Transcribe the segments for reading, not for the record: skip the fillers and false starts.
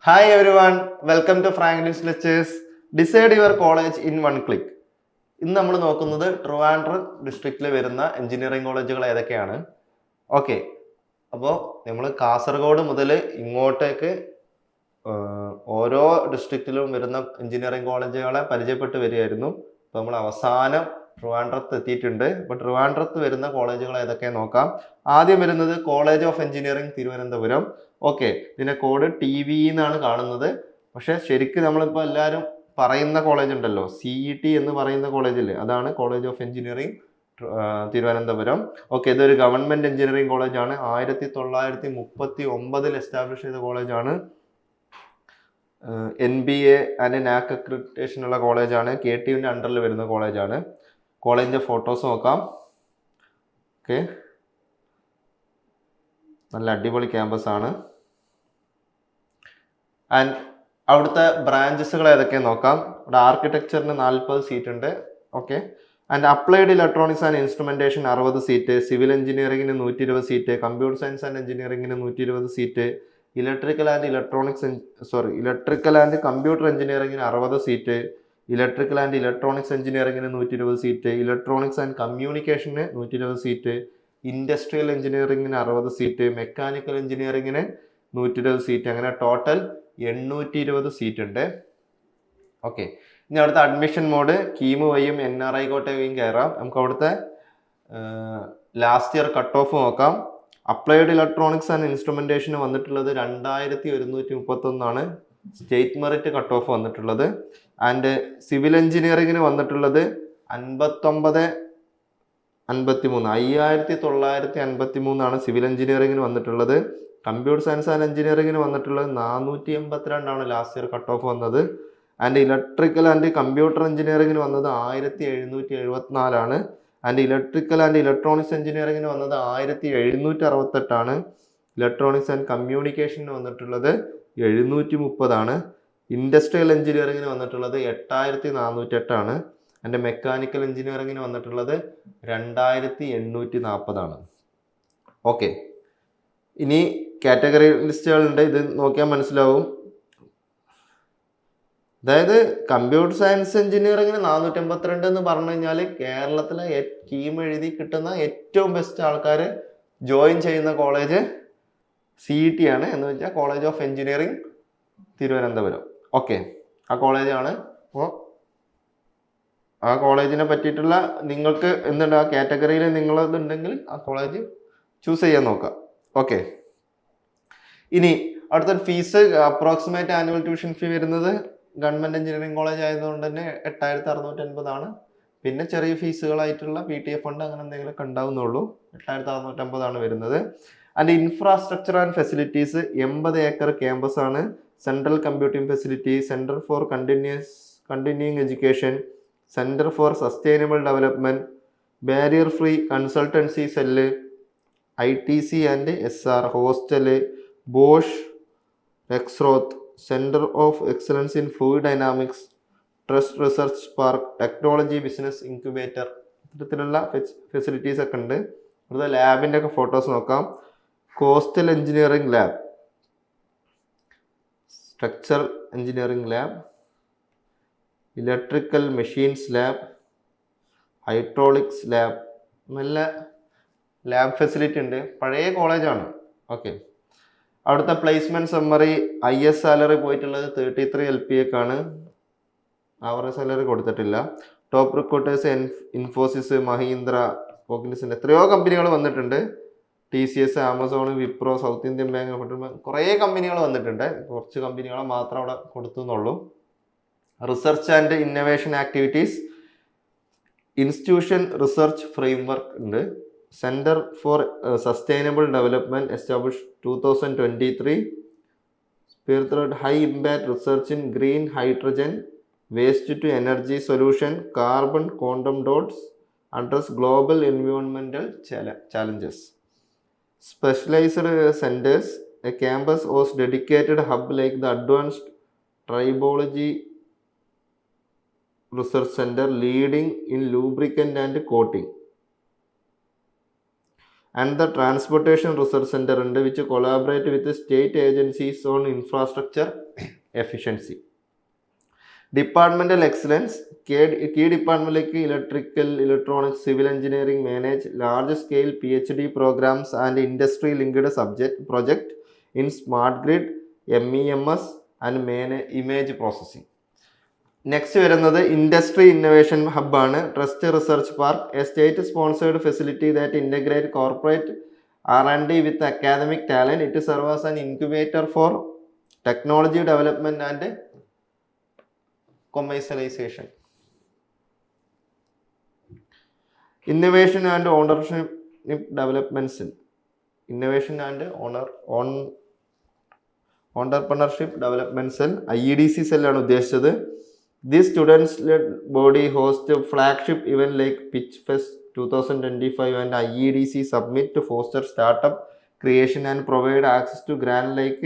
Hi everyone, welcome to Franklin's Lectures. Decide your college in one click. ഇന്ന് നമ്മൾ നോക്കുന്നത് ട്രിവാൻഡ്രം ഡിസ്ട്രിക്റ്റിൽ വരുന്ന എഞ്ചിനീയറിംഗ് കോളേജുകൾ ഏതൊക്കെയാണ്. ഓക്കെ, അപ്പോൾ നമ്മൾ കാസർഗോഡ് മുതൽ ഇങ്ങോട്ടേക്ക് ഓരോ ഡിസ്ട്രിക്റ്റിലും വരുന്ന എഞ്ചിനീയറിംഗ് കോളേജുകളെ പരിചയപ്പെട്ട് വരികയായിരുന്നു. അപ്പോൾ നമ്മൾ അവസാനം ട്രിവാൻഡ്രത്ത് എത്തിയിട്ടുണ്ട്. അപ്പോൾ ട്രിവാൻഡ്രത്ത് വരുന്ന കോളേജുകൾ ഏതൊക്കെയാണ് നോക്കാം. ആദ്യം വരുന്നത് college of engineering Thiruvananthapuram. Okay, ഇതിന്റെ കോഡ് TVE എന്നാണ് കാണുന്നത്. പക്ഷെ ശരിക്കും നമ്മളിപ്പോൾ എല്ലാവരും പറയുന്ന കോളേജ് ഉണ്ടല്ലോ, CET എന്ന് പറയുന്ന കോളേജില്ലേ, അതാണ് college of engineering Thiruvananthapuram. Okay, ഇതൊരു ഗവൺമെന്റ് എഞ്ചിനീയറിംഗ് കോളേജാണ്. 1939 എസ്റ്റാബ്ലിഷ് ചെയ്ത കോളേജാണ്. NBA ആൻഡ് NAC അക്രഡിറ്റേഷൻ ഉള്ള കോളേജാണ്. KTUവിൻ്റെ അണ്ടറിൽ വരുന്ന കോളേജാണ്. കോളേജിന്റെ ഫോട്ടോസ് നോക്കാം. ഓക്കെ, നല്ല അടിപൊളി ക്യാമ്പസ് ആണ്. ആൻഡ് അവിടുത്തെ ബ്രാഞ്ചസുകൾ ഏതൊക്കെയാണ് നോക്കാം. ഇവിടെ ആർക്കിടെക്ചറിന് 40 സീറ്റ് ഉണ്ട്. Okay, and applied electronics and instrumentation 60 seat, civil എഞ്ചിനീയറിംഗിന് 120 സീറ്റ്, കമ്പ്യൂട്ടർ സയൻസ് ആൻഡ് എഞ്ചിനീയറിംഗിന് 120 സീറ്റ്, ഇലക്ട്രിക്കൽ ആൻഡ് കമ്പ്യൂട്ടർ എഞ്ചിനീയറിംഗിന് 60 സീറ്റ്, ഇലക്ട്രിക്കൽ ആൻഡ് ഇലക്ട്രോണിക്സ് എഞ്ചിനീയറിംഗിന് 120 സീറ്റ്, ഇലക്ട്രോണിക്സ് ആൻഡ് കമ്മ്യൂണിക്കേഷന് 120 സീറ്റ്, ഇൻഡസ്ട്രിയൽ എഞ്ചിനീയറിംഗിന് 60 സീറ്റ്, മെക്കാനിക്കൽ എഞ്ചിനീയറിംഗിന് 120 സീറ്റ്, അങ്ങനെ ടോട്ടൽ 820 സീറ്റ് ഉണ്ട്. ഓക്കെ, ഇനി അവിടുത്തെ അഡ്മിഷൻ മോഡ് കീമ് വഴിയും NRI കോട്ട വഴിയും കയറാം. നമുക്ക് അവിടുത്തെ ലാസ്റ്റ് ഇയർ കട്ട് ഓഫ് നോക്കാം. അപ്ലൈഡ് ഇലക്ട്രോണിക്സ് ആൻഡ് ഇൻസ്ട്രുമെന്റേഷന് വന്നിട്ടുള്ളത് 2131 സ്റ്റേറ്റ് മെറിറ്റ് കട്ട് ഓഫ് വന്നിട്ടുള്ളത്. ആൻഡ് സിവിൽ എഞ്ചിനീയറിംഗിന് വന്നിട്ടുള്ളത് 5953 സിവിൽ എഞ്ചിനീയറിംഗിന് വന്നിട്ടുള്ളത്. കമ്പ്യൂട്ടർ സയൻസ് ആൻഡ് എഞ്ചിനീയറിംഗിന് വന്നിട്ടുള്ളത് 482 ലാസ്റ്റ് ഇയർ കട്ട് ഓഫ് വന്നത്. ആൻഡ് ഇലക്ട്രിക്കൽ ആൻഡ് കമ്പ്യൂട്ടർ എഞ്ചിനീയറിംഗിന് വന്നത് 1774 ആൻഡ് ഇലക്ട്രിക്കൽ ആൻഡ് ഇലക്ട്രോണിക്സ് എഞ്ചിനീയറിംഗിന് വന്നത് 1768 ഇലക്ട്രോണിക്സ് ആൻഡ് കമ്മ്യൂണിക്കേഷന് വന്നിട്ടുള്ളത് 730 ഇൻഡസ്ട്രിയൽ എഞ്ചിനീയറിംഗിന് വന്നിട്ടുള്ളത് 8408 ആൻഡ് മെക്കാനിക്കൽ എഞ്ചിനീയറിംഗിന് വന്നിട്ടുള്ളത് 2840 ഓക്കെ, ഇനി കാറ്റഗറി ലിസ്റ്റുകളുണ്ട്, ഇത് നോക്കിയാൽ മനസ്സിലാവും. അതായത് കമ്പ്യൂട്ടർ സയൻസ് എഞ്ചിനീയറിംഗിന് 482 എന്ന് പറഞ്ഞു കഴിഞ്ഞാൽ കേരളത്തിലെ കീം എഴുതി കിട്ടുന്ന ഏറ്റവും ബെസ്റ്റ് ആൾക്കാർ ജോയിൻ ചെയ്യുന്ന കോളേജ് CET ആണ്, എന്ന് വെച്ചാൽ college of engineering Thiruvananthapuram. Okay, ആ കോളേജാണ്. അപ്പോൾ ആ കോളേജിനെ പറ്റിയിട്ടുള്ള നിങ്ങൾക്ക് എന്തുണ്ട്, ആ കാറ്റഗറിയിൽ നിങ്ങളതുണ്ടെങ്കിൽ ആ കോളേജ് ചൂസ് ചെയ്യാൻ നോക്കാം. ഓക്കെ, ഇനി അടുത്ത fees approximate annual tuition fee വരുന്നത് ഗവൺമെന്റ് എഞ്ചിനീയറിംഗ് കോളേജ് ആയതുകൊണ്ട് തന്നെ 8650 പിന്നെ ചെറിയ ഫീസുകളായിട്ടുള്ള PTF ഫണ്ട് അങ്ങനെ എന്തെങ്കിലുമൊക്കെ ഉണ്ടാവുന്നുള്ളൂ. 8650 വരുന്നത്. And infrastructure and facilities 80 acre campus ആണ്. Central computing facility, centre for continuing education, centre for sustainable development, barrier free consultancy cell, ITC and SR hostel, Bosch Rexroth, centre of excellence in fluid dynamics, trust research park, technology business incubator, ഇത്തരത്തിലുള്ള facilities ഒക്കെ ഉണ്ട്. അടുത്ത ലാബിൻ്റെ ഒക്കെ photos നോക്കാം. Coastal engineering lab, structural engineering lab, electrical machines lab, hydraulics lab, നല്ല lab facility ഉണ്ട്. പഴയ കോളേജാണ്. ഓക്കെ, അവിടുത്തെ പ്ലേസ്മെന്റ് സമ്മറി IS സാലറി പോയിട്ടുള്ളത് 33 LPAക്കാണ്. ആവറേജ് സാലറി കൊടുത്തിട്ടില്ല. Top recruiters Infosys, Mahindra, Cognizant, എത്രയോ കമ്പനികൾ വന്നിട്ടുണ്ട്. TCS, Amazon, Wipro, South Indian Bank, കുറേ കമ്പനികൾ വന്നിട്ടുണ്ട്. കുറച്ച് കമ്പനികളെ മാത്രം അവിടെ കൊടുത്തുന്നുള്ളൂ. Research and innovation activities, institution research framework ഉണ്ട്. Centre for sustainable development establish 2023. Spirited high impact research in green hydrogen, waste to energy solution, carbon quantum dots, address global എൻവയോൺമെന്റൽ challenges. Specialised centres, a campus was dedicated hub like the advanced tribology research centre leading in lubricant and coating. And the transportation research centre ഉണ്ട് which collaborate with state agencies on infrastructure efficiency. Departmental excellence key ഡിപ്പാർട്ട്മെൻറ്റിലേക്ക് electrical, electronics, civil engineering manage large scale PhD programmes and industry linked project in smart grid, MEMS and image processing. Next വരുന്നത് industry innovation ഹബ്ബാണ്. Trust research park, a state sponsored facility that integrate corporate R&D with academic talent. It serve as an incubator four technology development and commercialisation. Innovation and ownership developments, innovation and entrepreneurship development cell, IEDC സെല്ലാണ് ഉദ്ദേശിച്ചത്. This students-led body hosts a flagship event like Pitch Fest 2025 and IEDC Summit to foster startup creation and provide access to grant like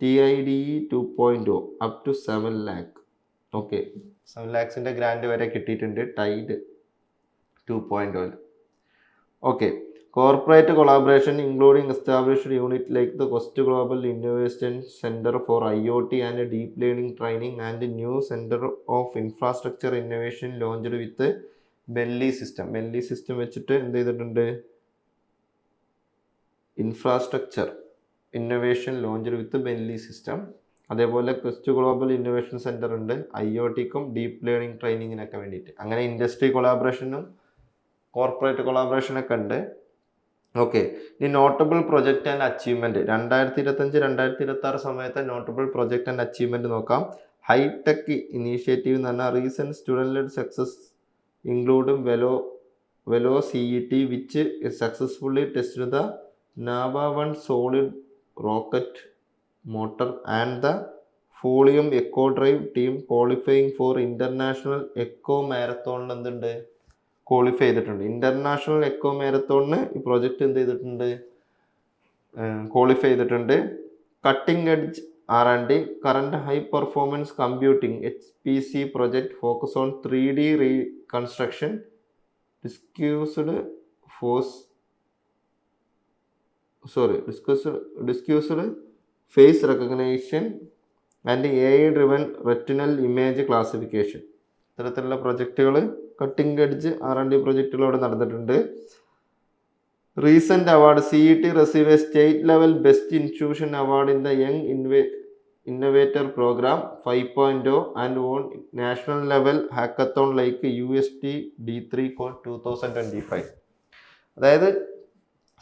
TIDE 2.0 up to 7 lakh. Okay, 7 lakhs-ന്റെ grant വരെ കിട്ടിയിട്ടുണ്ട് TIDE 2.0. Okay, corporate collaboration including established unit like the Coast Global Innovation Center for IoT and Deep Learning Training and new Center of Infrastructure Innovation launched with Bentley system. Bentley system വെച്ചിട്ട് എന്ത് ചെയ്തിട്ടുണ്ട്? Infrastructure innovation launch വിത്ത് ബെൻലി system. അതേപോലെ question global innovation centre ഉണ്ട് IoTക്കും deep learning ട്രെയിനിങ്ങിനൊക്കെ വേണ്ടിയിട്ട്. അങ്ങനെ industry കൊളാബറേഷനും corporate കൊളാബറേഷനൊക്കെ ഉണ്ട്. Okay, ഈ notable project and achievement 2025-2026 സമയത്തെ നോട്ടബിൾ പ്രൊജക്റ്റ് ആൻഡ് അച്ചീവ്മെൻറ്റ് നോക്കാം. ഹൈടെക് ഇനീഷ്യേറ്റീവ് എന്ന് പറഞ്ഞാൽ റീസെൻറ്റ് സ്റ്റുഡൻറ്റ് ലെഡ് സക്സസ് ഇൻക്ലൂഡും Velo CET which successfully test the NAVA-1 solid rocket motor and the Folium eco drive team qualifying for international eco മാരത്തോണിന് എന്തുണ്ട്? Qualify ചെയ്തിട്ടുണ്ട്. International eco മാരത്തോണിന് ഈ project എന്ത് ചെയ്തിട്ടുണ്ട്? ക്വാളിഫൈ ചെയ്തിട്ടുണ്ട്. Cutting edge R&D current high performance computing HPC project focus on 3D reconstruction, discussed face recognition and AI driven retinal image classification. ഇത്തരത്തിലുള്ള പ്രൊജക്റ്റുകൾ cutting edge R&D പ്രൊജക്റ്റുകളോട് നടന്നിട്ടുണ്ട്. Recent award CET receive a state level best institution award in the young innovator programme 5.0 and on national level hackathon like UST D3 2025. അതായത്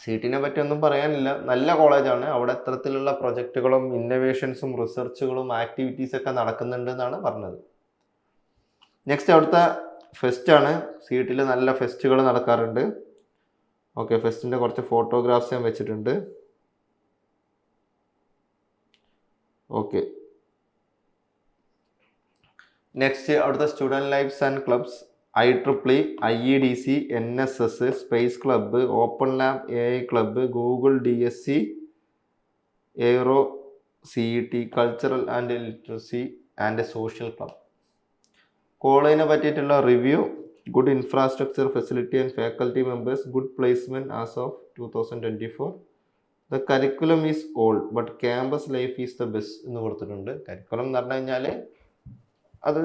CETനെ പറ്റി ഒന്നും പറയാനില്ല, നല്ല കോളേജാണ്. അവിടെ ഇത്തരത്തിലുള്ള പ്രൊജക്റ്റുകളും ഇന്നോവേഷൻസും റിസർച്ചുകളും ആക്ടിവിറ്റീസൊക്കെ നടക്കുന്നുണ്ട് എന്നാണ് പറഞ്ഞത്. നെക്സ്റ്റ് അവിടുത്തെ ഫെസ്റ്റാണ്. CETയിൽ നല്ല ഫെസ്റ്റുകൾ നടക്കാറുണ്ട്. ഓക്കെ, ഫെസ്റ്റിൻ്റെ കുറച്ച് ഫോട്ടോഗ്രാഫ്സ് ഞാൻ വെച്ചിട്ടുണ്ട്. ഓക്കെ, നെക്സ്റ്റ് അവിടുത്തെ student lifes and clubs IEEE, IEDC, NSS, space club, open lab, AI club, Google DSC, aero, CET, cultural and literacy and social club. കോളേജിനെ പറ്റിയിട്ടുള്ള review: good infrastructure facility and faculty members, good placement as of 2024. The curriculum is old but campus life is the best എന്ന് കൊടുത്തിട്ടുണ്ട്. Curriculum എന്ന് പറഞ്ഞു കഴിഞ്ഞാൽ അത്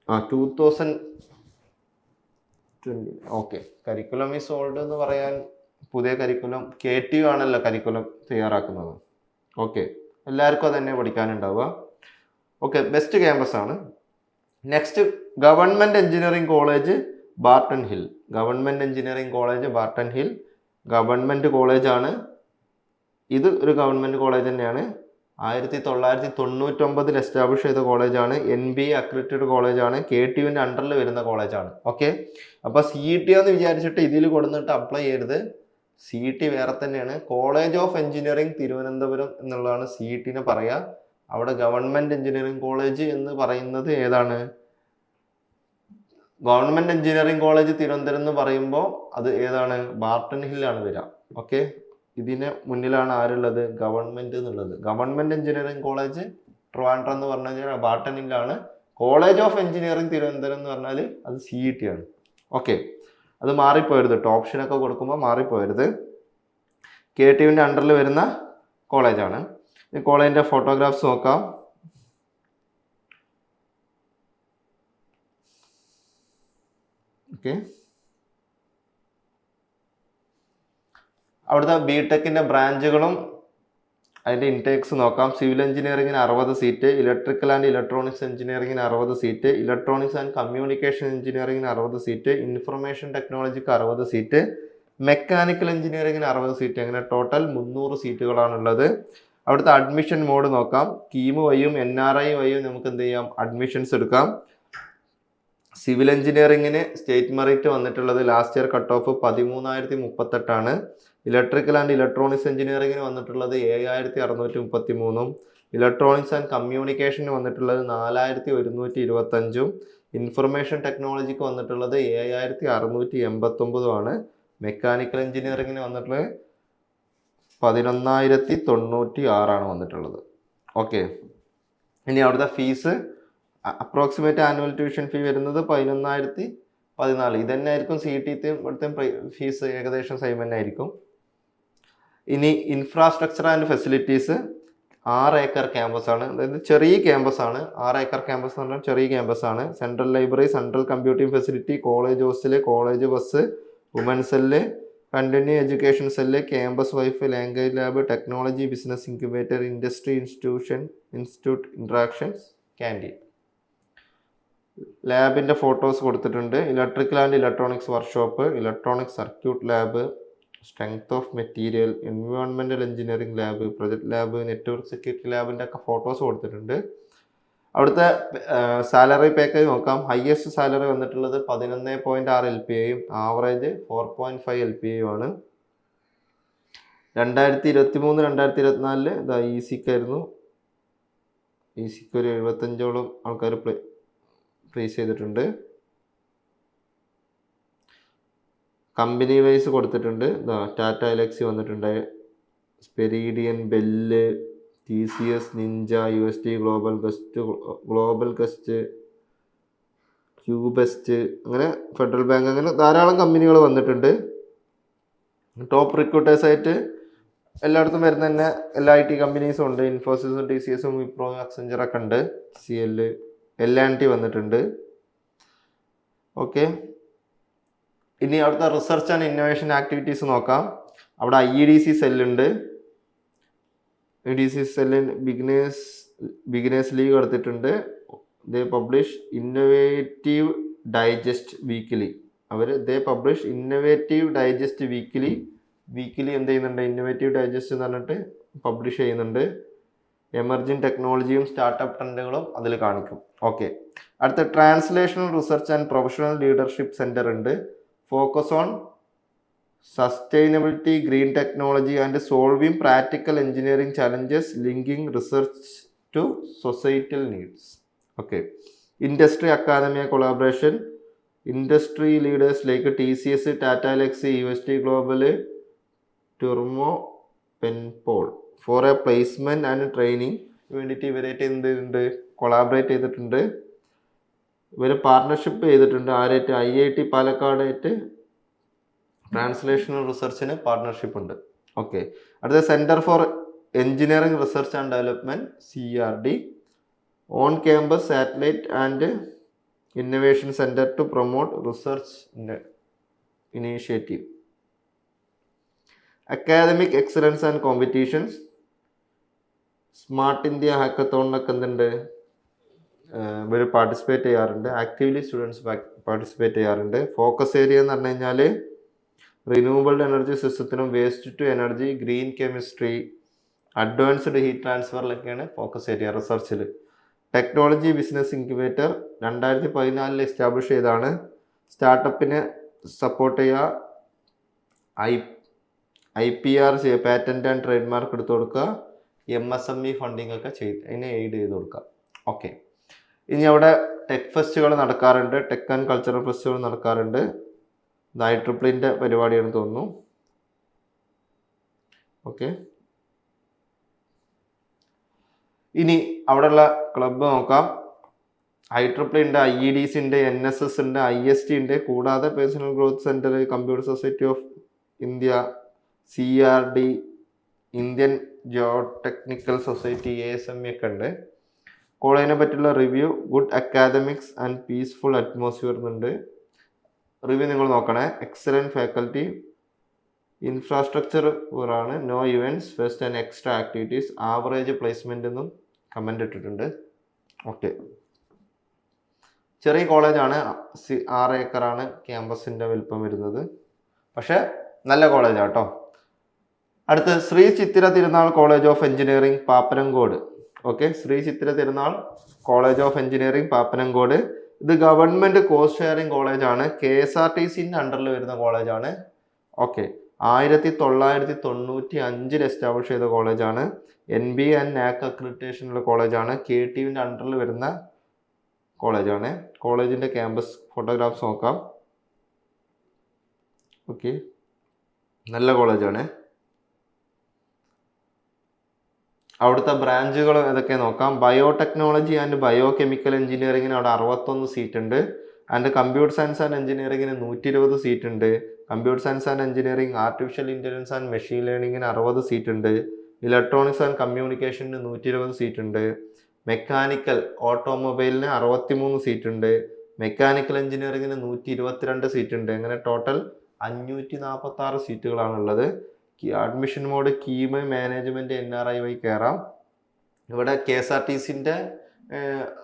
2020. Okay, curriculum is old എന്ന് പറയാൻ പുതിയ കരിക്കുലം KTU ആണല്ലോ കരിക്കുലം തയ്യാറാക്കുന്നത്. ഓക്കെ, എല്ലാവർക്കും അതന്നെ പഠിക്കാനുണ്ടാവുക. ഓക്കെ, ബെസ്റ്റ് ക്യാമ്പസ് ആണ്. Next government engineering college Barton hill. Government engineering college Barton hill government കോളേജാണ്. ഇത് ഒരു ഗവൺമെൻറ് കോളേജ് തന്നെയാണ്. 1999 എസ്റ്റാബ്ലിഷ് ചെയ്ത കോളേജാണ്. NBA അക്രഡിറ്റഡ് കോളേജാണ്. KTUവിൻ്റെ അണ്ടറിൽ വരുന്ന കോളേജാണ്. ഓക്കെ, അപ്പോൾ CET എന്ന് വിചാരിച്ചിട്ട് ഇതിൽ കൊടുത്തിട്ട് അപ്ലൈ ചെയ്യരുത്. CET വേറെ തന്നെയാണ്. കോളേജ് ഓഫ് എഞ്ചിനീയറിംഗ് തിരുവനന്തപുരം എന്നുള്ളതാണ് CETനെ പറയുക. അവിടെ ഗവൺമെൻറ് എഞ്ചിനീയറിംഗ് കോളേജ് എന്ന് പറയുന്നത് ഏതാണ്? ഗവൺമെൻറ് എഞ്ചിനീയറിംഗ് കോളേജ് തിരുവനന്തപുരം എന്ന് പറയുമ്പോൾ അത് ഏതാണ്? ബാർട്ടൺ ഹില്ലാണ് വരിക. ഓക്കെ, ഇതിന് മുന്നിലാണ് ആരുള്ളത്? ഗവൺമെൻറ് എന്നുള്ളത്. ഗവൺമെൻറ് എഞ്ചിനീയറിംഗ് കോളേജ് ട്രിവാൻഡ്രം എന്ന് പറഞ്ഞു കഴിഞ്ഞാൽ ബാർട്ടൺ ഹില്ലാണ്. കോളേജ് ഓഫ് എഞ്ചിനീയറിംഗ് തിരുവനന്തപുരം എന്ന് പറഞ്ഞാൽ അത് CET ആണ്. ഓക്കെ, അത് മാറിപ്പോയരുത് കേട്ടോ, ഓപ്ഷനൊക്കെ കൊടുക്കുമ്പോൾ മാറിപ്പോയരുത്. KTUവിൻ്റെ അണ്ടറിൽ വരുന്ന കോളേജാണ്. ഈ കോളേജിൻ്റെ ഫോട്ടോഗ്രാഫ്സ് നോക്കാം. ഓക്കെ, അവിടുത്തെ BTechന്റെ ബ്രാഞ്ചുകളും അതിൻ്റെ ഇൻടേക്സ് നോക്കാം. സിവിൽ എഞ്ചിനീയറിംഗിന് 60 സീറ്റ്, ഇലക്ട്രിക്കൽ ആൻഡ് ഇലക്ട്രോണിക്സ് എഞ്ചിനീയറിംഗിന് 60 സീറ്റ്, ഇലക്ട്രോണിക്സ് ആൻഡ് കമ്മ്യൂണിക്കേഷൻ എഞ്ചിനീയറിംഗിന് 60 സീറ്റ്, ഇൻഫർമേഷൻ ടെക്നോളജിക്ക് 60 സീറ്റ്, മെക്കാനിക്കൽ എഞ്ചിനീയറിംഗിന് 60 സീറ്റ്. അങ്ങനെ ടോട്ടൽ 300 സീറ്റുകളാണുള്ളത്. അവിടുത്തെ അഡ്മിഷൻ മോഡ് നോക്കാം. കീം വഴിയും NRI വഴിയും നമുക്ക് എന്ത് ചെയ്യാം, അഡ്മിഷൻസ് എടുക്കാം. സിവിൽ എഞ്ചിനീയറിംഗിന് സ്റ്റേറ്റ് മെറിറ്റ് വന്നിട്ടുള്ളത് last year cut off 13,038 electrical and electronics എഞ്ചിനീയറിംഗിന് വന്നിട്ടുള്ളത് 7,633 ഇലക്ട്രോണിക്സ് ആൻഡ് കമ്മ്യൂണിക്കേഷന് വന്നിട്ടുള്ളത് 4,125 ഇൻഫർമേഷൻ ടെക്നോളജിക്ക് വന്നിട്ടുള്ളത് 7,689 മെക്കാനിക്കൽ എഞ്ചിനീയറിംഗിന് വന്നിട്ടുള്ളത് 11,096 വന്നിട്ടുള്ളത്. ഓക്കെ, ഇനി അവിടുത്തെ fees approximate annual tuition fee വരുന്നത് 11,014. ഇത് തന്നെ ആയിരിക്കും CET ഇവിടുത്തെ ഫീസ്, ഏകദേശം സെയിം തന്നെ ആയിരിക്കും. ഇനി infrastructure and facilities 6 acre campus ആണ്, അതായത് ചെറിയ ക്യാമ്പസ് ആണ്. 6 ഏക്കർ ക്യാമ്പസ് എന്ന് പറഞ്ഞാൽ ചെറിയ ക്യാമ്പസ് ആണ്. Central library, central computing facility, college hostel, college bus, women's cell, continue education cell, campus wifi, language lab, technology, business incubator, industry institute interactions, canteen. ലാബിൻ്റെ photos കൊടുത്തിട്ടുണ്ട്. Electrical and electronics workshop, electronic circuit lab, strength of material, environmental engineering lab, project lab, network security ലാബിൻ്റെ ഒക്കെ photos കൊടുത്തിട്ടുണ്ട്. അവിടുത്തെ salary package നോക്കാം. Highest salary വന്നിട്ടുള്ളത് 11.6 LPAയും average 4.5 LPAയും ആണ്. 2023-2024 ഇതാ ECക്കായിരുന്നു. ECക്ക് ഒരു 75ഓളം ആൾക്കാർ പ്ലേസ് ചെയ്തിട്ടുണ്ട്. കമ്പനി വൈസ് കൊടുത്തിട്ടുണ്ട്. ടാറ്റ എലക്സി വന്നിട്ടുണ്ട്, Speridian, Bell, TCS, Ninja, UST, global guest, ക്യൂബെസ്റ്റ്, അങ്ങനെ ഫെഡറൽ ബാങ്ക്, അങ്ങനെ ധാരാളം കമ്പനികൾ വന്നിട്ടുണ്ട്. ടോപ്പ് റിക്രൂട്ടേഴ്സായിട്ട് എല്ലായിടത്തും വരുന്ന തന്നെ എല്ലാ IT കമ്പനീസും ഉണ്ട്. ഇൻഫോസിസും TCSും വിപ്രോ, അക്സെഞ്ചറൊക്കെ ഉണ്ട്. CL, L&T വന്നിട്ടുണ്ട്. ഓക്കെ, ഇനി അവിടുത്തെ റിസർച്ച് ആൻഡ് ഇന്നോവേഷൻ ആക്ടിവിറ്റീസ് നോക്കാം. അവിടെ IEDC സെല്ലുണ്ട്. IEDC സെല്ലിന് ബിഗിനേഴ്സ് ലീഗ് എടുത്തിട്ടുണ്ട്. They publish innovative digest weekly. Innovative digest weekly എന്ത് ചെയ്യുന്നുണ്ട്, ഇന്നോവേറ്റീവ് ഡൈജസ്റ്റ് എന്ന് പറഞ്ഞിട്ട് പബ്ലിഷ് ചെയ്യുന്നുണ്ട്. എമർജിങ് ടെക്നോളജിയും സ്റ്റാർട്ടപ്പ് ട്രെൻഡുകളും അതിൽ കാണിക്കും. ഓക്കെ, അടുത്ത translational research and professional leadership centre ഉണ്ട്. Focus on sustainability, green technology and solving practical engineering challenges, linking research to societal needs. Okay, industry academia collaboration, industry leaders like TCS, Tata Elxsi, UST global, ടുർമോ, Penpol for a placement and training വേണ്ടിയിട്ട് ഇവരായിട്ട് എന്തുണ്ട്, collaborate ചെയ്തിട്ടുണ്ട്. ഇവർ partnership ചെയ്തിട്ടുണ്ട്. ആരായിട്ട്? IIT പാലക്കാടായിട്ട് translational റിസർച്ചിന് പാർട്ണർഷിപ്പ് ഉണ്ട്. ഓക്കെ, അടുത്ത centre for engineering research and development, CRD, on campus satellite and innovation centre to promote research initiative. Academic excellence and competitions, smart India ഹാക്കത്തോണിനൊക്കെ എന്തുണ്ട്, ഇവർ പാർട്ടിസിപ്പേറ്റ് ചെയ്യാറുണ്ട്. ആക്റ്റീവ്ലി സ്റ്റുഡൻസ് പാർട്ടിസിപ്പേറ്റ് ചെയ്യാറുണ്ട്. Focus area എന്ന് പറഞ്ഞു കഴിഞ്ഞാൽ റിന്യൂവബിൾ എനർജി സിസ്റ്റത്തിനും waste to energy, green chemistry, advanced heat ട്രാൻസ്ഫറിലൊക്കെയാണ് ഫോക്കസ് ഏരിയ റിസർച്ചിൽ. ടെക്നോളജി ബിസിനസ് ഇൻക്യുബേറ്റർ 2014 എസ്റ്റാബ്ലിഷ് ചെയ്താണ്. സ്റ്റാർട്ടപ്പിനെ സപ്പോർട്ട് ചെയ്യുക, IPR ചെയ്യുക, പാറ്റൻറ്റ് ആൻഡ് ട്രേഡ് മാർക്ക് എടുത്തു കൊടുക്കുക, MSME ഫണ്ടിങ് ഒക്കെ അതിനെ എയ്ഡ് ചെയ്ത് കൊടുക്കുക. ഓക്കെ, ഇനി അവിടെ ടെക് ഫെസ്റ്റുകൾ നടക്കാറുണ്ട്, ടെക് ആൻഡ് കൾച്ചറൽ ഫെസ്റ്റുകൾ നടക്കാറുണ്ട്. IEEE പരിപാടിയാണെന്ന് തോന്നുന്നു. ഓക്കെ, ഇനി അവിടെയുള്ള ക്ലബ്ബ് നോക്കാം. IEEE ഉണ്ട്, IEDC ഉണ്ട്, NSS ഉണ്ട്, IST ഉണ്ട്, കൂടാതെ personal growth centre, computer society of India, CRD, Indian geotechnical society, ASME ഒക്കെ ഉണ്ട്. കോളേജിനെ പറ്റിയുള്ള review, good academics and peaceful atmosphere എന്നുണ്ട്. റിവ്യൂ നിങ്ങൾ നോക്കണേ. എക്സലൻറ്റ് ഫാക്കൽറ്റി, ഇൻഫ്രാസ്ട്രക്ചർ ആണ്, no events, first and extra activities, average placement എന്നും comment ഇട്ടിട്ടുണ്ട്. ഓക്കെ, ചെറിയ കോളേജാണ്, 6 ഏക്കറാണ് ക്യാമ്പസിൻ്റെ വലിപ്പം വരുന്നത്, പക്ഷേ നല്ല കോളേജാണ് കേട്ടോ. അടുത്ത് Sree Chithira Thirunal college of engineering Pappanamcode. Okay, Sree Chithira Thirunal college of engineering Pappanamcode. ഇത് ഗവൺമെൻറ് കോസ്റ്റ് ഷെയറിംഗ് കോളേജാണ്, KSRTCൻ്റെ അണ്ടറിൽ വരുന്ന കോളേജാണ്. ഓക്കെ, 1995 എസ്റ്റാബ്ലിഷ് ചെയ്ത കോളേജാണ്. NBA ആൻഡ് NAC അക്രഡിറ്റേഷനുള്ള കോളേജാണ്. KTUവിൻ്റെ അണ്ടറിൽ വരുന്ന കോളേജാണ്. കോളേജിൻ്റെ ക്യാമ്പസ് ഫോട്ടോഗ്രാഫ്സ് നോക്കാം. ഓക്കെ, നല്ല കോളേജാണ്. അവിടുത്തെ ബ്രാഞ്ചുകൾ ഏതൊക്കെ നോക്കാം. ബയോടെക്നോളജി ആൻഡ് ബയോ കെമിക്കൽ എഞ്ചിനീയറിങ്ങിന് അവിടെ 61 സീറ്റ് ഉണ്ട്. ആൻഡ് കമ്പ്യൂട്ടർ സയൻസ് ആൻഡ് എഞ്ചിനീയറിങ്ങിന് 120 സീറ്റ് ഉണ്ട്. Computer science and engineering, artificial intelligence and machine ലേണിങ്ങിന് 60 സീറ്റ് ഉണ്ട്. ഇലക്ട്രോണിക്സ് ആൻഡ് കമ്മ്യൂണിക്കേഷന് 120 സീറ്റ് ഉണ്ട്. മെക്കാനിക്കൽ ഓട്ടോമൊബൈലിന് 63 സീറ്റ് ഉണ്ട്. മെക്കാനിക്കൽ എഞ്ചിനീയറിങ്ങിന് 122 സീറ്റ് ഉണ്ട്. അങ്ങനെ ടോട്ടൽ 546 സീറ്റുകളാണുള്ളത്. Admission mode KEAM, management, NRI വഴി കയറാം. ഇവിടെ KSRTCൻ്റെ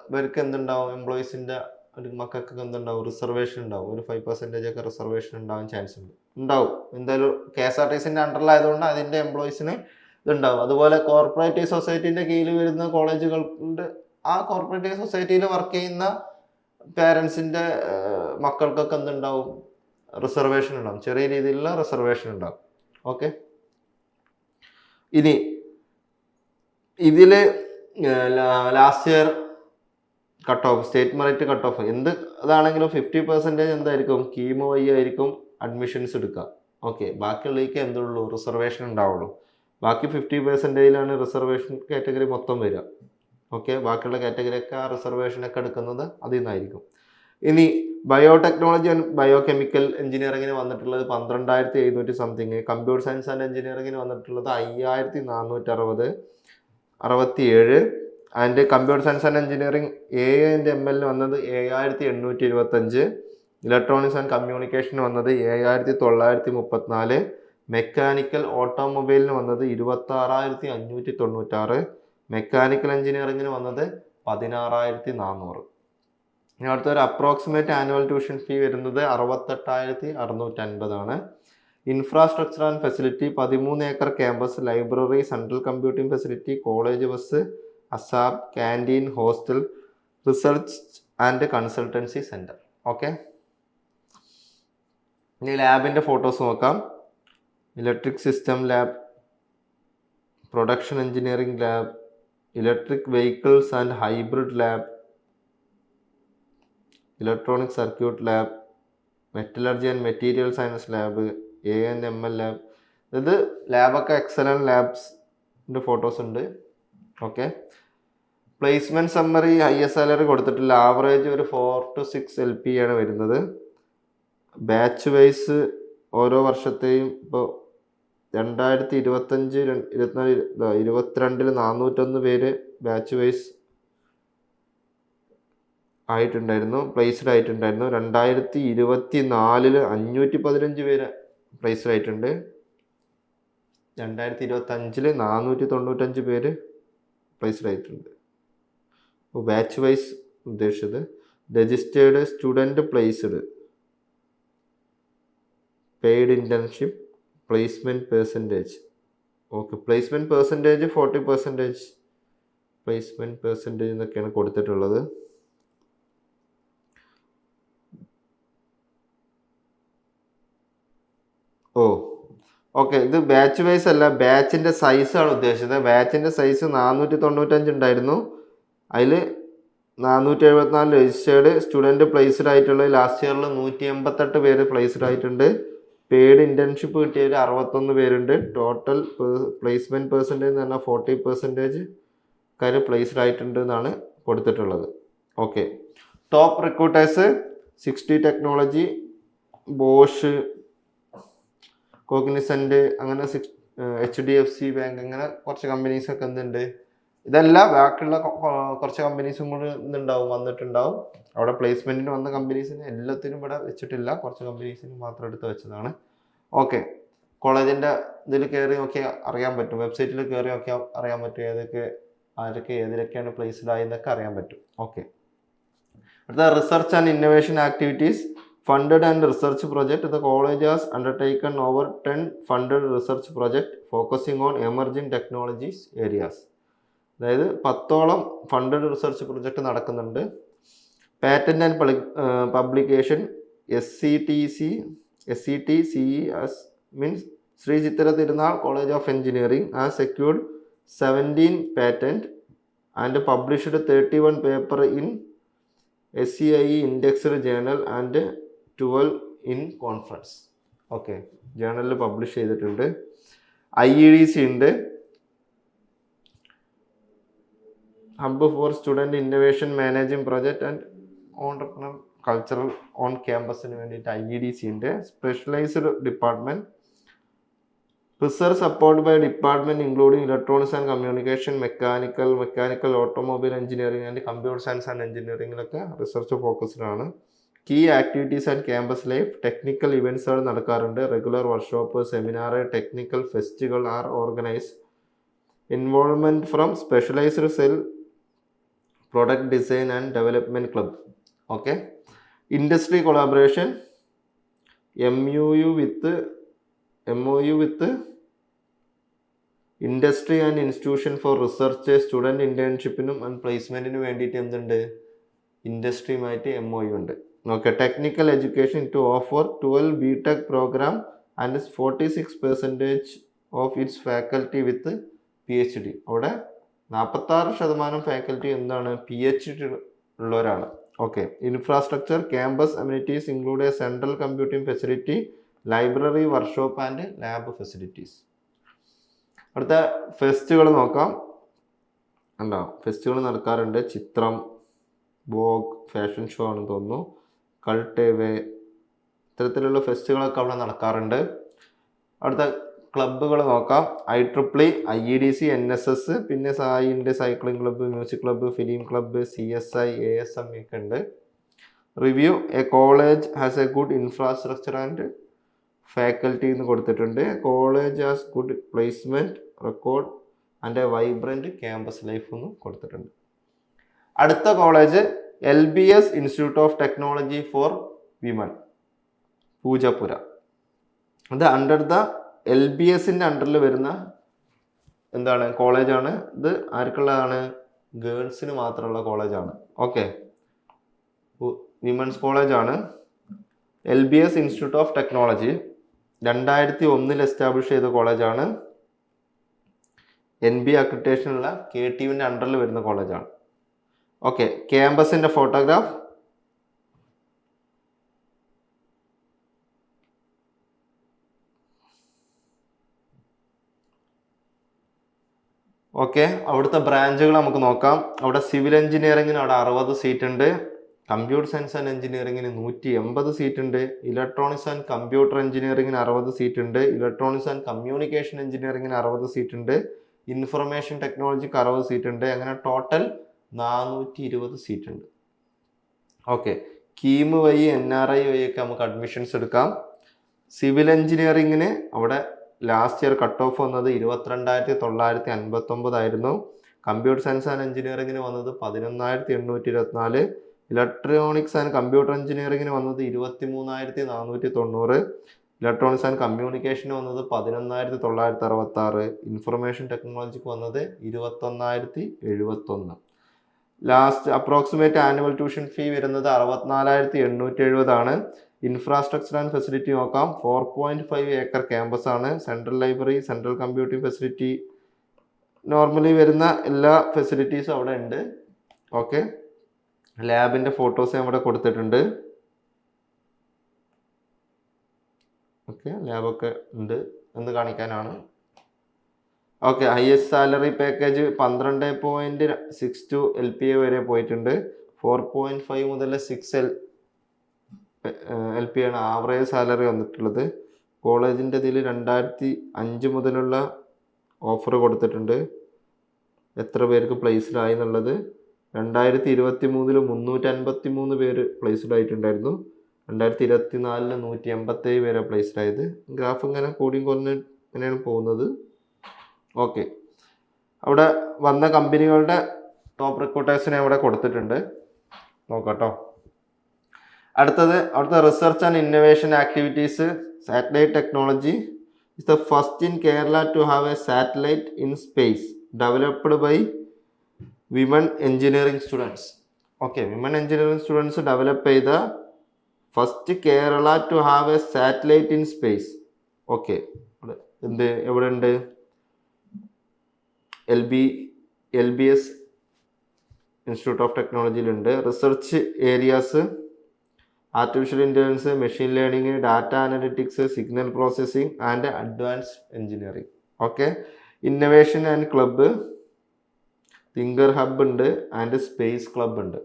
ഇവർക്ക് എന്തുണ്ടാവും, എംപ്ലോയീസിൻ്റെ ഒരു മക്കൾക്ക് എന്തുണ്ടാവും, റിസർവേഷൻ ഉണ്ടാവും. ഒരു 5% ഒക്കെ റിസർവേഷൻ ഉണ്ടാവാൻ ചാൻസ് ഉണ്ടാവും. എന്തായാലും KSRTCൻ്റെ അണ്ടറിലായതുകൊണ്ട് അതിൻ്റെ എംപ്ലോയീസിന് ഇതുണ്ടാവും. അതുപോലെ കോർപ്പറേറ്റീവ് സൊസൈറ്റീൻ്റെ കീഴിൽ വരുന്ന കോളേജുകളുണ്ട്. ആ കോർപ്പറേറ്റീവ് സൊസൈറ്റിയിൽ വർക്ക് ചെയ്യുന്ന പേരൻസിൻ്റെ മക്കൾക്കൊക്കെ എന്തുണ്ടാവും, റിസർവേഷൻ ഉണ്ടാവും. ചെറിയ രീതിയിലുള്ള റിസർവേഷൻ ഉണ്ടാവും. ഓക്കെ, ഇനി ഇതിൽ last year cut of, state merit cut off എന്ത് ഇതാണെങ്കിലും 50% എന്തായിരിക്കും, കീമോ വഴി ആയിരിക്കും അഡ്മിഷൻസ് എടുക്കുക. ഓക്കെ, ബാക്കിയുള്ളതിലേക്ക് എന്തുള്ളൂ, റിസർവേഷൻ ഉണ്ടാവുള്ളൂ. ബാക്കി 50%ലാണ് റിസർവേഷൻ കാറ്റഗറി മൊത്തം വരിക. ഓക്കെ, ബാക്കിയുള്ള കാറ്റഗറിയൊക്കെ ആ റിസർവേഷനൊക്കെ എടുക്കുന്നത് അതിൽ നിന്നായിരിക്കും. ഇനി ബയോടെക്നോളജി ആൻഡ് ബയോ കെമിക്കൽ എഞ്ചിനീയറിങ്ങിന് വന്നിട്ടുള്ളത് 12,700 സംതിങ്. കമ്പ്യൂട്ടർ സയൻസ് ആൻഡ് എഞ്ചിനീയറിങ്ങിന് വന്നിട്ടുള്ളത് 5,467. And computer science and engineering AANML വന്നത് 7,825. ഇലക്ട്രോണിക്സ് ആൻഡ് കമ്മ്യൂണിക്കേഷന് വന്നത് 7,934. മെക്കാനിക്കൽ ഓട്ടോമൊബൈലിന് വന്നത് 26,596. മെക്കാനിക്കൽ എഞ്ചിനീയറിങ്ങിന് വന്നത് 16,400. ഇനി അടുത്തൊരു അപ്രോക്സിമേറ്റ് ആനുവൽ ട്യൂഷൻ ഫീ വരുന്നത് 68,650 infrastructure and facility 13 acre campus, library, central computing facility, college bus, അസാബ്, canteen, hostel, research and consultancy centre. Okay, ഇനി ലാബിൻ്റെ ഫോട്ടോസ് നോക്കാം. Electric system lab, production engineering lab, electric vehicles and hybrid lab, electronic circuit lab, metallurgy and material science lab, ANML lab. ഇത് ലാബൊക്കെ excellent ലാബ്സിൻ്റെ photos ഉണ്ട്. Okay, placement summary, highest salary കൊടുത്തിട്ടില്ല. Average ഒരു 4 to 6 LP ആണ് വരുന്നത്. Batch vice ഓരോ വർഷത്തെയും ഇപ്പോൾ 2025, 24, 22 401 പേര് ബാച്ച് വൈസ് ആയിട്ടുണ്ടായിരുന്നു, പ്ലേസ്ഡ് ആയിട്ടുണ്ടായിരുന്നു. 2024 515 പേര് പ്ലേസ്ഡ് ആയിട്ടുണ്ട്. 2025 495 പേര് പ്ലേസ്ഡ് ആയിട്ടുണ്ട്. അപ്പോൾ ബാച്ച് വൈസ് ഉദ്ദേശിച്ചത്. Registered student placed, paid internship, placement percentage. Okay, placement percentage 40% placement percentage എന്നൊക്കെയാണ് കൊടുത്തിട്ടുള്ളത്. ഓക്കെ, ഇത് ബാച്ച് വൈസ് അല്ല, ബാച്ചിൻ്റെ സൈസാണ് ഉദ്ദേശിച്ചത്. ബാച്ചിൻ്റെ സൈസ് 495 ഉണ്ടായിരുന്നു. അതിൽ 474 രജിസ്റ്റേർഡ് സ്റ്റുഡൻറ്റ് പ്ലേസ്ഡ് ആയിട്ടുള്ള ലാസ്റ്റ് ഇയറിൽ 188 പേര് പ്ലേസ്ഡ് ആയിട്ടുണ്ട്. പെയ്ഡ് ഇൻറ്റേൺഷിപ്പ് കിട്ടിയവർ 61 പേരുണ്ട്. ടോട്ടൽ പ്ലേസ്മെൻറ്റ് പെർസെൻറ്റേജ് എന്ന് പറഞ്ഞാൽ 40% കാര്യം പ്ലേസ്ഡ് ആയിട്ടുണ്ട് എന്നാണ് കൊടുത്തിട്ടുള്ളത്. Okay. Top recruiters 60 technology, Bosch, Cognizant, അങ്ങനെ HDFC ബാങ്ക്, അങ്ങനെ കുറച്ച് കമ്പനീസ് ഒക്കെ എന്തുണ്ട്. ഇതെല്ലാം ബാക്കിയുള്ള കുറച്ച് കമ്പനീസും കൂടി വന്നിട്ടുണ്ടാവും. അവിടെ പ്ലേസ്മെന്റിന് വന്ന കമ്പനീസിന് എല്ലാത്തിനും ഇവിടെ വെച്ചിട്ടില്ല, കുറച്ച് കമ്പനീസിന് മാത്രം എടുത്ത് വെച്ചതാണ്. ഓക്കെ. കോളേജിന്റെ ഇതിൽ കയറി നോക്കിയാൽ അറിയാൻ പറ്റും, വെബ്സൈറ്റിൽ കയറി നോക്കിയാൽ അറിയാൻ പറ്റും ആരൊക്കെ ഏതിലൊക്കെയാണ് പ്ലേസ്ഡ് ആയി എന്നൊക്കെ അറിയാൻ പറ്റും. ഓക്കെ. അടുത്ത research and innovation activities. Funded and research project. The college has undertaken over 10 funded research project focusing on emerging technologies areas. അതായത് 10ഓളം ഫണ്ടഡ് റിസർച്ച് പ്രൊജക്ട് നടക്കുന്നുണ്ട്. Patent and publication SCTCE means Sri Chitra Tirunal College of Engineering has secured 17 patent and published 31 paper in SCIE indexed journal and 12 in conference. Okay, ജേണലിൽ publish ചെയ്തിട്ടുണ്ട്. IEDC ഉണ്ട്, hub for student innovation managing project and entrepreneur cultural on ക്യാമ്പസിന് വേണ്ടിയിട്ട് IEDC ഉണ്ട്. Specialised department. Research support by department including electronics and communication, mechanical automobile engineering and computer science and എഞ്ചിനീയറിംഗിലൊക്കെ research ഫോക്കസ്ഡാണ്. Key activities and campus life. Technical ഇവൻറ്റ്സുകൾ നടക്കാറുണ്ട്. Regular workshop, seminar, technical ഫെസ്റ്റുകൾ are organise. Involvement from specialised cell, product design and development club. Okay. Industry collaboration. MOU with industry and institution for research, student ഇന്റേൺഷിപ്പിനും and പ്ലേസ്മെന്റിനും വേണ്ടിയിട്ട് എന്തുണ്ട്, ഇൻഡസ്ട്രിയുമായിട്ട് MOU ഉണ്ട്. Okay. Technical education to offer 12 BTech programme and 46% of its faculty with PhD. അവിടെ 46% faculty എന്താണ്, PhD ഉള്ളവരാണ്. Okay. Infrastructure. Campus amenities include a central computing facility, library, workshop and lab facilities. അടുത്ത ഫെസ്റ്റുകൾ നോക്കാം. ഉണ്ടോ, ഫെസ്റ്റുകൾ നടക്കാറുണ്ട്. ചിത്രം, വോഗ്, ഫാഷൻ ഷോ ആണെന്ന് തോന്നുന്നു, കൾട്ടേവേ, ഇത്തരത്തിലുള്ള ഫെസ്റ്റുകളൊക്കെ അവിടെ നടക്കാറുണ്ട്. അടുത്ത ക്ലബ്ബുകൾ നോക്കാം. IEEE, IEDC, NSS, പിന്നെ സായിൻ്റെ cycling club, music club, film club, CSI, ASM ഒക്കെ ഉണ്ട്. Review. A college has a good infrastructure and faculty എന്ന് കൊടുത്തിട്ടുണ്ട്. College has good placement record and a vibrant campus life എന്നും കൊടുത്തിട്ടുണ്ട്. അടുത്ത college LBS institute of technology for women, Poojappura. അത് under the LBSന്റെ അണ്ടറിൽ വരുന്ന എന്താണ്, കോളേജാണ്. ഇത് ആർക്കുള്ളതാണ്, ഗേൾസിന് മാത്രമുള്ള കോളേജാണ്. ഓക്കെ. വിമൻസ് കോളേജാണ്. LBS institute of technology 2001 establish ചെയ്ത കോളേജാണ്. NB അക്രഡിറ്റേഷനുള്ള KTUവിൻ്റെ അണ്ടറിൽ വരുന്ന കോളേജാണ്. ഓക്കെ. ക്യാമ്പസിൻ്റെ ഫോട്ടോഗ്രാഫ്. ഓക്കെ. അവിടുത്തെ ബ്രാഞ്ചുകൾ നമുക്ക് നോക്കാം. അവിടെ സിവിൽ എഞ്ചിനീയറിങ്ങിന് അവിടെ 60 സീറ്റ് ഉണ്ട്. കമ്പ്യൂട്ടർ സയൻസ് ആൻഡ് എഞ്ചിനീയറിങ്ങിന് 180 സീറ്റ് ഉണ്ട്. ഇലക്ട്രോണിക്സ് ആൻഡ് കമ്പ്യൂട്ടർ എഞ്ചിനീയറിങ്ങിന് 60 സീറ്റ് ഉണ്ട്. ഇലക്ട്രോണിക്സ് ആൻഡ് കമ്മ്യൂണിക്കേഷൻ എഞ്ചിനീയറിങ്ങിന് 60 സീറ്റ് ഉണ്ട്. ഇൻഫർമേഷൻ ടെക്നോളജിക്ക് 60 സീറ്റ് ഉണ്ട്. അങ്ങനെ ടോട്ടൽ 420 സീറ്റ് ഉണ്ട്. ഓക്കെ. കീം വഴി NRI വഴിയൊക്കെ നമുക്ക് അഡ്മിഷൻസ് എടുക്കാം. സിവിൽ എഞ്ചിനീയറിങ്ങിന് അവിടെ ലാസ്റ്റ് ഇയർ കട്ട് ഓഫ് വന്നത് 22,959 ആയിരുന്നു. കമ്പ്യൂട്ടർ സയൻസ് ആൻഡ് എഞ്ചിനീയറിങ്ങിന് വന്നത് 11,824. ഇലക്ട്രോണിക്സ് ആൻഡ് കമ്പ്യൂട്ടർ എഞ്ചിനീയറിങ്ങിന് വന്നത് 23,490. ഇലക്ട്രോണിക്സ് ആൻഡ് കമ്മ്യൂണിക്കേഷന് വന്നത് 11,966. ഇൻഫർമേഷൻ ടെക്നോളജിക്ക് വന്നത് 21,071. Last approximate annual tuition fee വരുന്നത് 64,870 ആണ്. ഇൻഫ്രാസ്ട്രക്ചർ ആൻഡ് ഫെസിലിറ്റി നോക്കാം. 4.5 ഏക്കർ ക്യാമ്പസ് ആണ്. Central library, central computing facility, normally വരുന്ന എല്ലാ ഫെസിലിറ്റീസും അവിടെ ഉണ്ട്. ഓക്കെ. ലാബിൻ്റെ ഫോട്ടോസ് അവിടെ കൊടുത്തിട്ടുണ്ട്. ഓക്കെ. ലാബൊക്കെ ഉണ്ട് എന്ന് കാണിക്കാനാണ്. Okay. Highest salary package 12.62 LPA വരെ പോയിട്ടുണ്ട്. 4.5 മുതൽ 6 LP ആണ് ആവറേജ് സാലറി വന്നിട്ടുള്ളത്. കോളേജിൻ്റെ ഇതിൽ 2005 മുതലുള്ള ഓഫർ കൊടുത്തിട്ടുണ്ട്. എത്ര പേർക്ക് പ്ലേസ്ഡ് ആയി എന്നുള്ളത് 2023 353 പേര് പ്ലേസ്ഡ് ആയിട്ടുണ്ടായിരുന്നു. 2024 187 പേരെ പ്ലേസ്ഡ് ആയത്. ഗ്രാഫ് ഇങ്ങനെ കൂടിയും കുറഞ്ഞ് ഇങ്ങനെയാണ് പോകുന്നത്. ഓക്കെ, അവിടെ വന്ന കമ്പനികളുടെ ടോപ്പ് റിക്രൂട്ടേഴ്സിനെ അവിടെ കൊടുത്തിട്ടുണ്ട്, നോക്കാട്ടോ. അടുത്തത് അവിടുത്തെ research and innovation activities. Satellite technology is the first in Kerala to have a satellite in space developed by women engineering students. Okay, women engineering students develop ചെയ്ത first Kerala to have a satellite in space. Okay, എവിടെ ഉണ്ട്? LBS institute of ടെക്നോളജിയിലുണ്ട്. Research areas artificial intelligence, machine learning, data analytics, signal processing and advanced engineering. Okay, innovation and club, thinker hub ഉണ്ട് and space club ഉണ്ട്.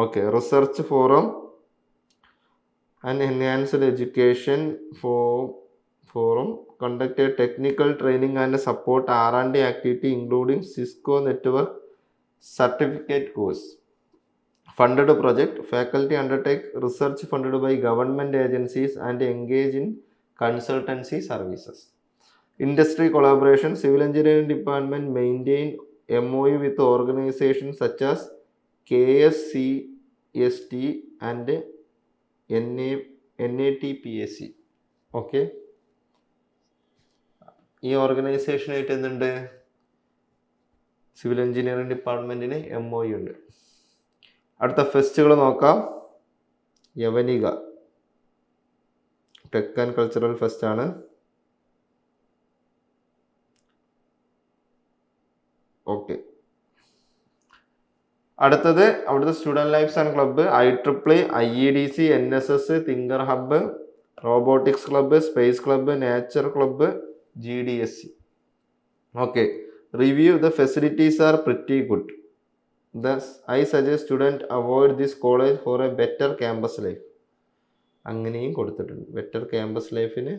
Okay, research forum and enhanced education forum conducted technical training and support R&D activity including Cisco network certificate course. Funded project, faculty undertake research funded by government agencies and engage in consultancy services. Industry collaboration, civil engineering department maintain MOU with organizations such as KSCST and NATPAC. Okay, ഈ ഓർഗനൈസേഷനായിട്ട് എന്തുണ്ട്? Civil engineering ഡിപ്പാർട്ട്മെൻറ്റിന് MOU ഉണ്ട്. അടുത്ത ഫെസ്റ്റുകൾ നോക്കാം. Yavanika tech and cultural fest ആണ്. Okay, അടുത്തത് അവിടുത്തെ student lives and club, IEEE, IEDC, NSS, thinker hub, robotics club, space club, nature club, GDSC. Okay, review the facilities are pretty good. Thus, I suggest student avoid this college for a better campus life. അങ്ങനെയും കൊടുത്തിട്ടുണ്ട്. Better campus ലൈഫിന്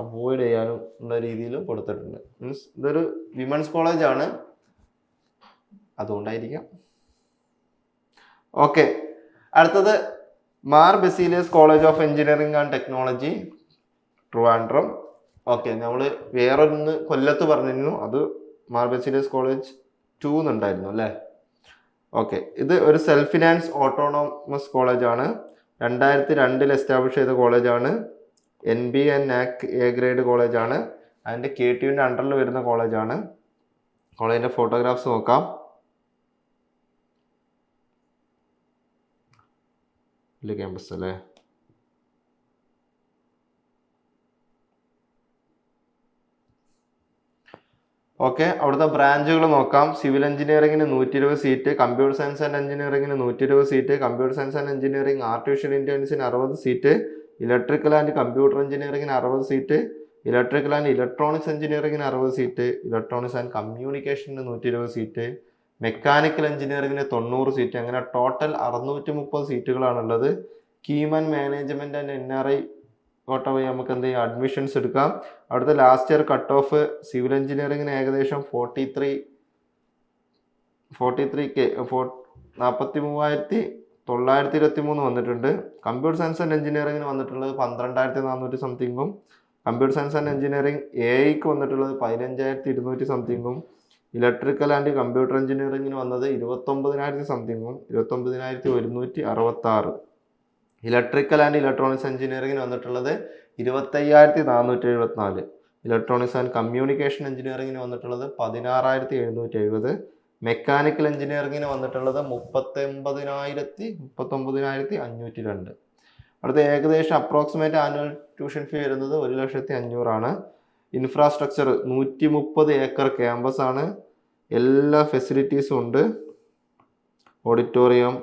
avoid ചെയ്യാനുള്ള രീതിയിലും കൊടുത്തിട്ടുണ്ട്. Means ഇതൊരു women's കോളേജാണ്, അതുകൊണ്ടായിരിക്കാം. Okay, അടുത്തത് Mar Baselios college of engineering and technology, Trivandrum. Okay, നമ്മൾ വേറൊന്ന് കൊല്ലത്ത് പറഞ്ഞിരുന്നു, അത് മാർ ബെസീലിയസ് കോളേജ് 2 എന്നുണ്ടായിരുന്നു അല്ലേ. ഓക്കെ, ഇത് ഒരു സെൽഫ് ഫിനാൻസ് ഓട്ടോണോമസ് കോളേജാണ്. 2002 എസ്റ്റാബ്ലിഷ് ചെയ്ത കോളേജാണ്. NB and NAC A grade കോളേജാണ്. അതിൻ്റെ KTUവിൻ്റെ അണ്ടറിൽ വരുന്ന കോളേജാണ്. കോളേജിൻ്റെ ഫോട്ടോഗ്രാഫ്സ് നോക്കാം. വലിയ ക്യാമ്പസ് അല്ലേ. ഓക്കെ, അവിടുത്തെ ബ്രാഞ്ചുകൾ നോക്കാം. സിവിൽ എഞ്ചിനീയറിംഗിന് 120 സീറ്റ്, കമ്പ്യൂട്ടർ സയൻസ് ആൻഡ് എഞ്ചിനീയറിംഗിന് 120 seat, computer science and engineering artificial ഇൻ്റലിജൻസിന് 60 സീറ്റ്, ഇലക്ട്രിക്കൽ ആൻഡ് കമ്പ്യൂട്ടർ എഞ്ചിനീയറിംഗിന് 60 സീറ്റ്, ഇലക്ട്രിക്കൽ ആൻഡ് ഇലക്ട്രോണിക്സ് എഞ്ചിനീയറിംഗിന് 60 സീറ്റ്, ഇലക്ട്രോണിക്സ് ആൻഡ് കമ്മ്യൂണിക്കേഷന് 120 സീറ്റ്, മെക്കാനിക്കൽ എഞ്ചിനീയറിംഗിന് 90 സീറ്റ്. അങ്ങനെ ടോട്ടൽ 630 സീറ്റുകളാണുള്ളത്. കീമൻ മാനേജ്മെൻറ്റ് ആൻഡ് NRI കോട്ട വഴി നമുക്ക് എന്ത് ചെയ്യാം, അഡ്മിഷൻസ് എടുക്കാം. അവിടുത്തെ last year cut off civil എഞ്ചിനീയറിംഗിന് ഏകദേശം 43,923 വന്നിട്ടുണ്ട്. കമ്പ്യൂട്ടർ സയൻസ് ആൻഡ് എഞ്ചിനീയറിംഗിന് വന്നിട്ടുള്ളത് 12,400 സംതിങ്ങും, കമ്പ്യൂട്ടർ സയൻസ് ആൻഡ് എഞ്ചിനീയറിംഗ് AIക്ക് വന്നിട്ടുള്ളത് 15,200 സംതിങ്ങും, ഇലക്ട്രിക്കൽ ആൻഡ് കമ്പ്യൂട്ടർ എഞ്ചിനീയറിംഗിന് വന്നത് 29,000 സംതിങ്ങും, 29,166. ഇലക്ട്രിക്കൽ ആൻഡ് ഇലക്ട്രോണിക്സ് എഞ്ചിനീയറിംഗിന് വന്നിട്ടുള്ളത് 25,474. ഇലക്ട്രോണിക്സ് ആൻഡ് കമ്മ്യൂണിക്കേഷൻ എഞ്ചിനീയറിംഗിന് വന്നിട്ടുള്ളത് 16,770. മെക്കാനിക്കൽ എഞ്ചിനീയറിംഗിന് വന്നിട്ടുള്ളത് 39,502. അടുത്ത ഏകദേശം അപ്രോക്സിമേറ്റ് ആനുവൽ ട്യൂഷൻ ഫീ വരുന്നത് 1,500,000 ഇൻഫ്രാസ്ട്രക്ചർ 130 ഏക്കർ ക്യാമ്പസ് ആണ്. എല്ലാ ഫെസിലിറ്റീസും ഉണ്ട്. Auditorium,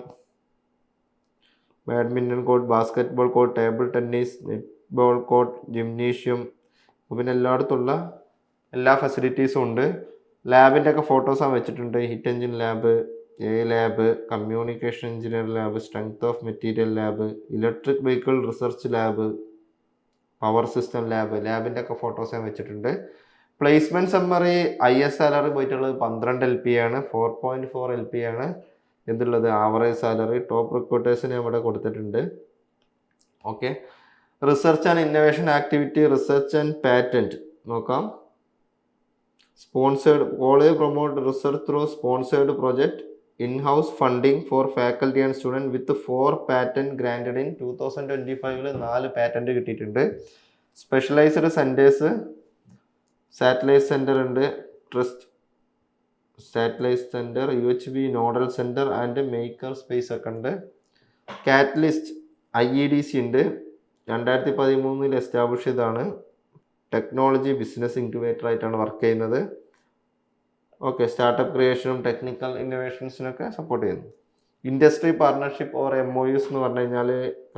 badminton court, basketball court, table tennis, netball court, gymnasium, പിന്നെ എല്ലായിടത്തുള്ള എല്ലാ ഫെസിലിറ്റീസും ഉണ്ട്. ലാബിൻ്റെ ഒക്കെ ഫോട്ടോസാണ് വെച്ചിട്ടുണ്ട്. Heat engine lab, A lab, communication engineer lab, strength of material lab, electric vehicle research lab, power system ലാബിൻ്റെ ഒക്കെ ഫോട്ടോസ് ഞാൻ വെച്ചിട്ടുണ്ട്. പ്ലേസ്മെൻറ്റ് സമ്മറി IS സാലറി പോയിട്ടുള്ളത് 12 LP ആണ്, 4.4 LP ആണ് എന്തുള്ളത് ആവറേജ് സാലറി. ടോപ്പ് റിക്രൂട്ടേഴ്സിന് അവിടെ കൊടുത്തിട്ടുണ്ട്. Okay, research and innovation activity, research and patent നോക്കാം. Sponsored college promote research through sponsored project, in-house funding for faculty and student with 4 patent granted in 2025 4 patent കിട്ടിയിട്ടുണ്ട്. Specialised centres, satellite centre ഉണ്ട്, trust satellite centre, UHB nodal centre and maker space ഒക്കെ ഉണ്ട്. Catalyst IEDC ഉണ്ട്, 2013 establish ചെയ്താണ്. Technology business incubator ആയിട്ടാണ് work ചെയ്യുന്നത്. Okay, startup ക്രിയേഷനും technical ഇന്നോവേഷൻസിനൊക്കെ സപ്പോർട്ട് ചെയ്യുന്നു. ഇൻഡസ്ട്രി പാർട്ണർഷിപ്പ് ഓർ MOUs എന്ന് പറഞ്ഞു കഴിഞ്ഞാൽ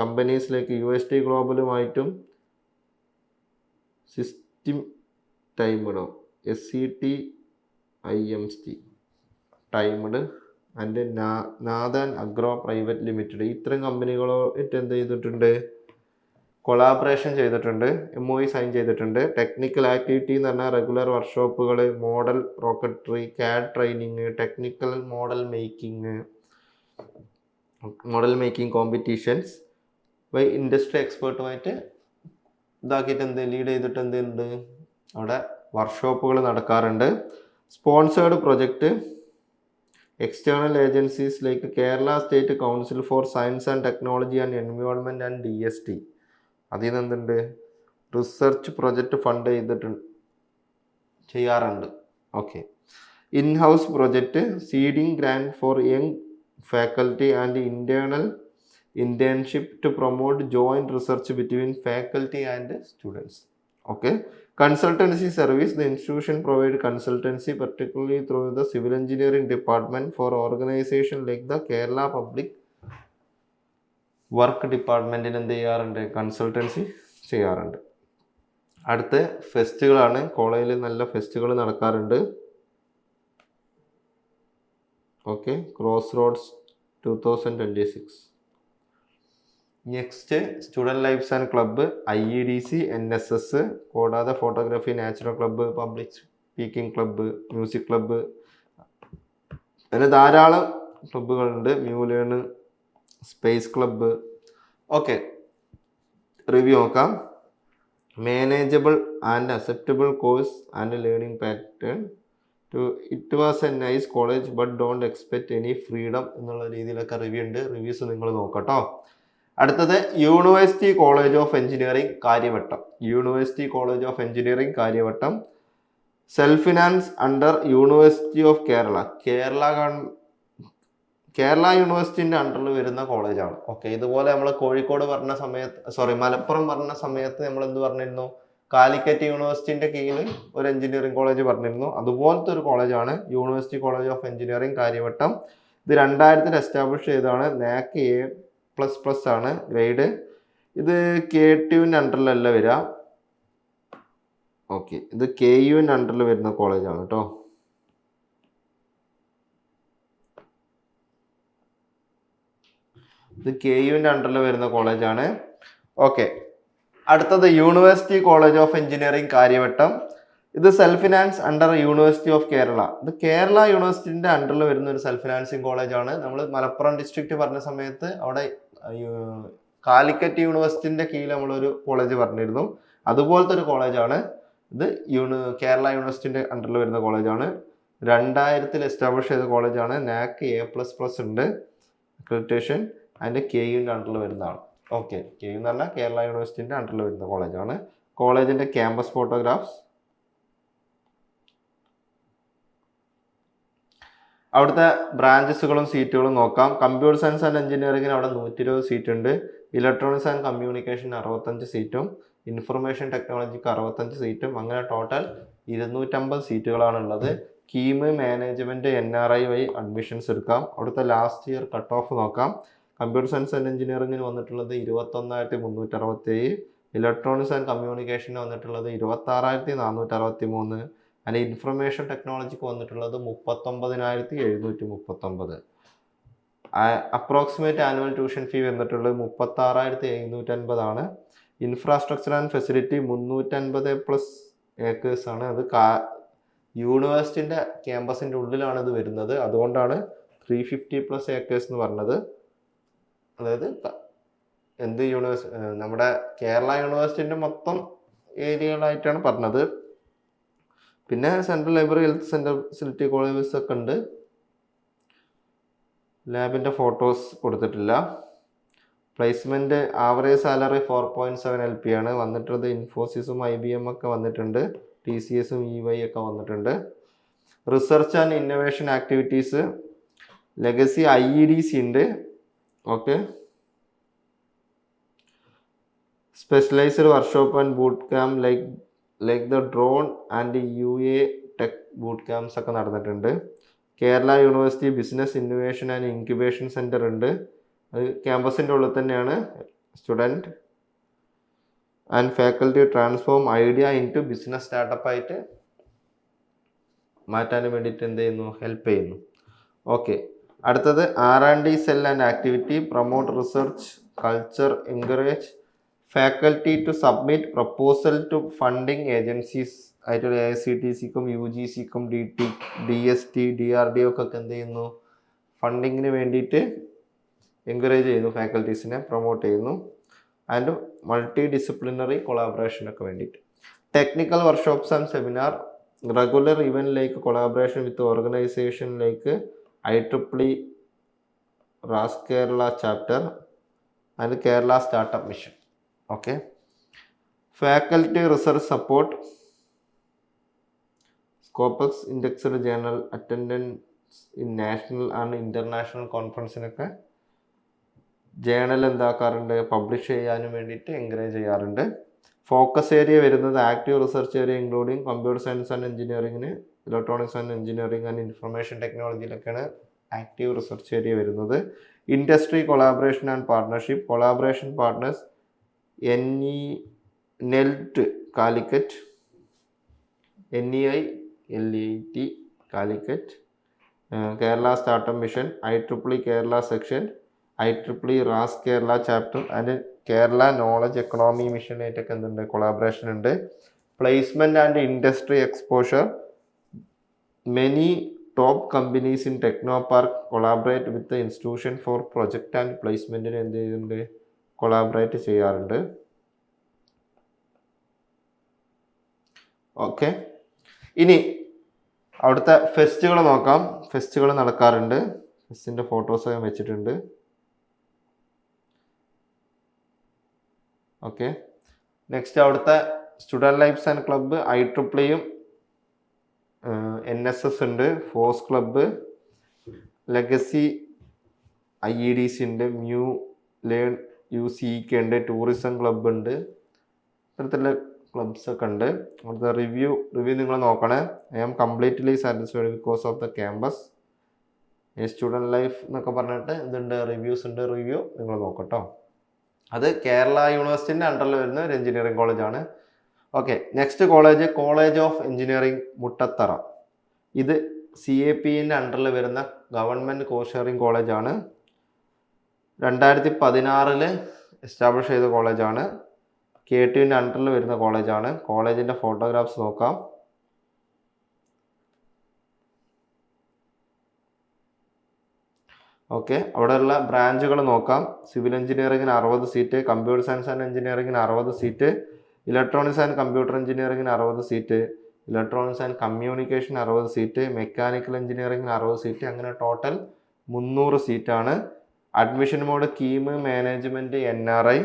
കമ്പനീസിലേക്ക് UST ഗ്ലോബലുമായിട്ടും സിസ്റ്റം ടൈംഡോ SCTIMT timed and Nadan agro private limited ഇത്തരം കമ്പനികളായിട്ട് എന്ത് ചെയ്തിട്ടുണ്ട്, കൊളാബറേഷൻ ചെയ്തിട്ടുണ്ട്, MOU സൈൻ ചെയ്തിട്ടുണ്ട്. ടെക്നിക്കൽ ആക്ടിവിറ്റി എന്ന് പറഞ്ഞാൽ റെഗുലർ വർക്ക്ഷോപ്പുകൾ, model rocketry, CAD training, technical model making competitions by industry എക്സ്പേർട്ടുമായിട്ട് ഇതാക്കിയിട്ട് ലീഡ് ചെയ്തിട്ട് എന്തുണ്ട് അവിടെ വർക്ക്ഷോപ്പുകൾ നടക്കാറുണ്ട്. Sponsored project, external agencies like Kerala state council for science and technology and environment and DST അതിൽ നിന്ന് എന്തുണ്ട് റിസർച്ച് പ്രൊജക്റ്റ് ഫണ്ട് ചെയ്യാറുണ്ട്. Okay, in house project, seeding grant for young faculty and internship to promote joint research between faculty and students. Okay, consultancy service, the institution provide consultancy particularly through the civil engineering department for organization like the Kerala Public Work Department എന്ത് ചെയ്യാറുണ്ട് consultancy ചെയ്യാറുണ്ട്. അടുത്ത ഫെസ്റ്റുകളാണ്. കോളേജിൽ നല്ല ഫെസ്റ്റുകൾ നടക്കാറുണ്ട്. Okay, crossroads 2026. Next student lives and club, IEDC, NSS, കൂടാതെ photography, natural club, public speaking club, music club, അങ്ങനെ ധാരാളം ക്ലബ്ബുകളുണ്ട്. MuLearn, space club. Okay, review നോക്കാം. Manageable and acceptable course and learning pattern it was a nice college but don't expect any freedom എന്നുള്ള രീതിയിലൊക്കെ review ഉണ്ട്. Reviews നിങ്ങൾ നോക്കട്ടോ. അടുത്തത് university college of engineering Kariavattom. University college of engineering Kariavattom self finance under university of Kerala. Kerala യൂണിവേഴ്സിറ്റിൻ്റെ അണ്ടറിൽ വരുന്ന കോളേജാണ്. ഓക്കെ, ഇതുപോലെ നമ്മൾ കോഴിക്കോട് പറഞ്ഞ സമയത്ത് മലപ്പുറം പറഞ്ഞ സമയത്ത് നമ്മൾ എന്ത് പറഞ്ഞിരുന്നു, കാലിക്കറ്റ് യൂണിവേഴ്സിറ്റിൻ്റെ കീഴിൽ ഒരു എഞ്ചിനീയറിംഗ് കോളേജ് പറഞ്ഞിരുന്നു. അതുപോലത്തെ ഒരു കോളേജാണ് university college of engineering Kariavattom. ഇത് 2000 എസ്റ്റാബ്ലിഷ് ചെയ്തതാണ്. NAC A++ ആണ് ഗ്രേഡ്. ഇത് KTUവിൻ്റെ അണ്ടറിലല്ല വരിക. ഓക്കെ, ഇത് KUവിൻ്റെ അണ്ടറിൽ വരുന്ന കോളേജാണ് കേട്ടോ. ഇത് KUവിൻ്റെ അണ്ടറിൽ വരുന്ന കോളേജാണ്. ഓക്കെ, അടുത്തത് university college of engineering Kariavattom. ഇത് self finance under university of Kerala. ഇത് കേരള യൂണിവേഴ്സിറ്റിൻ്റെ അണ്ടറിൽ വരുന്ന ഒരു സെൽഫ് ഫിനാൻസിങ് കോളേജാണ്. നമ്മൾ മലപ്പുറം ഡിസ്ട്രിക്റ്റ് പറഞ്ഞ സമയത്ത് അവിടെ കാലിക്കറ്റ് യൂണിവേഴ്സിറ്റിൻ്റെ കീഴിൽ നമ്മളൊരു കോളേജ് പറഞ്ഞിരുന്നു. അതുപോലത്തെ ഒരു കോളേജാണ് ഇത്. കേരള യൂണിവേഴ്സിറ്റിൻ്റെ അണ്ടറിൽ വരുന്ന കോളേജാണ്. 2000 എസ്റ്റാബ്ലിഷ് ചെയ്ത കോളേജാണ്. NAC A++ ഉണ്ട് അക്രഡിറ്റേഷൻ. അതിൻ്റെ KUവിൻ്റെ അണ്ടറിൽ വരുന്നതാണ്. ഓക്കെ, KU എന്ന് പറഞ്ഞാൽ കേരള യൂണിവേഴ്സിറ്റിൻ്റെ അണ്ടറിൽ വരുന്ന കോളേജാണ്. കോളേജിൻ്റെ ക്യാമ്പസ് ഫോട്ടോഗ്രാഫ്സ്, അവിടുത്തെ ബ്രാഞ്ചസുകളും സീറ്റുകളും നോക്കാം. കമ്പ്യൂട്ടർ സയൻസ് ആൻഡ് എഞ്ചിനീയറിംഗിന് അവിടെ 120 സീറ്റ് ഉണ്ട്. ഇലക്ട്രോണിക്സ് ആൻഡ് കമ്മ്യൂണിക്കേഷൻ 65 സീറ്റും ഇൻഫർമേഷൻ ടെക്നോളജിക്ക് 65 സീറ്റും അങ്ങനെ ടോട്ടൽ 250 സീറ്റുകളാണുള്ളത്. കീം മാനേജ്മെൻറ്റ് NRI വഴി അഡ്മിഷൻസ് എടുക്കാം. അവിടുത്തെ ലാസ്റ്റ് ഇയർ കട്ട് ഓഫ് നോക്കാം. കമ്പ്യൂട്ടർ സയൻസ് ആൻഡ് എഞ്ചിനീയറിംഗിന് വന്നിട്ടുള്ളത് 21,367. ഇലക്ട്രോണിക്സ് ആൻഡ് കമ്മ്യൂണിക്കേഷന് വന്നിട്ടുള്ളത് 26,463. അതിൽ ഇൻഫർമേഷൻ ടെക്നോളജിക്ക് വന്നിട്ടുള്ളത് 39,739. അപ്രോക്സിമേറ്റ് ആനുവൽ ട്യൂഷൻ ഫീ വന്നിട്ടുള്ളത് 36,750 ഇൻഫ്രാസ്ട്രക്ചർ ആൻഡ് ഫെസിലിറ്റി 350+ ഏക്കേഴ്സാണ്. അത് യൂണിവേഴ്സിറ്റിൻ്റെ ക്യാമ്പസിൻ്റെ ഉള്ളിലാണ് ഇത് വരുന്നത്. അതുകൊണ്ടാണ് 350+ ഏക്കേഴ്സ് എന്ന് പറഞ്ഞത്. അതായത് എന്ത് നമ്മുടെ കേരള യൂണിവേഴ്സിറ്റിൻ്റെ മൊത്തം ഏരിയകളായിട്ടാണ് പറഞ്ഞത്. പിന്നെ central library, health centre, facility, colleges ഒക്കെ ഉണ്ട്. ലാബിൻ്റെ ഫോട്ടോസ് കൊടുത്തിട്ടില്ല. പ്ലേസ്മെൻറ്റ് ആവറേജ് സാലറി 4.7 LP ആണ് വന്നിട്ടുള്ളത്. ഇൻഫോസിസും IBM ഒക്കെ വന്നിട്ടുണ്ട്. TCSും EY ഒക്കെ വന്നിട്ടുണ്ട്. Research and innovation activities legacy IEDC ഉണ്ട്. Okay. Specialised workshop and boot camp like the drone and UA tech boot camps ഒക്കെ നടന്നിട്ടുണ്ട്. Kerala university business innovation and incubation centre ഉണ്ട്. അത് ക്യാമ്പസിൻ്റെ ഉള്ളിൽ തന്നെയാണ്. Student and faculty transform idea into business startup ആയിട്ട് മാറ്റാൻ വേണ്ടിയിട്ട് എന്ത് ചെയ്യുന്നു, ഹെൽപ്പ് ചെയ്യുന്നു. ഓക്കെ. അടുത്തത് R&D cell and activity promote research culture, encourage faculty to submit proposal to funding agencies ആയിട്ടുള്ള AICTCക്കും UGCക്കും DST DRDO ഒക്കെ എന്ത് ചെയ്യുന്നു, ഫണ്ടിങ്ങിന് വേണ്ടിയിട്ട് എൻകറേജ് ചെയ്യുന്നു, ഫാക്കൽറ്റീസിനെ പ്രൊമോട്ട് ചെയ്യുന്നു. ആൻഡ് മൾട്ടി ഡിസിപ്ലിനറി കൊളാബറേഷനൊക്കെ വേണ്ടിയിട്ട്. Technical workshops and seminar, regular event like collaboration with organisation like IEEE RAS Kerala chapter and Kerala startup mission. Okay. Faculty research support, Scopus indexed journal, attendance in national and international കോൺഫറൻസിനൊക്കെ journal എന്താക്കാറുണ്ട്, publish ചെയ്യാനും വേണ്ടിയിട്ട് encourage ചെയ്യാറുണ്ട്. Focus area വരുന്നത് active research area including computer science and എഞ്ചിനീയറിംഗിന്, electronics and engineering and information ടെക്നോളജിയിലൊക്കെയാണ് active research area വരുന്നത്. Industry collaboration and partnership, collaboration partners NELT Calicut, NEILET Calicut, Kerala startup mission, IEEE Kerala section, IEEE RAS Kerala chapter and Kerala knowledge economy മിഷനായിട്ടൊക്കെ എന്തുണ്ട്, collaboration ഉണ്ട്. Placement and industry exposure, many top companies in Technopark collaborate with institution for project and പ്ലേസ്മെൻറ്റിന് എന്ത് ചെയ്യുന്നുണ്ട്, collaborate ചെയ്യാറുണ്ട്. Okay. ഇനി അവിടുത്തെ ഫെസ്റ്റുകൾ നോക്കാം. ഫെസ്റ്റുകൾ നടക്കാറുണ്ട്. ഫെസ്റ്റിൻ്റെ ഫോട്ടോസ് ഞാൻ വെച്ചിട്ടുണ്ട്. ഓക്കെ. നെക്സ്റ്റ് അവിടുത്തെ സ്റ്റുഡൻറ് ലൈഫ്സ് ആൻഡ് ക്ലബ്ബ്, IEEEയും NSS ഉണ്ട്, ഫോഴ്സ് ക്ലബ്ബ്, ലെഗസി IEDC ഉണ്ട്, മ്യൂ ലേൺ UCEK ഉണ്ട്, ടൂറിസം ക്ലബ്ബ് ഉണ്ട്. ഇത്തരത്തിലുള്ള ക്ലബ്സ് ഒക്കെ ഉണ്ട്. അവിടുത്തെ റിവ്യൂ നിങ്ങൾ നോക്കണേ. I am completely satisfied because of the campus. Student life എന്നൊക്കെ പറഞ്ഞിട്ട് ഇതുണ്ട്, റിവ്യൂസ് ഉണ്ട്. റിവ്യൂ നിങ്ങൾ നോക്കട്ടോ. അത് കേരള യൂണിവേഴ്സിറ്റിൻ്റെ അണ്ടറിൽ വരുന്ന ഒരു എഞ്ചിനീയറിംഗ് കോളേജാണ്. Okay. Next college of engineering Muttathara. ഇത് CAPൻ്റെ അണ്ടറിൽ വരുന്ന ഗവൺമെൻറ് കോഴ്സ് ഷെയറിംഗ് കോളേജാണ്. 2016 എസ്റ്റാബ്ലിഷ് ചെയ്ത കോളേജാണ്. KTUവിൻ്റെ അണ്ടറിൽ വരുന്ന കോളേജാണ്. കോളേജിൻ്റെ ഫോട്ടോഗ്രാഫ്സ് നോക്കാം. ഓക്കെ. അവിടെയുള്ള ബ്രാഞ്ചുകൾ നോക്കാം. സിവിൽ എഞ്ചിനീയറിംഗിന് 60 സീറ്റ്, കമ്പ്യൂട്ടർ സയൻസ് ആൻഡ് എഞ്ചിനീയറിംഗിന് 60 സീറ്റ്, ഇലക്ട്രോണിക്സ് ആൻഡ് കമ്പ്യൂട്ടർ എഞ്ചിനീയറിംഗിന് 60 seat, electronics and communication 60 seat, mechanical എഞ്ചിനീയറിംഗിന് 60 സീറ്റ്. അങ്ങനെ ടോട്ടൽ 300 സീറ്റാണ്. Admission mode KEAM, management, NRI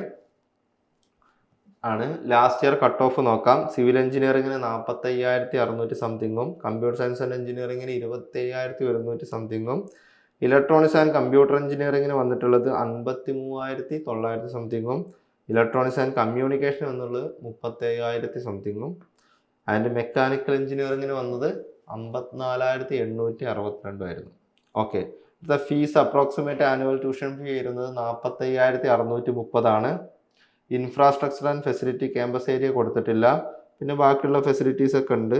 ആണ്. ലാസ്റ്റ് ഇയർ കട്ട് ഓഫ് നോക്കാം. സിവിൽ എഞ്ചിനീയറിംഗിന് 45,600 സംതിങ്ങും, കമ്പ്യൂട്ടർ സയൻസ് ആൻഡ് എഞ്ചിനീയറിംഗിന് 27,100 സംതിങ്ങും, ഇലക്ട്രോണിക്സ് ആൻഡ് കമ്പ്യൂട്ടർ എഞ്ചിനീയറിംഗിന് വന്നിട്ടുള്ളത് 53,900 സംതിങ്ങും, ഇലക്ട്രോണിക്സ് ആൻഡ് കമ്മ്യൂണിക്കേഷൻ എന്നുള്ളത് 37,000 സംതിങ്ങും, ആൻഡ് മെക്കാനിക്കൽ എഞ്ചിനീയറിംഗിന് വന്നത് 54,862 ആയിരുന്നു. Okay. The fees approximate annual tuition fee വരുന്നത് 45,630 infrastructure and facility campus area കൊടുത്തിട്ടില്ല. പിന്നെ ബാക്കിയുള്ള ഫെസിലിറ്റീസ് ഒക്കെ ഉണ്ട്.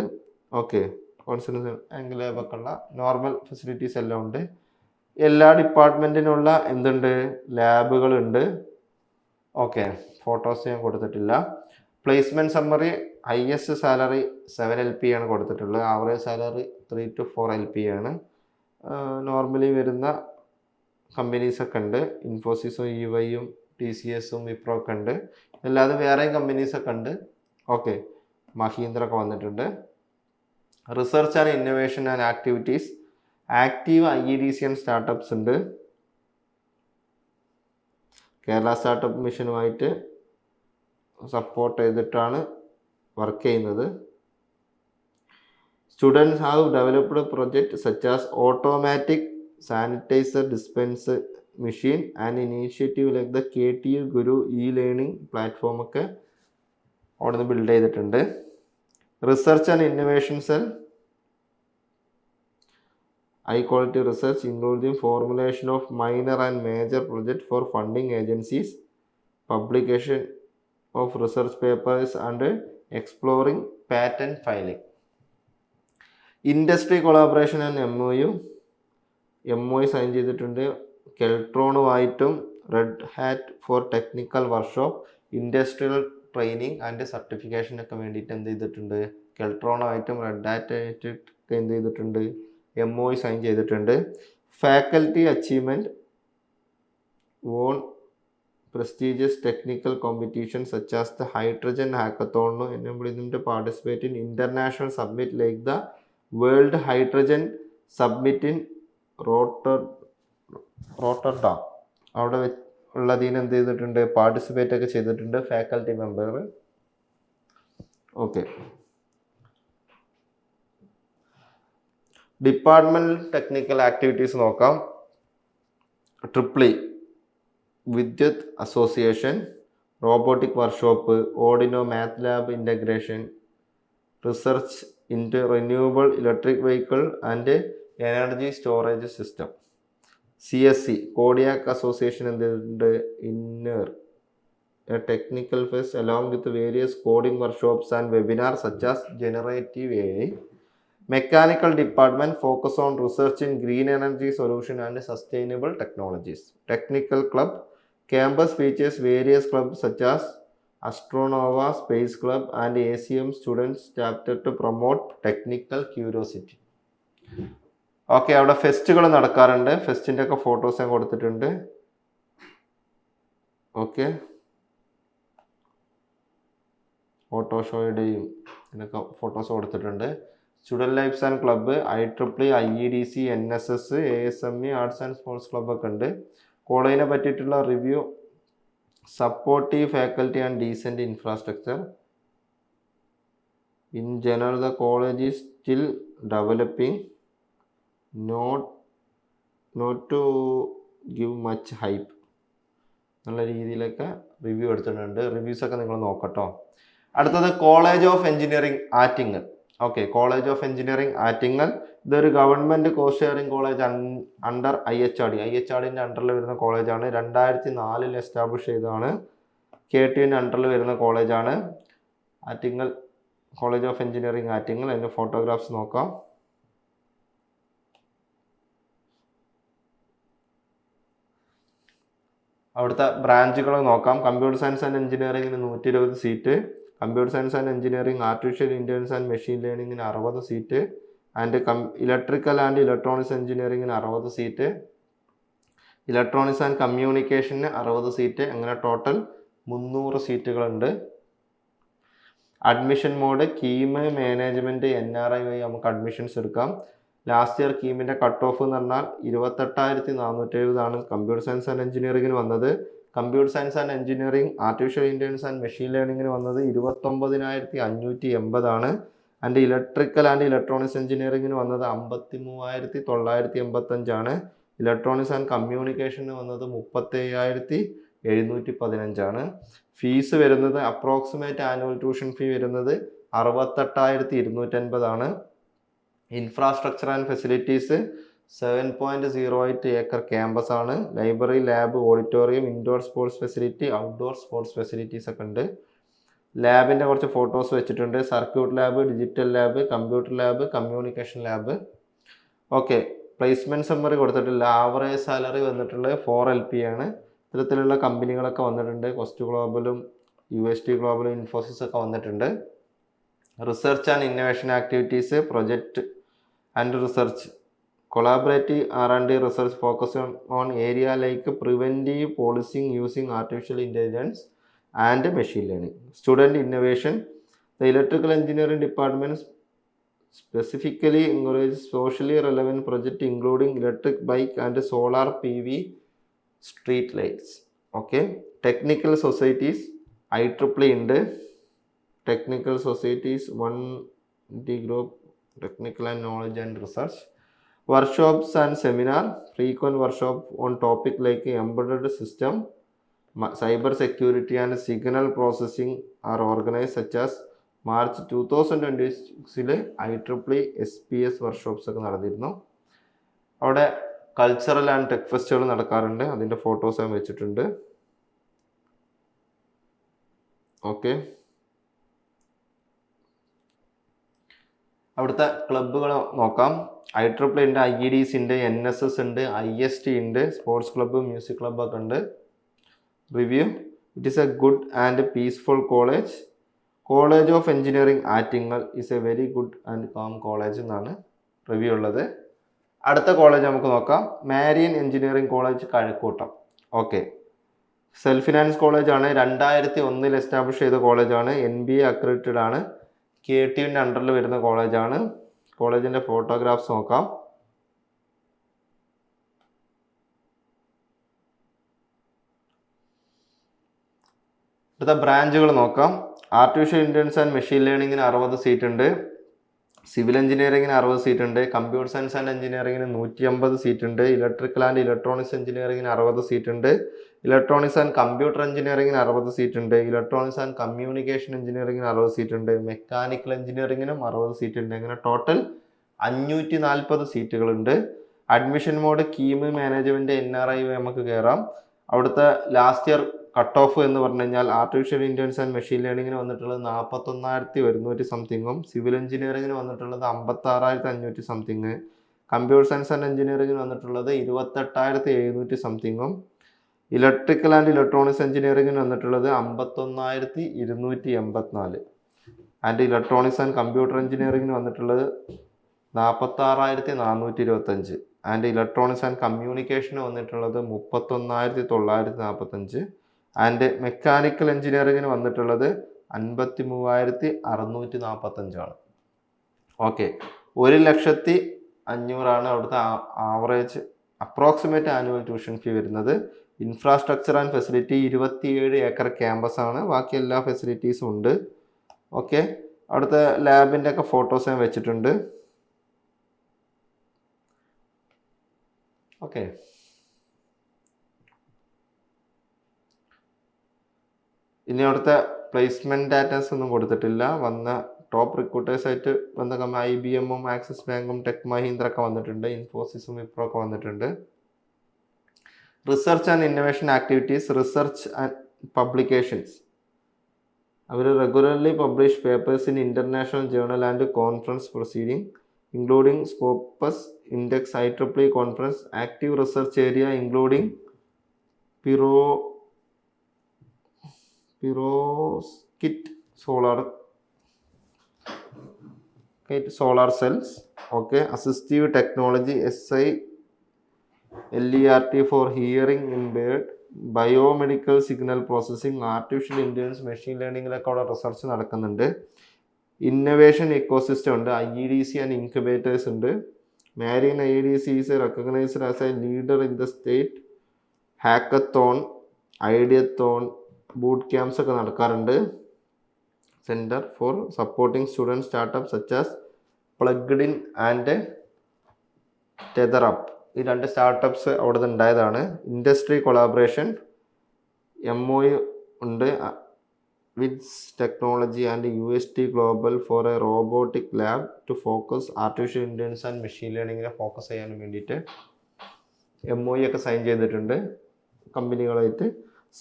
ഓക്കെ. കോൺസെൻട്രേഷൻ ലാബൊക്കെ ഉള്ള നോർമൽ ഫെസിലിറ്റീസ് എല്ലാം ഉണ്ട്. എല്ലാ ഡിപ്പാർട്ട്മെൻറ്റിനുള്ള എന്തുണ്ട്, ലാബുകളുണ്ട്. ഓക്കെ, ഫോട്ടോസ് ഞാൻ കൊടുത്തിട്ടില്ല. Placement summary, highest salary 7 LP ആണ് കൊടുത്തിട്ടുള്ളത്. ആവറേജ് സാലറി 3 to 4 LP ആണ്. നോർമലി വരുന്ന കമ്പനീസൊക്കെ ഉണ്ട്. ഇൻഫോസിസും EYയും TCSും വിപ്രോ ഒക്കെ ഉണ്ട്. അല്ലാതെ വേറെയും കമ്പനീസൊക്കെ ഉണ്ട്. ഓക്കെ, മഹീന്ദ്ര ഒക്കെ വന്നിട്ടുണ്ട്. Research and innovation and activities, active IEDC and startups ഉണ്ട്. കേരള സ്റ്റാർട്ടപ്പ് മിഷനുമായിട്ട് സപ്പോർട്ട് ചെയ്തിട്ടാണ് വർക്ക് ചെയ്യുന്നത്. Students have developed project such as automatic sanitiser dispense machine and initiative like the KTU Guru learning platform ഒക്കെ അവിടെ നിന്ന് ബിൽഡ് ചെയ്തിട്ടുണ്ട്. Research and innovation cell, high quality research including formulation of minor and major projects for funding agencies, publication of research papers and exploring patent filing. Industry collaboration and MOU sign ചെയ്തിട്ടുണ്ട്. കെൽട്രോണുമായിട്ടും red hat for technical workshop, industrial training and certification ഒക്കെ വേണ്ടിയിട്ട് എന്ത് ചെയ്തിട്ടുണ്ട്, കെൽട്രോണുമായിട്ടും red hat എന്ത് ചെയ്തിട്ടുണ്ട്, MOU sign ചെയ്തിട്ടുണ്ട്. Faculty achievement won prestigious technical competition such as the hydrogen hackathon എന്നുമ്പോൾ participate in international submit like the world hydrogen submit in Rotterdam. അവിടെ ഉള്ളതിന് എന്ത് ചെയ്തിട്ടുണ്ട്, പാർട്ടിസിപ്പേറ്റ് ഒക്കെ ചെയ്തിട്ടുണ്ട് faculty member. Okay, departmental technical activities നോക്കാം. ട്രിപ്ലി, Vidyut association, robotic workshop, Arduino math lab integration, research into renewable electric vehicle and energy storage system. CSC, കോഡിയാക് association എന്ത് ചെയ്തിട്ടുണ്ട്, ഇന്നർ എ technical fest along with various coding workshops and webinar such as generative AI. Mechanical department focus on research in green energy solution and sustainable technologies. Technical club, campus features various clubs such as Astronova Space Club and ACM students chapter to promote technical curiosity. Okay, അവിടെ ഫെസ്റ്റുകൾ നടക്കാറുണ്ട്. ഫെസ്റ്റിൻ്റെ ഒക്കെ photos ഞാൻ കൊടുത്തിട്ടുണ്ട്. Okay, photo ഷോയുടെയും ഇതിനൊക്കെ photos കൊടുത്തിട്ടുണ്ട്. Student lives and club, IEEE, IEDC, NSS, ASME, arts and sports ക്ലബ്ബൊക്കെ ഉണ്ട്. കോളേജിനെ പറ്റിയിട്ടുള്ള review, supportive faculty and decent infrastructure. In general the college is still developing, not to give much hype എന്നുള്ള രീതിയിലൊക്കെ review എടുത്തിട്ടുണ്ട്. റിവ്യൂസൊക്കെ നിങ്ങൾ നോക്കട്ടോ. അടുത്തത് college of engineering Attingal. Okay, college of engineering Attingal ഇതൊരു government cost sharing college under IHRDൻ്റെ അണ്ടറിൽ വരുന്ന കോളേജാണ്. 2004 എസ്റ്റാബ്ലിഷ് ചെയ്തതാണ്. KTUവിൻ്റെ അണ്ടറിൽ വരുന്ന കോളേജാണ് Attingal, college of engineering Attingal. അതിൻ്റെ ഫോട്ടോഗ്രാഫ്സ് നോക്കാം. അവിടുത്തെ ബ്രാഞ്ചുകൾ നോക്കാം. കമ്പ്യൂട്ടർ സയൻസ് ആൻഡ് എഞ്ചിനീയറിംഗിന് 120 seat, computer science and engineering artificial intelligence and machine ലേണിങ്ങിന് 60 seat, and electrical and electronics എഞ്ചിനീയറിംഗിന് 60 സീറ്റ്, ഇലക്ട്രോണിക്സ് ആൻഡ് കമ്മ്യൂണിക്കേഷന് 60 സീറ്റ്. അങ്ങനെ ടോട്ടൽ 300 സീറ്റുകളുണ്ട്. Admission mode KEAM management NRI വഴി നമുക്ക് അഡ്മിഷൻസ് എടുക്കാം. ലാസ്റ്റ് ഇയർ കീമിൻ്റെ കട്ട് ഓഫ് എന്ന് പറഞ്ഞാൽ 28,470 കമ്പ്യൂട്ടർ സയൻസ് ആൻഡ് എഞ്ചിനീയറിംഗിന് വന്നത്. Computer science and engineering artificial intelligence and machine ലേണിങ്ങിന് വന്നത് 29,580. ആൻഡ് ഇലക്ട്രിക്കൽ ആൻഡ് ഇലക്ട്രോണിക്സ് എഞ്ചിനീയറിംഗിന് വന്നത് 53,985. ഇലക്ട്രോണിക്സ് ആൻഡ് കമ്മ്യൂണിക്കേഷന് വന്നത് 37,715. ഫീസ് വരുന്നത് അപ്രോക്സിമേറ്റ് ആനുവൽ ട്യൂഷൻ ഫീ വരുന്നത് 68,250. Infrastructure and facilities 7.08 acre campus ആണ്. Library, lab, auditorium, indoor sports facility, outdoor sports facilities ഒക്കെ ഉണ്ട്. ലാബിൻ്റെ കുറച്ച് ഫോട്ടോസ് വെച്ചിട്ടുണ്ട്. Circuit lab, digital lab, computer lab, communication lab. Okay, placement summary കൊടുത്തിട്ടില്ല. Average salary വന്നിട്ടുള്ളത് 4 LP ആണ്. ഇത്തരത്തിലുള്ള കമ്പനികളൊക്കെ വന്നിട്ടുണ്ട്. കോസ്റ്റ് ഗ്ലോബലും UST ഗ്ലോബലും ഇൻഫോസിസ് ഒക്കെ വന്നിട്ടുണ്ട്. Research and innovation activities, project and research, collaborative R&D research focus on area like preventive പോളിസിങ് using artificial intelligence and machine learning. Student innovation, the electrical engineering department specifically encourage socially relevant project including electric bike and solar PV street lights. Okay, technical societies IEEE ഉണ്ട്. technical societies 1D group, technical and knowledge and research. Workshops and seminar, frequent workshop on topic like embedded system, cyber security and signal processing are organized, such as March 2026 IEEE SPS workshops ഒക്കെ നടന്നിരുന്നു. അവിടെ cultural and tech ഫെസ്റ്റുകൾ നടക്കാറുണ്ട്. അതിൻ്റെ photos ഞാൻ വെച്ചിട്ടുണ്ട്. Okay, അവിടുത്തെ ക്ലബ്ബുകൾ നോക്കാം. IEEE ഉണ്ട്, IEDC ഉണ്ട്, NSS ഉണ്ട്, IST ഉണ്ട്, സ്പോർട്സ് ക്ലബ്ബ്, മ്യൂസിക് ക്ലബ്ബൊക്കെ ഉണ്ട്. Review, it is a good and peaceful college. College of engineering Attingal is a very good and calm college എന്നാണ് റിവ്യൂ ഉള്ളത്. അടുത്ത കോളേജ് നമുക്ക് നോക്കാം. Marian engineering college Kazhakkoottam. Okay, self finance കോളേജാണ്. 2001 എസ്റ്റാബ്ലിഷ് ചെയ്ത കോളേജാണ്. NBA അക്രഡിറ്റഡ് ആണ്. KTUവിൻ്റെ അണ്ടറിൽ വരുന്ന കോളേജാണ്. കോളേജിൻ്റെ ഫോട്ടോഗ്രാഫ്സ് നോക്കാം. അടുത്ത ബ്രാഞ്ചുകൾ നോക്കാം. ആർട്ടിഫിഷ്യൽ ഇൻ്റലിജൻസ് ആൻഡ് മെഷീൻ ലേണിങ്ങിന് 60 സീറ്റ് ഉണ്ട്. സിവിൽ എഞ്ചിനീയറിങ്ങിന് 60 സീറ്റ് ഉണ്ട്. കമ്പ്യൂട്ടർ സയൻസ് ആൻഡ് എഞ്ചിനീയറിങ്ങിന് 150 സീറ്റ് ഉണ്ട്. ഇലക്ട്രിക്കൽ ആൻഡ് ഇലക്ട്രോണിക്സ് എഞ്ചിനീയറിങ്ങിന് 60 സീറ്റ് ഉണ്ട്. ഇലക്ട്രോണിക്സ് ആൻഡ് കമ്പ്യൂട്ടർ എഞ്ചിനീയറിങ്ങിന് 60 സീറ്റ് ഉണ്ട്. ഇലക്ട്രോണിക്സ് ആൻഡ് കമ്മ്യൂണിക്കേഷൻ എഞ്ചിനീയറിങ്ങിന് 60 സീറ്റ് ഉണ്ട്. മെക്കാനിക്കൽ എഞ്ചിനീയറിങ്ങിനും 60 സീറ്റ് ഉണ്ട്. അങ്ങനെ ടോട്ടൽ 540 സീറ്റുകളുണ്ട്. Admission mode KEAM management NRI നമുക്ക് കയറാം. അവിടുത്തെ ലാസ്റ്റ് ഇയർ കട്ട് ഓഫ് എന്ന് പറഞ്ഞു കഴിഞ്ഞാൽ ആർട്ടിഫിഷ്യൽ ഇൻ്റലിജൻസ് ആൻഡ് മെഷീൻ ലേണിങ്ങിന് വന്നിട്ടുള്ളത് 41,100 സംതിങ്ങും, സിവിൽ എഞ്ചിനീയറിങ്ങിന് വന്നിട്ടുള്ളത് 56,500 സംതിങ്, കമ്പ്യൂട്ടർ സയൻസ് ആൻഡ് എഞ്ചിനീയറിങ്ങിന് വന്നിട്ടുള്ളത് 28,700 സംതിങ്ങും, ഇലക്ട്രിക്കൽ ആൻഡ് ഇലക്ട്രോണിക്സ് എഞ്ചിനീയറിങ്ങിന് വന്നിട്ടുള്ളത് 51,284 ആൻഡ് ഇലക്ട്രോണിക്സ് ആൻഡ് കമ്പ്യൂട്ടർ എഞ്ചിനീയറിങ്ങിന് വന്നിട്ടുള്ളത് 46,425 ആൻഡ് ഇലക്ട്രോണിക്സ് ആൻഡ് കമ്മ്യൂണിക്കേഷന് വന്നിട്ടുള്ളത് 31,945 ആൻഡ് മെക്കാനിക്കൽ എഞ്ചിനീയറിങ്ങിന് വന്നിട്ടുള്ളത് 53,645 ആണ്. ഓക്കെ, 1,500,000 അവിടുത്തെ average approximate annual tuition fee വരുന്നത്. Infrastructure and facility 27 acre campus ആണ്. ബാക്കി എല്ലാ ഫെസിലിറ്റീസും ഉണ്ട്. ഓക്കെ, അവിടുത്തെ ലാബിൻ്റെ ഒക്കെ ഫോട്ടോസ് ഞാൻ വെച്ചിട്ടുണ്ട്. ഓക്കെ, ഇനി അവിടുത്തെ പ്ലേസ്മെൻറ്റ് ഡാറ്റാസ് ഒന്നും കൊടുത്തിട്ടില്ല. വന്ന ടോപ്പ് റിക്രൂട്ടേഴ്സായിട്ട് വന്ന IBMഉം ആക്സിസ് ബാങ്കും ടെക് മഹീന്ദ്ര ഒക്കെ വന്നിട്ടുണ്ട്. ഇൻഫോസിസും വിപ്രോ ഒക്കെ വന്നിട്ടുണ്ട്. Research and innovation activities, research and publications. അവർ regularly publish papers in international journal and conference proceeding including Scopus Index IEEE Conference, active research area including perovskite solar cells. Okay, assistive technology SI-LERT for hearing impaired, biomedical signal processing, artificial intelligence, machine learning ഒക്കെ അവിടെ research നടക്കുന്നുണ്ട്. Innovation ecosystem ഉണ്ട്. IEDC and incubators ഉണ്ട്. Marian IEDC is recognised as a leader in the state. Hackathon, ideathon, boot camps ഒക്കെ നടക്കാറുണ്ട്. Centre for supporting student startup such as plugged in and ടെതറപ്പ്. ഈ 2 startups അവിടെ നിന്ന് ഉണ്ടായതാണ്. ഇൻഡസ്ട്രി കൊളാബറേഷൻ MOU ഉണ്ട് with technology and UST global for a robotic lab to focus artificial intelligence and machine ലേണിങ്ങിനെ focus ചെയ്യാൻ വേണ്ടിയിട്ട് MOU ഒക്കെ സൈൻ ചെയ്തിട്ടുണ്ട് കമ്പനികളായിട്ട്.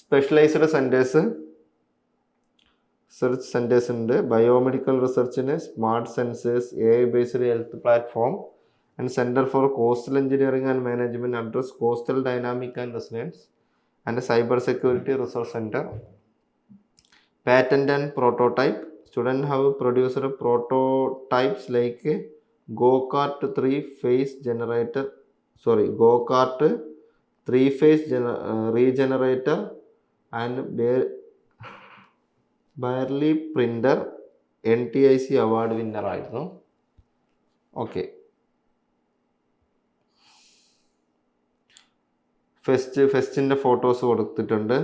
സ്പെഷ്യലൈസ്ഡ് സെൻറ്റേഴ്സ്, റിസർച്ച് സെൻറ്റേഴ്സ് ഉണ്ട്. ബയോമെഡിക്കൽ റിസർച്ചിന് smart sensors, AI based health platform and Center for Coastal Engineering and Management address coastal dynamic and resilience, and Cyber Security Resource Center. Patent and prototype. Students have produced prototypes like go-kart three-phase regenerator and barely printer. NTIC award winner ആയിരുന്നു. Okay, ഫെസ്റ്റിൻ്റെ photos കൊടുത്തിട്ടുണ്ട്.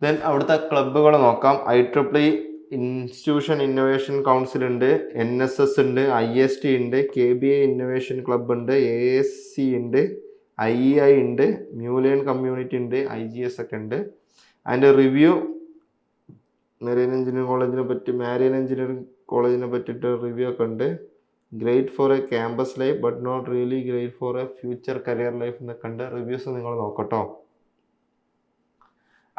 Then അവിടുത്തെ ക്ലബ്ബുകൾ നോക്കാം. IEEE institution innovation council ഉണ്ട്, NSS ഉണ്ട്, IST ഉണ്ട്, KBA innovation club ഉണ്ട്, ASC ഉണ്ട്, IEI ഉണ്ട്, മ്യൂലിയൻ കമ്മ്യൂണിറ്റി ഉണ്ട്, IGS ഒക്കെ ഉണ്ട്. ആൻഡ് റിവ്യൂ മെറീൻ എഞ്ചിനീയറിംഗ് കോളേജിനെ പറ്റിയിട്ട് റിവ്യൂ ഒക്കെ ഉണ്ട്. Great for a campus life but not really great for a future career life എന്നൊക്കെ ഉണ്ട്. റിവ്യൂസ് നിങ്ങൾ നോക്കട്ടോ.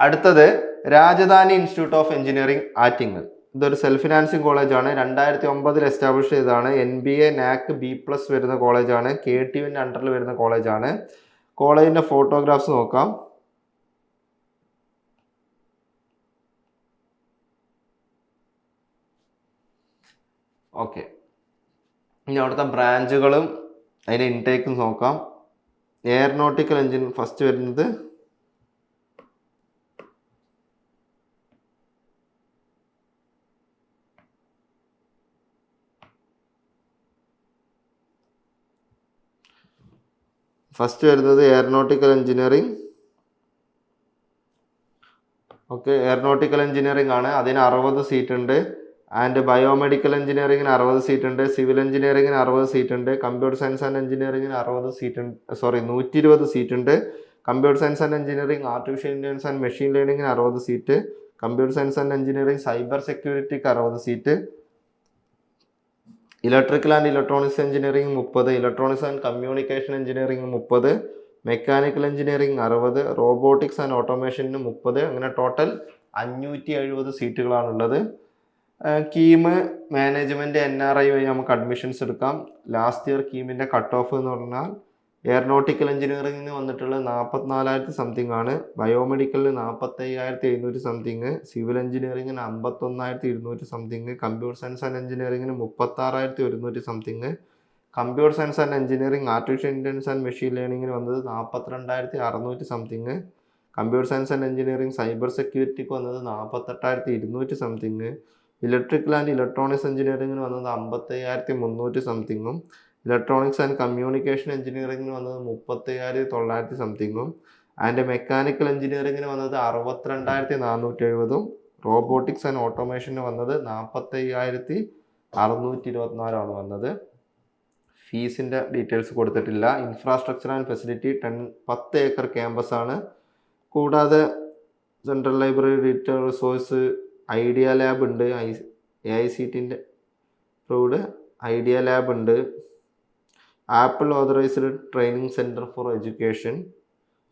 അടുത്തത് Rajadhani institute of engineering Attingal. ഇതൊരു സെൽഫ് ഫിനാൻസിങ് കോളേജാണ്. 2009 എസ്റ്റാബ്ലിഷ് ചെയ്തതാണ്. NBA NAC B+ വരുന്ന കോളേജാണ്. KTUവിൻ്റെ അണ്ടറിൽ വരുന്ന കോളേജാണ്. കോളേജിൻ്റെ ഫോട്ടോഗ്രാഫ്സ് നോക്കാം. ഓക്കെ, ഇനി അവിടുത്തെ ബ്രാഞ്ചുകളും അതിൻ്റെ ഇൻടേക്കും നോക്കാം. എയറോനോട്ടിക്കൽ എഞ്ചിൻ ഫസ്റ്റ് വരുന്നത് aeronautical engineering. Okay, aeronautical engineering ആണ്. അതിന് 60 സീറ്റ് ഉണ്ട്. ആൻഡ് ബയോമെഡിക്കൽ എഞ്ചിനീയറിംഗിന് 60 സീറ്റ് ഉണ്ട്. സിവിൽ എഞ്ചിനീയറിംഗിന് 60 സീറ്റ് ഉണ്ട്. കമ്പ്യൂട്ടർ സയൻസ് ആൻഡ് എഞ്ചിനീയറിംഗിന് 120 സീറ്റ് ഉണ്ട്. Computer science and engineering artificial intelligence and machine ലേണിംഗിന് 60 seat. Computer science and engineering cyber സെക്യൂരിറ്റിക്ക് 60 seat. Electrical and electronics engineering 30, electronics and communication engineering 30, mechanical engineering 60, robotics and ഓട്ടോമേഷന് 30. അങ്ങനെ total 570 സീറ്റുകളാണുള്ളത്. KEAM management NRI വഴി നമുക്ക് admissions എടുക്കാം. Last year കീമിൻ്റെ cut off എന്ന് പറഞ്ഞാൽ എയറോനോട്ടിക്കൽ എഞ്ചിനീയറിംഗിന് വന്നിട്ടുള്ളത് 44,000 സംതിങ് ആണ്. ബയോമെഡിക്കലിന് 45,700 സംതിങ്, സിവിൽ എഞ്ചിനീയറിംഗിന് 51,200 സംതിങ്, കമ്പ്യൂട്ടർ സയൻസ് ആൻഡ് എഞ്ചിനീയറിംഗിന് 36,100 something, computer science and engineering artificial intelligence and machine ലേണിംഗിന് വന്നത് 42,600 something, computer science and engineering cyber സെക്യൂരിറ്റിക്ക് വന്നത് 48,200 സംതിങ്, ഇലക്ട്രിക്കൽ ആൻഡ് ഇലക്ട്രോണിക്സ് എഞ്ചിനീയറിംഗിന് വന്നത് 55,300 സംതിങ്ങും, ഇലക്ട്രോണിക്സ് ആൻഡ് കമ്മ്യൂണിക്കേഷൻ എഞ്ചിനീയറിംഗിന് വന്നത് 37,900 സംതിങ്ങും, ആൻഡ് മെക്കാനിക്കൽ എഞ്ചിനീയറിംഗിന് വന്നത് 62,470, റോബോട്ടിക്സ് ആൻഡ് ഓട്ടോമേഷന് വന്നത് 45,624 വന്നത്. ഫീസിൻ്റെ ഡീറ്റെയിൽസ് കൊടുത്തിട്ടില്ല. Infrastructure and facility 10 acre campus ആണ്. കൂടാതെ central library, digital resource, idea lab ഉണ്ട്, AICTൻ്റെ അപ്രൂവ്ഡ് ഐഡിയ ലാബ് ഉണ്ട്, Apple authorised training centre for education,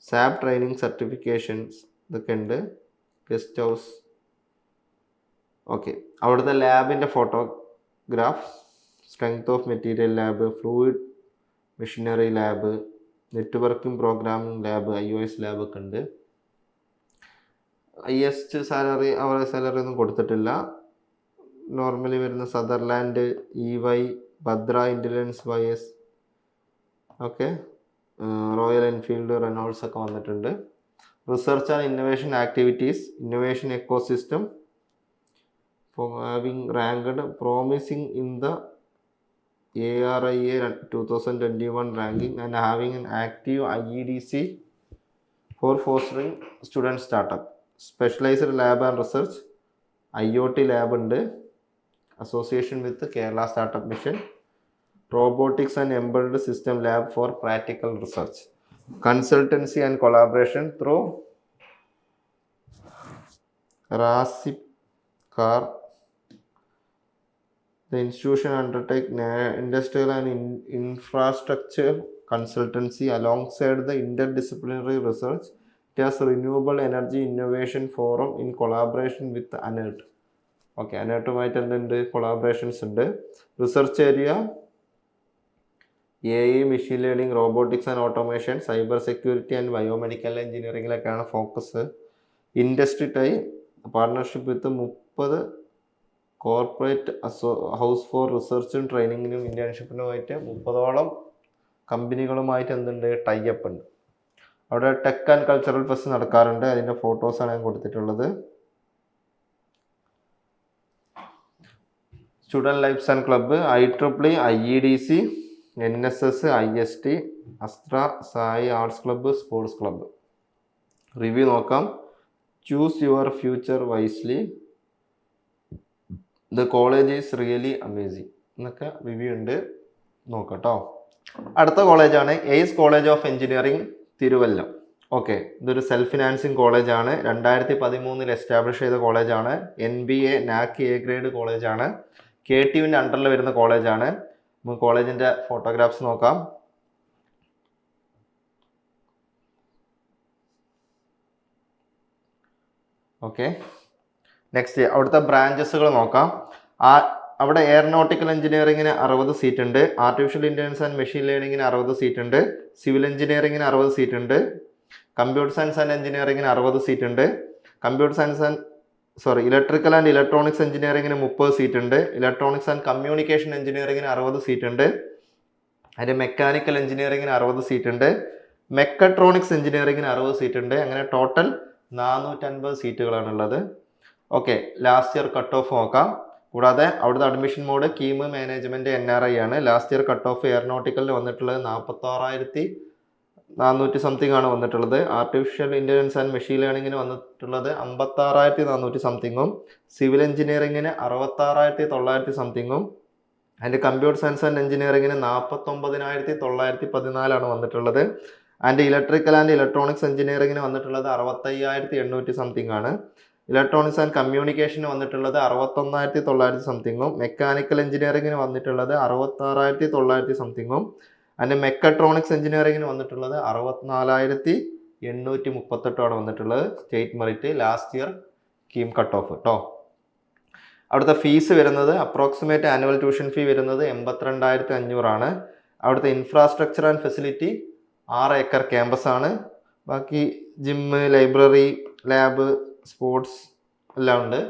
SAP training certifications ഇതൊക്കെ ഉണ്ട്, ഗസ്റ്റ് ഹൗസ്. ഓക്കെ, അവിടുത്തെ ലാബിൻ്റെ photograph, strength of material lab, fluid machinery lab, networking programming lab, iOS ലാബൊക്കെ ഉണ്ട്. Highest salary ഒന്നും കൊടുത്തിട്ടില്ല. നോർമലി വരുന്ന Sutherland, EY, Bhadra intelligence wise, okay, Royal Enfield, Reynolds ഒക്കെ വന്നിട്ടുണ്ട്. Research and innovation activities, innovation ecosystem for having ranked promising in the ARIA 2021 ranking and having an active IEDC for fostering student startup. Specialized lab and research, IoT lab ഉണ്ട്, association with Kerala Startup Mission, robotics and embedded system lab for practical research, consultancy and collaboration through RASIPCAR. The institution undertake industrial and infrastructure consultancy alongside the interdisciplinary research. It has Renewable Energy Innovation Forum in collaboration with ANERT. Okay, അതിനായിട്ടുമായിട്ട് എന്തുണ്ട്, collaborations ഉണ്ട്. Research area AI, machine learning, robotics and automation, cyber security and biomedical എഞ്ചിനീയറിംഗിലൊക്കെയാണ് focus. Industry tie partnership with 30 corporate house for റിസർച്ചും ട്രെയിനിങ്ങിനും ഇൻറ്റേൺഷിപ്പിനുമായിട്ട് 30ഓളം കമ്പനികളുമായിട്ട് എന്തുണ്ട്, ടൈപ്പ് ഉണ്ട്. അവിടെ ടെക് ആൻഡ് കൾച്ചറൽ ഫെസ്റ്റ് നടക്കാറുണ്ട്. അതിൻ്റെ ഫോട്ടോസാണ് ഞാൻ കൊടുത്തിട്ടുള്ളത്. Student lives and club, IEEE, IEDC, NSS, IST, Astra, Sai arts club, sports club. Review നോക്കാം. Choose your future wisely, the college is really amazing എന്നൊക്കെ റിവ്യൂ ഉണ്ട്, നോക്കട്ടോ. അടുത്ത കോളേജാണ് ACE college of engineering, Thiruvallam. Okay, ഇതൊരു സെൽഫ് ഫിനാൻസിങ് കോളേജാണ്. 2013 എസ്റ്റാബ്ലിഷ് ചെയ്ത കോളേജാണ്. NBA, NAC A ഗ്രേഡ് കോളേജാണ്. KTUവിൻ്റെ അണ്ടറിൽ വരുന്ന കോളേജാണ്. നമുക്ക് കോളേജിൻ്റെ ഫോട്ടോഗ്രാഫ്സ് നോക്കാം. ഓക്കെ, നെക്സ്റ്റ് അവിടുത്തെ ബ്രാഞ്ചസുകൾ നോക്കാം. അവിടെ എയറോനോട്ടിക്കൽ എഞ്ചിനീയറിംഗിന് 60 സീറ്റ് ഉണ്ട്. ആർട്ടിഫിഷ്യൽ ഇൻ്റലിജൻസ് ആൻഡ് മെഷീൻ ലേണിംഗിന് 60 സീറ്റ് ഉണ്ട്. സിവിൽ എഞ്ചിനീയറിംഗിന് 60 സീറ്റ് ഉണ്ട്. കമ്പ്യൂട്ടർ സയൻസ് ആൻഡ് എഞ്ചിനീയറിംഗിന് 60 സീറ്റ് ഉണ്ട്. ഇലക്ട്രിക്കൽ ആൻഡ് ഇലക്ട്രോണിക്സ് എഞ്ചിനീയറിംഗിന് 30 സീറ്റ് ഉണ്ട്. ഇലക്ട്രോണിക്സ് ആൻഡ് കമ്മ്യൂണിക്കേഷൻ എഞ്ചിനീയറിംഗിന് 60 സീറ്റ് ഉണ്ട്. അതിൻ്റെ മെക്കാനിക്കൽ എഞ്ചിനീയറിംഗിന് 60 സീറ്റ് ഉണ്ട്. മെക്കട്രോണിക്സ് എഞ്ചിനീയറിംഗിന് 60 സീറ്റ് ഉണ്ട്. അങ്ങനെ ടോട്ടൽ 450 സീറ്റുകളാണുള്ളത്. Okay, last year cut off നോക്കാം. കൂടാതെ അവിടുത്തെ admission mode KEAM management NRI ആണ്. ലാസ്റ്റ് ഇയർ കട്ട് ഓഫ് എയറോനോട്ടിക്കലിന് വന്നിട്ടുള്ളത് 46,400 സംതിങ് ആണ് വന്നിട്ടുള്ളത്. ആർട്ടിഫിഷ്യൽ ഇൻ്റലിജൻസ് ആൻഡ് മെഷീൻ ലേണിങ്ങിന് വന്നിട്ടുള്ളത് 56,400 സംതിങ്ങും. സിവിൽ എഞ്ചിനീയറിങ്ങിന് 66,900 സംതിങ്ങും. അതിൻ്റെ കമ്പ്യൂട്ടർ സയൻസ് ആൻഡ് എഞ്ചിനീയറിങ്ങിന് 49,914 വന്നിട്ടുള്ളത്. ആൻഡ് ഇലക്ട്രിക്കൽ ആൻഡ് ഇലക്ട്രോണിക്സ് എഞ്ചിനീയറിങ്ങിന് വന്നിട്ടുള്ളത് 65,800 സംതിങ് ആണ്. ഇലക്ട്രോണിക്സ് ആൻഡ് കമ്മ്യൂണിക്കേഷന് വന്നിട്ടുള്ളത് 61,900 സംതിങ്ങും. മെക്കാനിക്കൽ എഞ്ചിനീയറിങ്ങിന് വന്നിട്ടുള്ളത് 66,900 സംതിങ്ങും. അതിൻ്റെ മെക്കട്രോണിക്സ് എഞ്ചിനീയറിങ്ങിന് വന്നിട്ടുള്ളത് 64,838 വന്നിട്ടുള്ളത്. State merit last year KEAM cut of കേട്ടോ. അവിടുത്തെ ഫീസ് വരുന്നത് അപ്രോക്സിമേറ്റ് ആനുവൽ ട്യൂഷൻ ഫീ വരുന്നത് 82,500 അവിടുത്തെ infrastructure and facility 6 acre campus ആണ്. ബാക്കി ജിമ്മ്, ലൈബ്രറി, ലാബ്, സ്പോർട്സ് എല്ലാം ഉണ്ട്.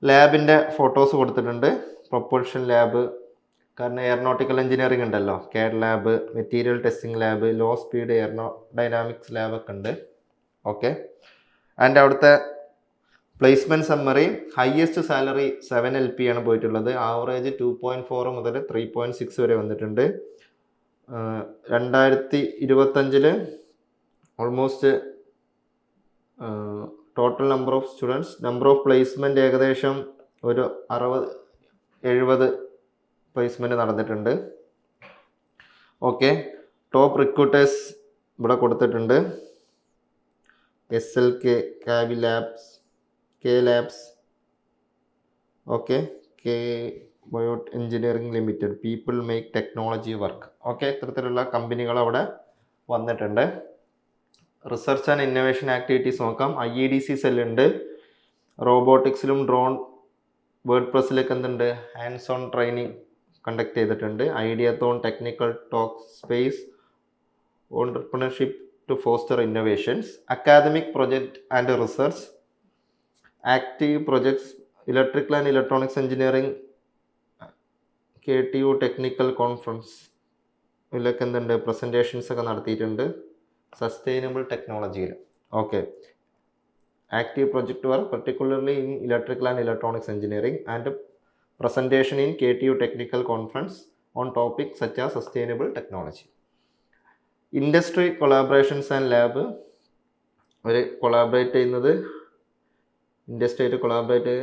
ലാബിൻ്റെ ഫോട്ടോസ് കൊടുത്തിട്ടുണ്ട്. പ്രൊപ്പൾഷൻ ലാബ്, കാരണം എയറോനോട്ടിക്കൽ എഞ്ചിനീയറിംഗ് ഉണ്ടല്ലോ, CAD lab, material testing lab, low speed aerodynamics ലാബൊക്കെ ഉണ്ട്. ഓക്കെ, ആൻഡ് അവിടുത്തെ placement summary, highest salary 7 LP ആണ് പോയിട്ടുള്ളത്. ആവറേജ് 2.4 മുതൽ 3.6 വരെ വന്നിട്ടുണ്ട്. 2025 almost total number of students, number of placement ഏകദേശം ഒരു 60-70 പ്ലേസ്മെൻറ്റ് നടന്നിട്ടുണ്ട്. ഓക്കെ, ടോപ്പ് റിക്രൂട്ടേഴ്സ് ഇവിടെ കൊടുത്തിട്ടുണ്ട്. SLK, കാവി labs, K labs, okay, K bio engineering limited, people make technology work. Okay, ഇത്തരത്തിലുള്ള കമ്പനികൾ അവിടെ വന്നിട്ടുണ്ട്. റിസർച്ച് ആൻഡ് ഇന്നോവേഷൻ ആക്ടിവിറ്റീസ് നോക്കാം. IEDC സെല്ലുണ്ട്. റോബോട്ടിക്സിലും ഡ്രോൺ, വേർഡ് പ്രസ്സിലൊക്കെ എന്തുണ്ട്, ഹാൻഡ്സ് ഓൺ ട്രെയിനിങ് കണ്ടക്ട് ചെയ്തിട്ടുണ്ട്. Ideathon, technical talk space, entrepreneurship to foster innovations. Academic project and research, active projects, electrical and electronics engineering, KTU technical conference, ഇതിലൊക്കെ എന്തുണ്ട്, പ്രസൻറ്റേഷൻസ് ഒക്കെ നടത്തിയിട്ടുണ്ട്. സസ്റ്റൈനബിൾ ടെക്നോളജിയിൽ. Okay, active project work particularly in electrical and electronics engineering and presentation in KTU technical conference on topic such as sustainable technology. Industry collaborations and lab, അവർ collaborate ചെയ്യുന്നത് industry ആയിട്ട് collaborate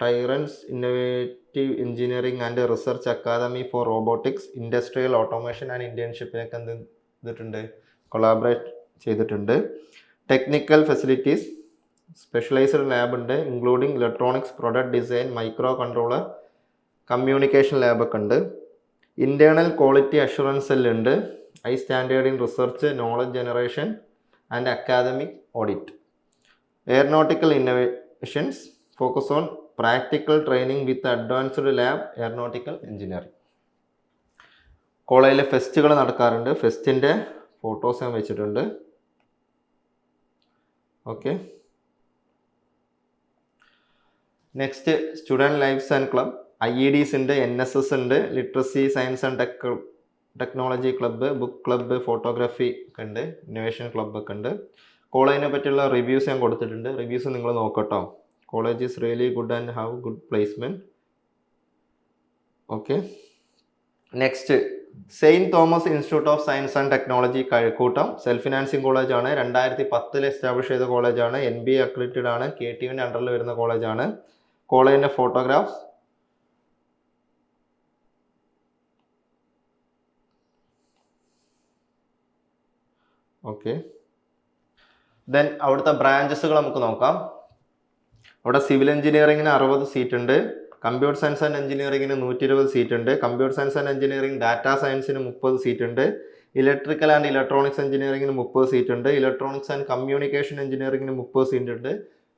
Tyrance innovative engineering and research academy for robotics, industrial automation and ഇൻറ്റേൺഷിപ്പിനൊക്കെ എന്ത് ചെയ്തിട്ടുണ്ട്, collaborate ചെയ്തിട്ടുണ്ട്. Technical facilities, specialised lab ഉണ്ട്, including electronics, product design, micro controller, communication ലാബൊക്കെ ഉണ്ട്. ഇൻറ്റേർണൽ ക്വാളിറ്റി അഷുറൻസ് സെല്ലുണ്ട്. High standard in research, knowledge generation and academic audit. Aeronautical innovations, focus on practical training with advanced lab aeronautical engineering. കോളേജിൽ ഫെസ്റ്റുകൾ നടക്കാറുണ്ട്. ഫെസ്റ്റിൻ്റെ photos ഞാൻ വെച്ചിട്ടുണ്ട്. Okay, next student lives and club. IEDs ഉണ്ട്, NSS ഉണ്ട്, literacy science and technology club, book club, photography ഒക്കെ ഉണ്ട്, ഇന്നോവേഷൻ ക്ലബ്ബ് ഒക്കെ ഉണ്ട്. കോളേജിനെ പറ്റിയുള്ള റിവ്യൂസ് ഞാൻ കൊടുത്തിട്ടുണ്ട്. റിവ്യൂസ് നിങ്ങൾ നോക്കട്ടോ. College is really good and have good placement. Okay, next Saint Thomas Institute of science and Technology Kazhakuttam. Self financing കോളേജാണ്. 2010 എസ്റ്റാബ്ലിഷ് ചെയ്ത കോളേജാണ്. NBA അക്രഡിറ്റഡ് ആണ്. KTUവിൻ്റെ അണ്ടറിൽ വരുന്ന കോളേജാണ്. കോളേജിൻ്റെ ഫോട്ടോഗ്രാഫ്സ്. ഓക്കെ, ദെൻ അവിടുത്തെ ബ്രാഞ്ചസുകൾ നമുക്ക് നോക്കാം. അവിടെ സിവിൽ എഞ്ചിനീയറിങ്ങിന് 60 സീറ്റ് ഉണ്ട്. കമ്പ്യൂട്ടർ സയൻസ് ആൻഡ് എഞ്ചിനീയറിങ്ങിന് 120 സീറ്റ് ഉണ്ട്. Computer science and engineering data സയൻസിന് 30 സീറ്റ് ഉണ്ട്. ഇലക്ട്രിക്കൽ ആൻഡ് ഇലക്ട്രോണിക്സ് എഞ്ചിനീയറിങ്ങിന് 30 സീറ്റ് ഉണ്ട്. ഇലക്ട്രോണിക്സ് ആൻഡ് കമ്മ്യൂണിക്കേഷൻ എഞ്ചിനീയറിങ്ങിന് 30 സീറ്റ് ഉണ്ട്.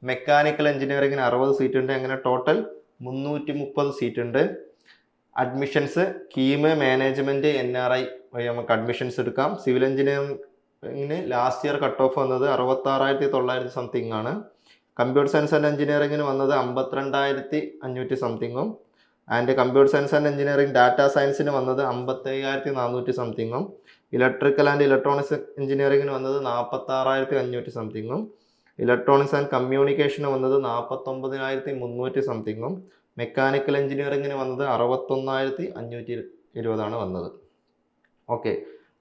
മെക്കാനിക്കൽ എഞ്ചിനീയറിങ്ങിന് 60 സീറ്റ് ഉണ്ട്. അങ്ങനെ ടോട്ടൽ 330 സീറ്റ് ഉണ്ട്. അഡ്മിഷൻസ് കീം, മാനേജ്മെൻറ്റ്, NRI വഴി നമുക്ക് അഡ്മിഷൻസ് എടുക്കാം. സിവിൽ എഞ്ചിനീയറിങ്ങിന് ലാസ്റ്റ് ഇയർ കട്ട് ഓഫ് വന്നത് 66,900 സംതിങ് ആണ്. കമ്പ്യൂട്ടർ സയൻസ് ആൻഡ് എഞ്ചിനീയറിങ്ങിന് വന്നത് 52,500 സംതിങ്ങും. And computer science and engineering data സയൻസിന് വന്നത് 57,400 സംതിങ്ങും. ഇലക്ട്രിക്കൽ ആൻഡ് ഇലക്ട്രോണിക്സ് എഞ്ചിനീയറിങ്ങിന് വന്നത് 46,500 സംതിങ്ങും. ഇലക്ട്രോണിക്സ് ആൻഡ് കമ്മ്യൂണിക്കേഷന് വന്നത് 49,300 സംതിങ്ങും. മെക്കാനിക്കൽ എഞ്ചിനീയറിങ്ങിന് വന്നത് 61,520 വന്നത്. Okay,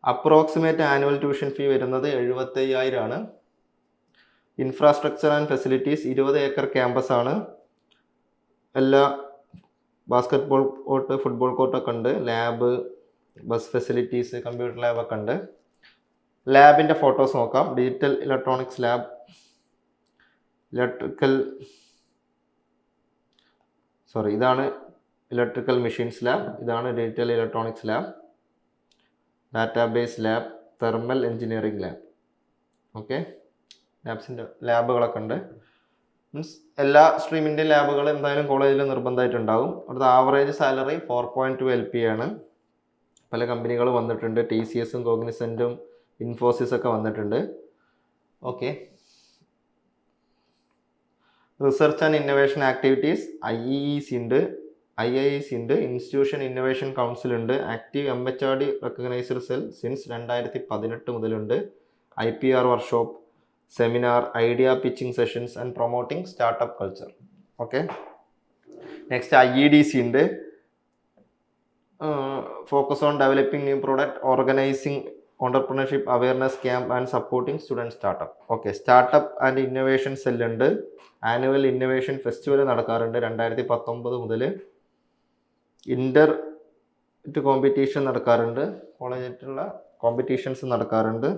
approximate annual tuition fee വരുന്നത് 75,000 ആണ്. Infrastructure and facilities 20 acre campus ആണ്. എല്ലാ ബാസ്കറ്റ്ബോൾ കോർട്ട്, ഫുട്ബോൾ കോർട്ടൊക്കെ ഉണ്ട്. ലാബ്, ബസ് ഫെസിലിറ്റീസ്, കമ്പ്യൂട്ടർ ലാബൊക്കെ ഉണ്ട്. ലാബിൻ്റെ ഫോട്ടോസ് നോക്കാം. ഡിജിറ്റൽ ഇലക്ട്രോണിക്സ് ലാബ്, ഇതാണ് ഇലക്ട്രിക്കൽ മെഷീൻസ് ലാബ്, ഇതാണ് digital electronics lab, database lab, thermal engineering lab. Okay, ലാബുകളൊക്കെ ഉണ്ട്. മീൻസ് എല്ലാ സ്ട്രീമിൻ്റെയും ലാബുകൾ എന്തായാലും കോളേജിൽ നിർബന്ധമായിട്ടുണ്ടാകും. അവിടുത്തെ ആവറേജ് സാലറി 4.2 LP ആണ്. പല കമ്പനികൾ വന്നിട്ടുണ്ട്. TCSും കോഗ്നിസെൻറ്റും ഇൻഫോസിസൊക്കെ വന്നിട്ടുണ്ട്. Okay, research and innovation activities IEEC ഉണ്ട്, IIEC ഉണ്ട്, ഇൻസ്റ്റിറ്റ്യൂഷൻ ഇന്നോവേഷൻ കൗൺസിൽ ഉണ്ട്. Active MHRD recognised cell since 2018 മുതലുണ്ട്. IPR workshop, seminar, idea pitching sessions and promoting startup culture. Okay, next IEDC ഉണ്ട്. Focus on developing new product, organising entrepreneurship awareness camp and supporting student startup. Okay, startup and innovation സെല്ലുണ്ട്. Annual innovation festival നടക്കാറുണ്ട് 2019 മുതൽ. Inter competition നടക്കാറുണ്ട്. കോളേജിലുള്ള competitions നടക്കാറുണ്ട്.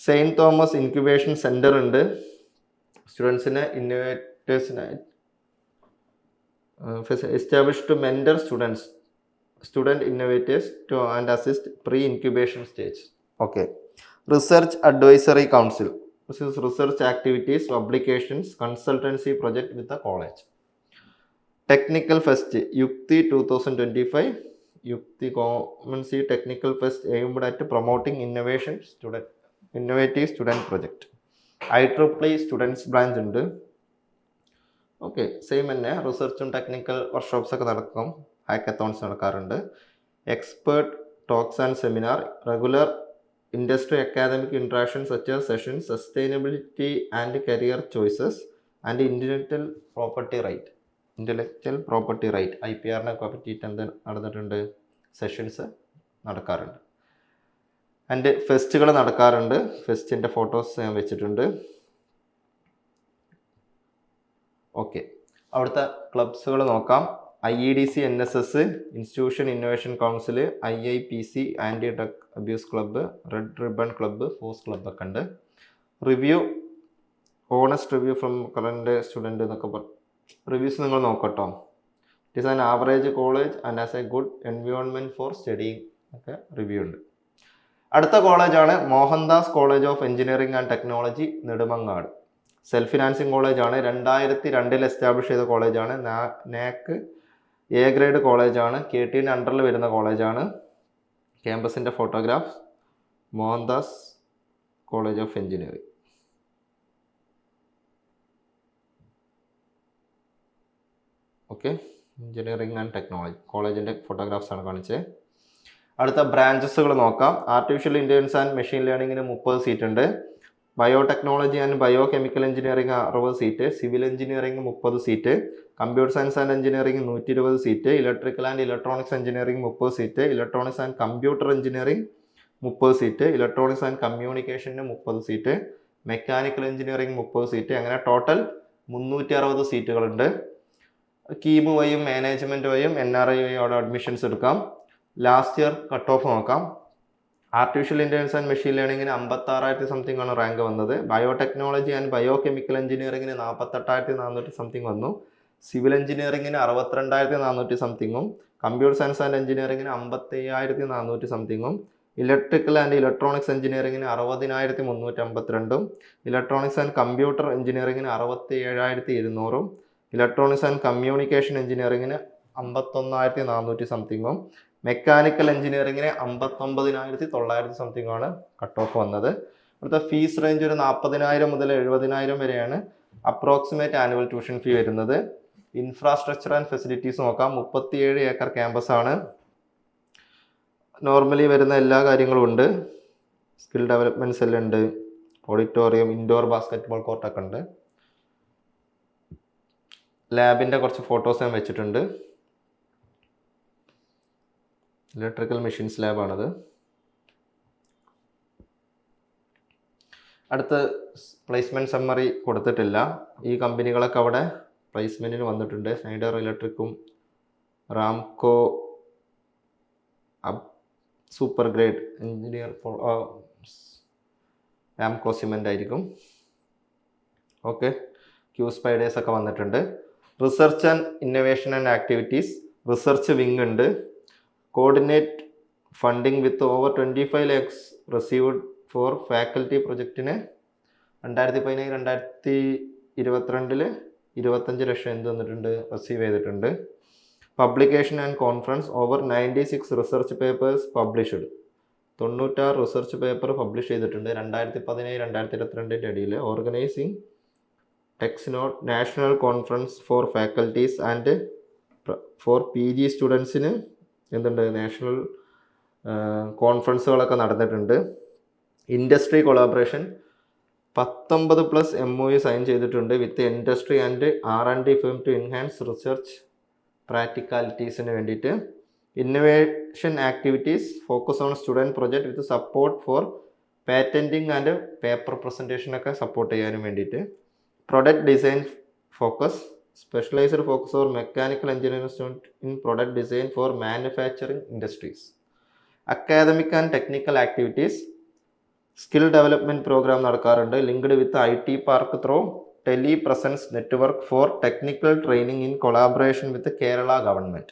Saint Thomas incubation centre ഉണ്ട്. സ്റ്റുഡൻസിന് ഇന്നോവേറ്റേഴ്സിനായി establish to mentor student innovators to and assist pre incubation stage. Okay, research advisory council, research activities, publications, consultancy project with the college. Technical fest Yukti 2025. Yukti കോമൺസി technical fest aimed at promoting innovative student project. IEEE students branch ഉണ്ട്. Okay, same തന്നെ റിസർച്ചും technical workshops ഒക്കെ നടക്കും. Hackathons നടക്കാറുണ്ട്. Expert talks and seminar, regular industry academic interaction such as sessions, sustainability and career choices and intellectual property right IPRനെ പറ്റിയിട്ട് എന്ത് നടന്നിട്ടുണ്ട്, സെഷൻസ് നടക്കാറുണ്ട്. ആൻഡ് ഫെസ്റ്റുകൾ നടക്കാറുണ്ട്. ഫെസ്റ്റിൻ്റെ ഫോട്ടോസ് ഞാൻ വെച്ചിട്ടുണ്ട്. ഓക്കെ, അവിടുത്തെ ക്ലബ്സുകൾ നോക്കാം. IEDC, NSS, institution innovation council, IIPC, anti drug abuse club, red ribbon club, FOSS ക്ലബ്ബൊക്കെ ഉണ്ട്. Review, honest review from current student എന്നൊക്കെ റിവ്യൂസ് നിങ്ങൾ നോക്കട്ടോ. It is an average college and as a good environment for studying ഒക്കെ review ഉണ്ട്. അടുത്ത കോളേജാണ് Mohandas college of engineering and technology, Nedumangad. Self financing കോളേജാണ്. 2002 എസ്റ്റാബ്ലിഷ് ചെയ്ത കോളേജാണ്. നാക്ക് എ ഗ്രേഡ് കോളേജാണ്. KTയുടെ അണ്ടറിൽ വരുന്ന കോളേജാണ്. ക്യാമ്പസിൻ്റെ photograph Mohandas college of engineering. Okay, engineering and technology കോളേജിൻ്റെ ഫോട്ടോഗ്രാഫ്സാണ് കാണിച്ചത്. അടുത്ത ബ്രാഞ്ചസുകൾ നോക്കാം. ആർട്ടിഫിഷ്യൽ ഇൻ്റലിജൻസ് ആൻഡ് മെഷീൻ ലേണിങ്ങിന് 30 സീറ്റ് ഉണ്ട്. Biotechnology and bio chemical engineering 60 seat. Civil engineering 30 seat. Computer science and engineering 120 seat. Electrical and electronics engineering 30 seat. Electronics and computer engineering 30 seat. Electronics and കമ്മ്യൂണിക്കേഷന് 30 seat. Mechanical engineering 30 seat. അങ്ങനെ total 360 സീറ്റുകളുണ്ട്. KEAM വഴിയും management വഴിയും NRI വഴിയും അവിടെ admissions എടുക്കാം. Last year cut off നോക്കാം. Artificial intelligence and machine ലേണിങ്ങിന് 56,000 something ആണ് റാങ്ക് വന്നത്. ബയോടെക്നോളജി ആൻഡ് ബയോ കെമിക്കൽ എഞ്ചിനീയറിങ്ങിന് 48,400 സംതിങ് വന്നു. സിവിൽ എഞ്ചിനീയറിങ്ങിന് 62,400 സംതിങ്ങും. കമ്പ്യൂട്ടർ സയൻസ് ആൻഡ് എഞ്ചിനീയറിങ്ങിന് 55,400 സംതിങ്ങും. ഇലക്ട്രിക്കൽ ആൻഡ് ഇലക്ട്രോണിക്സ് എഞ്ചിനീയറിങ്ങിന് 60,352. ഇലക്ട്രോണിക്സ് ആൻഡ് കമ്പ്യൂട്ടർ എഞ്ചിനീയറിങ്ങിന് 67,200. ഇലക്ട്രോണിക്സ് ആൻഡ് കമ്മ്യൂണിക്കേഷൻ എഞ്ചിനീയറിങ്ങിന് 51,400 സംതിങ്ങും. മെക്കാനിക്കൽ എഞ്ചിനീയറിങ്ങിന് 59,900 സംതിങ് ആണ് കട്ട് ഓഫ് വന്നത്. അടുത്ത ഫീസ് റേഞ്ച് ഒരു 40,000 മുതൽ 70,000 വരെയാണ് അപ്രോക്സിമേറ്റ് ആനുവൽ ട്യൂഷൻ ഫീ വരുന്നത്. ഇൻഫ്രാസ്ട്രക്ചർ ആൻഡ് ഫെസിലിറ്റീസ് നോക്കാം. 37 ഏക്കർ ക്യാമ്പസ് ആണ്. നോർമലി വരുന്ന എല്ലാ കാര്യങ്ങളും ഉണ്ട്. സ്കിൽ ഡെവലപ്മെൻറ്റ് സെല്ലുണ്ട്, ഓഡിറ്റോറിയം, ഇൻഡോർ ബാസ്കറ്റ്ബോൾ കോർട്ടൊക്കെ ഉണ്ട്. ലാബിൻ്റെ കുറച്ച് ഫോട്ടോസ് ഞാൻ വെച്ചിട്ടുണ്ട്. ഇലക്ട്രിക്കൽ മെഷീൻസ് ലാബാണത്. അടുത്ത് പ്ലേസ്മെൻറ്റ് സമ്മറി കൊടുത്തിട്ടില്ല. ഈ കമ്പനികളൊക്കെ അവിടെ പ്ലേസ്മെൻറ്റിന് വന്നിട്ടുണ്ട്. സ്നൈഡർ ഇലക്ട്രിക്കും Ramco super grade engineer Ramco cement ആയിരിക്കും. ഓക്കെ, ക്യൂസ്പൈഡേഴ്സ് ഒക്കെ വന്നിട്ടുണ്ട്. Research and innovation and activities research wing ഉണ്ട്. Coordinate funding with over 25 lakhs received for faculty പ്രൊജക്റ്റിന് 2017-2022 25 ലക്ഷം എന്ത് വന്നിട്ടുണ്ട്, റിസീവ് ചെയ്തിട്ടുണ്ട്. Publication and conference over 96 research papers published. 96 research paper publish ചെയ്തിട്ടുണ്ട് 2017-2022 ഇടയിൽ. Organising Texnote national conference for faculties and for PG സ്റ്റുഡൻസിന് എന്തുണ്ട്, നാഷണൽ കോൺഫറൻസുകളൊക്കെ നടന്നിട്ടുണ്ട്. ഇൻഡസ്ട്രി കൊളാബറേഷൻ 19+ MOU സൈൻ ചെയ്തിട്ടുണ്ട് with industry and R&D firm to enhance research പ്രാക്ടിക്കാലിറ്റീസിന് വേണ്ടിയിട്ട്. Innovation activities focus on student project with support for patenting and paper പ്രസൻറ്റേഷനൊക്കെ support ചെയ്യാനും വേണ്ടിയിട്ട്. Product design focus specialised focus or mechanical engineering student in product design for manufacturing industries. Academic and technical activities skill development programme നടക്കാറുണ്ട്. Linked with IT park through telepresence network for technical training in collaboration with Kerala government.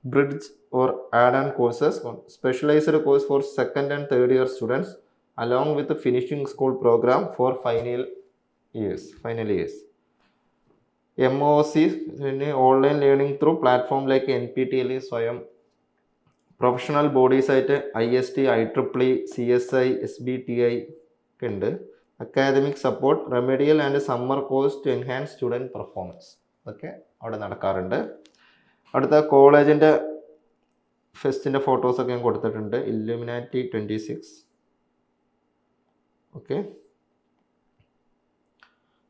Bridge or add on courses specialised course for 2nd and 3rd year students along with finishing school programme for final years. MOOC online learning through platform like NPTEL, Swayam. Professional bodies ആയിട്ട് IST, IEEE, CSI, SBTI ഒക്കെ ഉണ്ട്. Academic support remedial and summer course to enhance student performance ഒക്കെ അവിടെ നടക്കാറുണ്ട്. അടുത്ത കോളേജിൻ്റെ ഫെസ്റ്റിൻ്റെ ഫോട്ടോസൊക്കെ ഞാൻ കൊടുത്തിട്ടുണ്ട്. ഇല്ലുമിനാറ്റി 26. ഓക്കെ,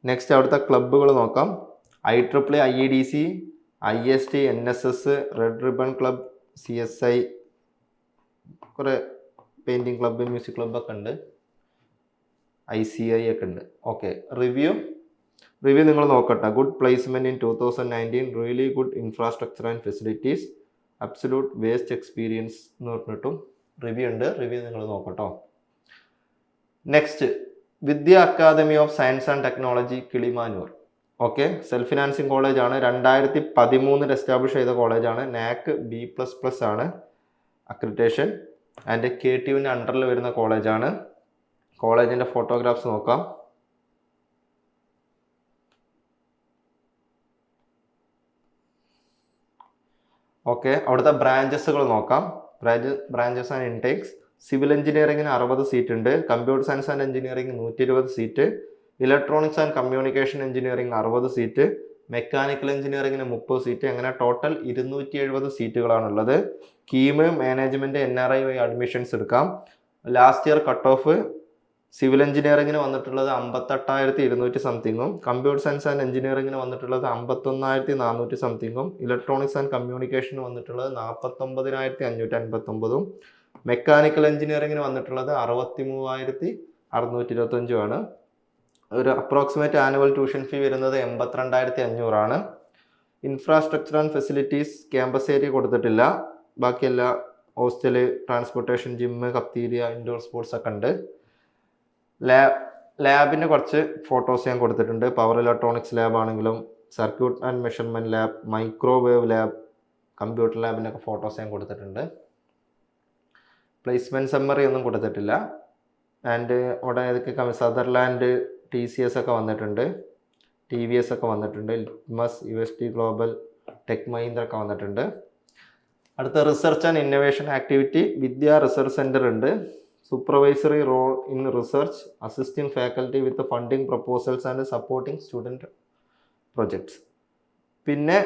നെക്സ്റ്റ് അവിടുത്തെ ക്ലബ്ബുകൾ നോക്കാം. IEEE, IEDC, IST, NSS, red ribbon club, CSI, കുറേ പെയിൻറ്റിങ് ക്ലബ്ബ്, മ്യൂസിക് ക്ലബ്ബൊക്കെ ഉണ്ട്. ICI ഒക്കെ ഉണ്ട്. ഓക്കെ, റിവ്യൂ നിങ്ങൾ നോക്കട്ടെ. Good placement in 2019, really good infrastructure and facilities, absolute waste experience എന്ന് പറഞ്ഞിട്ടും റിവ്യൂ ഉണ്ട്. റിവ്യൂ നിങ്ങൾ നോക്കട്ടോ. Next Vidya academy of science and technology Kilimanoor. Okay, self financing കോളേജാണ്. 2013 എസ്റ്റാബ്ലിഷ് ചെയ്ത കോളേജാണ്. NAC B++ ആണ് അക്രിഡിറ്റേഷൻ. ആൻഡ് KTUവിൻ്റെ അണ്ടറിൽ വരുന്ന കോളേജാണ്. കോളേജിൻ്റെ ഫോട്ടോഗ്രാഫ്സ് നോക്കാം. ഓക്കെ, അവിടുത്തെ ബ്രാഞ്ചസുകൾ നോക്കാം. Branches and intakes. സിവിൽ എഞ്ചിനീയറിംഗിന് 60 സീറ്റ് ഉണ്ട്. Computer science and engineering 120 seat. Electronics and communication engineering 60 seat. Mechanical എഞ്ചിനീയറിംഗിന് 30 സീറ്റ്. അങ്ങനെ ടോട്ടൽ 270 സീറ്റുകളാണുള്ളത്. കീമ്, മാനേജ്മെന്റ്, NRI വഴി അഡ്മിഷൻസ് എടുക്കാം. Last year cut off civil എഞ്ചിനീയറിംഗിന് വന്നിട്ടുള്ളത് 58,200 സംതിങ്ങും, കമ്പ്യൂട്ടർ സയൻസ് ആൻഡ് എഞ്ചിനീയറിംഗിന് വന്നിട്ടുള്ളത് 51,400 സംതിങ്ങും, ഇലക്ട്രോണിക്സ് ആൻഡ് കമ്മ്യൂണിക്കേഷന് വന്നിട്ടുള്ളത് 49,559, മെക്കാനിക്കൽ എഞ്ചിനീയറിംഗിന് വന്നിട്ടുള്ളത് 63,625 ആണ്. ഒരു അപ്രോക്സിമേറ്റ് ആനുവൽ ട്യൂഷൻ ഫീ വരുന്നത് 82,500 ആണ്. Infrastructure and facilities campus area കൊടുത്തിട്ടില്ല. ബാക്കിയെല്ലാം hostel, transportation, gym, cafeteria, indoor sports ഒക്കെ ഉണ്ട്. ലാബിന് കുറച്ച് ഫോട്ടോസ് ഞാൻ കൊടുത്തിട്ടുണ്ട്. പവർ ഇലക്ട്രോണിക്സ് ലാബ് ആണെങ്കിലും circuit and measurement lab, microwave lab, computer ലാബിനൊക്കെ ഫോട്ടോസ് ഞാൻ കൊടുത്തിട്ടുണ്ട്. പ്ലേസ്മെൻറ്റ് സമ്മറി ഒന്നും കൊടുത്തിട്ടില്ല. ആൻഡ് അവിടെ ഏതൊക്കെ സദർലാൻഡ്, TCS ഒക്കെ വന്നിട്ടുണ്ട്, TVS ഒക്കെ വന്നിട്ടുണ്ട്, Litmus, UST global, tech Mahindra ഒക്കെ വന്നിട്ടുണ്ട്. അടുത്ത research and innovation activity, Vidya research centre ഉണ്ട്. Supervisory role in research, assisting faculty with funding proposals and supporting student projects. പിന്നെ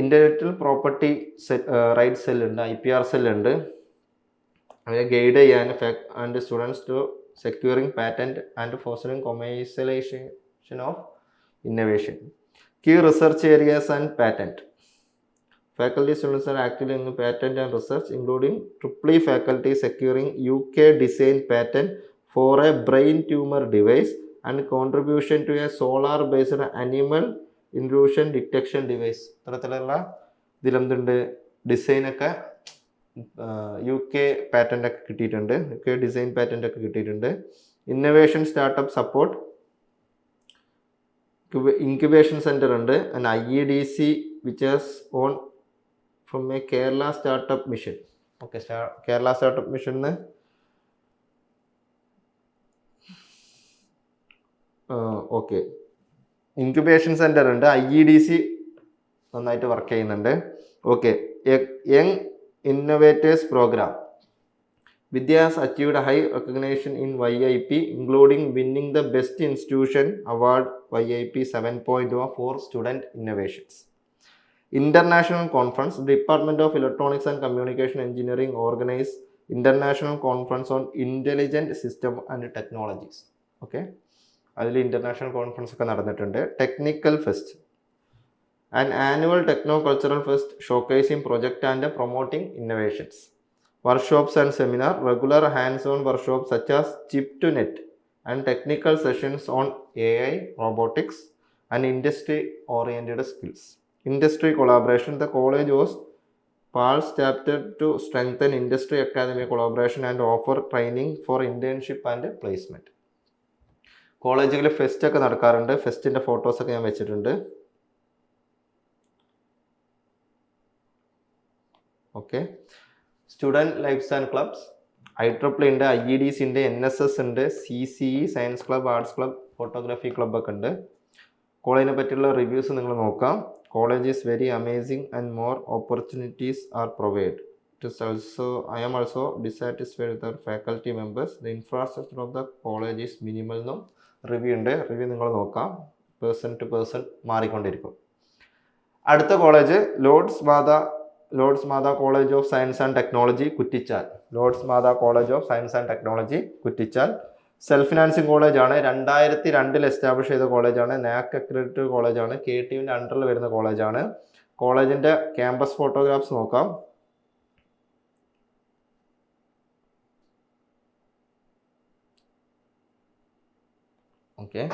ഇൻ്റലക്ച്വൽ പ്രോപ്പർട്ടി റൈറ്റ് സെല്ലുണ്ട്, IPR സെല്ലുണ്ട്. അവരെ ഗൈഡ് ചെയ്യാൻ and students to securing patent and fostering commercialisation of innovation. Key research areas and patent. Faculty students are active in patent and research, including EEE faculty securing UK design patent for a brain tumor device and contribution to a solar-based animal intrusion detection device. ഇത്തരത്തിലുള്ള ഇതിലെന്തുണ്ട്, ഡിസൈനൊക്കെ UK patent ഒക്കെ കിട്ടിയിട്ടുണ്ട്, UK design patent ഒക്കെ കിട്ടിയിട്ടുണ്ട്. Innovation startup support, incubation centre ഉണ്ട്. And IEDC which has on from a Kerala startup mission. Okay, Kerala startup mission okay, incubation centre ഉണ്ട്. IEDC നന്നായിട്ട് work ചെയ്യുന്നുണ്ട്. Okay, young innovators programme. Vidya has achieved a high recognition in YIP, including winning the Best Institution Award YIP 7.0 for student innovations. International Conference, Department of Electronics and Communication Engineering organized International Conference on Intelligent System and Technologies. Okay, അതിൽ international conference ഒക്കെ നടന്നിട്ടുണ്ട്. Technical fest, an annual techno-cultural fest showcasing project and promoting innovations. Workshops and seminar, regular hands-on workshops such as chip to net and technical sessions on AI, robotics and industry-oriented skills. Industry collaboration, the college was PALS chapter to strengthen industry academic collaboration and offer training for internship and placement. കോളേജുകളിൽ fest ഒക്കെ നടക്കാറുണ്ട്. ഫെസ്റ്റിൻ്റെ ഫോട്ടോസൊക്കെ ഞാൻ വെച്ചിട്ടുണ്ട്. Okay, student lifes and clubs, IEEE ഉണ്ട്, IEDC ഉണ്ട്, NSS ഉണ്ട്, CCE science club, arts club, photography ക്ലബ്ബൊക്കെ ഉണ്ട്. കോളേജിനെ പറ്റിയുള്ള റിവ്യൂസ് നിങ്ങൾ നോക്കാം. College is very amazing and more opportunities are provided. I am also dissatisfied with our faculty members. The infrastructure of the college is minimal. No review ഉണ്ട്, review നിങ്ങൾ നോക്കാം. Person to person മാറിക്കൊണ്ടിരിക്കും. അടുത്ത college Lourdes Matha college of science and technology, Kuttichal. Lourdes Matha college of science and technology, Kuttichal. Self financing കോളേജാണ്. 2002 establish ചെയ്ത കോളേജാണ്. NAAC accredited കോളേജാണ്. KTUവിൻ്റെ അണ്ടറിൽ വരുന്ന കോളേജാണ്. കോളേജിൻ്റെ ക്യാമ്പസ് ഫോട്ടോഗ്രാഫ്സ് നോക്കാം. ഓക്കെ,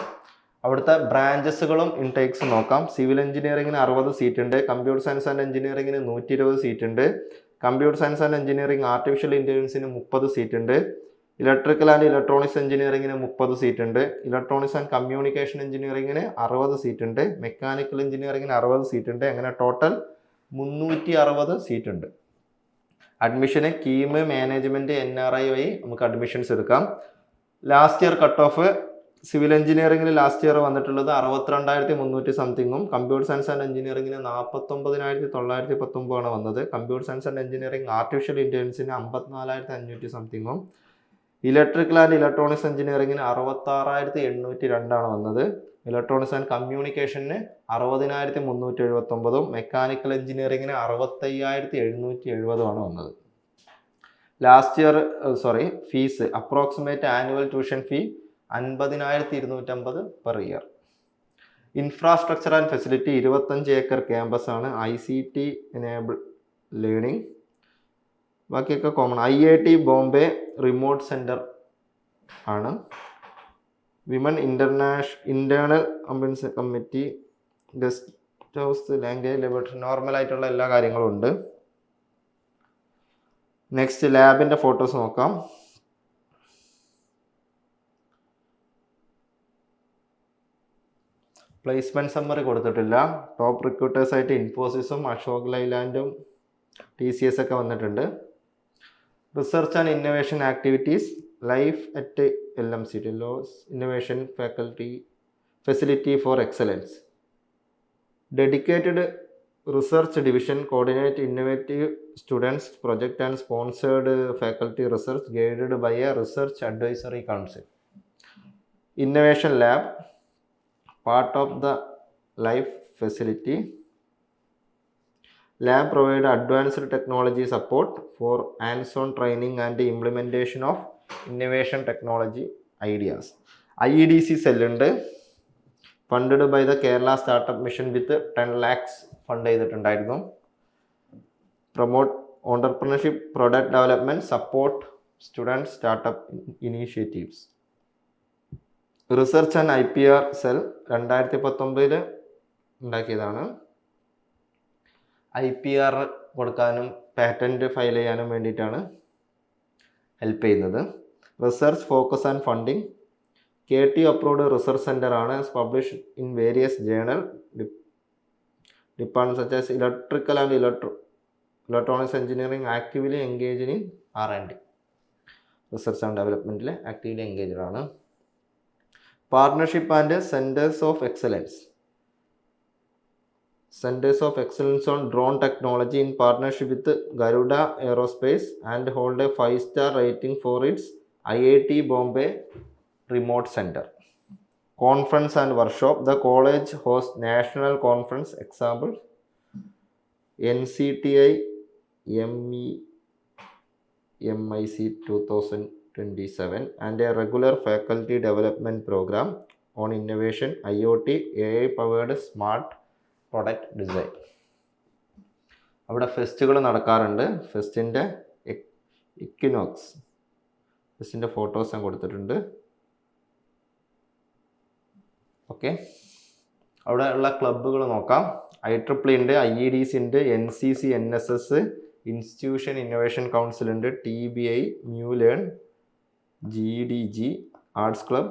അവിടുത്തെ ബ്രാഞ്ചസുകളും ഇൻടേക്സും നോക്കാം. സിവിൽ എഞ്ചിനീയറിംഗിന് 60 സീറ്റ് ഉണ്ട്. കമ്പ്യൂട്ടർ സയൻസ് ആൻഡ് എഞ്ചിനീയറിംഗിന് 120 സീറ്റ് ഉണ്ട്. Computer science and engineering artificial ഇൻ്റലിജൻസിന് 30 സീറ്റ് ഉണ്ട്. ഇലക്ട്രിക്കൽ ആൻഡ് ഇലക്ട്രോണിക്സ് എഞ്ചിനീയറിംഗിന് 30 സീറ്റ് ഉണ്ട്. ഇലക്ട്രോണിക്സ് ആൻഡ് കമ്മ്യൂണിക്കേഷൻ എഞ്ചിനീയറിംഗിന് 60 സീറ്റ് ഉണ്ട്. മെക്കാനിക്കൽ എഞ്ചിനീയറിംഗിന് 60 സീറ്റ് ഉണ്ട്. അങ്ങനെ ടോട്ടൽ 360 സീറ്റ് ഉണ്ട്. അഡ്മിഷന് കീമ്, മാനേജ്മെൻറ്റ്, NRI വഴി നമുക്ക് അഡ്മിഷൻസ് എടുക്കാം. Last year cut off civil എഞ്ചിനീയറിംഗിൽ ലാസ്റ്റ് ഇയർ വന്നിട്ടുള്ളത് 62,300 സംതിങ്ങും, കമ്പ്യൂട്ടർ സയൻസ് ആൻഡ് എഞ്ചിനീയറിംഗിന് 49,919 വന്നത്. Computer science and engineering artificial ഇൻ്റലിജൻസിന് 54,500 സംതിങ്ങും, ഇലക്ട്രിക്കൽ ആൻഡ് ഇലക്ട്രോണിക്സ് എഞ്ചിനീയറിംഗിന് 66,802 വന്നത്. ഇലക്ട്രോണിക്സ് ആൻഡ് കമ്മ്യൂണിക്കേഷന് 60,379, മെക്കാനിക്കൽ എഞ്ചിനീയറിംഗിന് 65,770 വന്നത്. Last year fees approximate annual tuition fee 50,250 per year. Infrastructure and facility 25 acre campus ആണ്. ICT എനേബിൾ ലേണിംഗ്, ബാക്കിയൊക്കെ common. IIT Bombay remote centre ആണ്. Women internal ambulance committee, guest house, language laboratory, നോർമലായിട്ടുള്ള എല്ലാ കാര്യങ്ങളും ഉണ്ട്. നെക്സ്റ്റ് ലാബിൻ്റെ ഫോട്ടോസ് നോക്കാം. Placement summary കൊടുത്തിട്ടില്ല. ടോപ്പ് റിക്രൂട്ടേഴ്സായിട്ട് ഇൻഫോസിസും അശോക് ലൈലാൻഡും TCS ഒക്കെ വന്നിട്ടുണ്ട്. Research and innovation activities, life at LMCT, loss innovation facility for excellence. Dedicated research division, coordinate innovative students project and sponsored faculty research guided by a research advisory council. Innovation lab, part of the life facility. Lab provide advanced technology support for hands-on training and the implementation of innovation technology ideas. IEDC cell ഉണ്ട്, funded by the Kerala Startup Mission with 10 lakhs fund ചെയ്തിട്ടുണ്ടായിരുന്നു. Promote entrepreneurship, product development, support student startup initiatives. Research and IPR cell 2019 ഉണ്ടാക്കിയതാണ്. IPR കൊടുക്കാനും patent file ചെയ്യാനും വേണ്ടിയിട്ടാണ് help ചെയ്യുന്നത്. Research focus and funding, KT approved research centre ആണ്. Publish in various journal department such as electrical and electronics engineering. Actively engaged in R&D, research and ഡെവലപ്മെൻറ്റിൽ actively engaged ആണ്. Partnership and centres of excellence, centres of excellence on drone technology in partnership with Garuda aerospace and hold a 5-star rating for its IIT Bombay remote centre. Conference and workshop, the college host national conference, example NCTI MEMIC 2027 and a regular faculty development program on innovation, IoT, AI powered smart product design. അവിടെ ഫെസ്റ്റുകൾ നടക്കാറുണ്ട്. ഫെസ്റ്റിൻ്റെ equinox ഫെസ്റ്റിൻ്റെ photos ഞാൻ കൊടുത്തിട്ടുണ്ട്. Okay, അവിടെ ഉള്ള ക്ലബ്ബുകൾ നോക്കാം. IEEE ഉണ്ട്, IEDC ഉണ്ട്, NCC, NSS, institution innovation council ഉണ്ട്, TBI, new learn, GDG, arts club,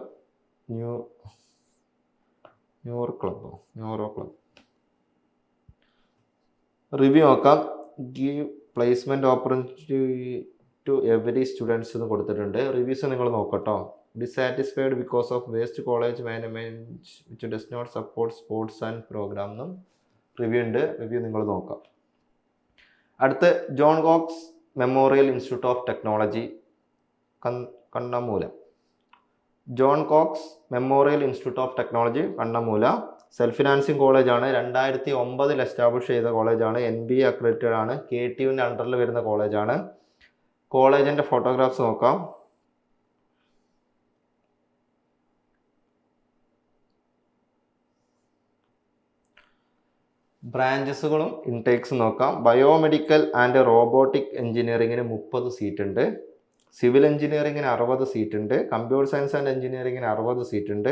neuro club. Review നോക്കാം. Give placement opportunity to every students എന്ന് കൊടുത്തിട്ടുണ്ട്. റിവ്യൂസ് നിങ്ങൾ നോക്കട്ടോ. Dissatisfied because of waste college management which does not support sports and program എന്നും review ഉണ്ട്. Review നിങ്ങൾ നോക്കാം. അടുത്ത് John Cox memorial institute of technology Kannammoola. John Cox memorial institute of technology Kannammoola self financing കോളേജാണ്. 2009 എസ്റ്റാബ്ലിഷ് ചെയ്ത കോളേജാണ്. NBA അക്രഡിറ്റഡ് ആണ്. KTUവിൻ്റെ അണ്ടറിൽ വരുന്ന കോളേജാണ്. കോളേജിൻ്റെ ഫോട്ടോഗ്രാഫ്സ് നോക്കാം. ബ്രാഞ്ചസുകളും ഇൻടേക്സും നോക്കാം. ബയോമെഡിക്കൽ ആൻഡ് റോബോട്ടിക് എഞ്ചിനീയറിങ്ങിന് 30 സീറ്റ് ഉണ്ട്. സിവിൽ എഞ്ചിനീയറിങ്ങിന് 60 സീറ്റ് ഉണ്ട്. കമ്പ്യൂട്ടർ സയൻസ് ആൻഡ് എഞ്ചിനീയറിങ്ങിന് 60 സീറ്റ് ഉണ്ട്.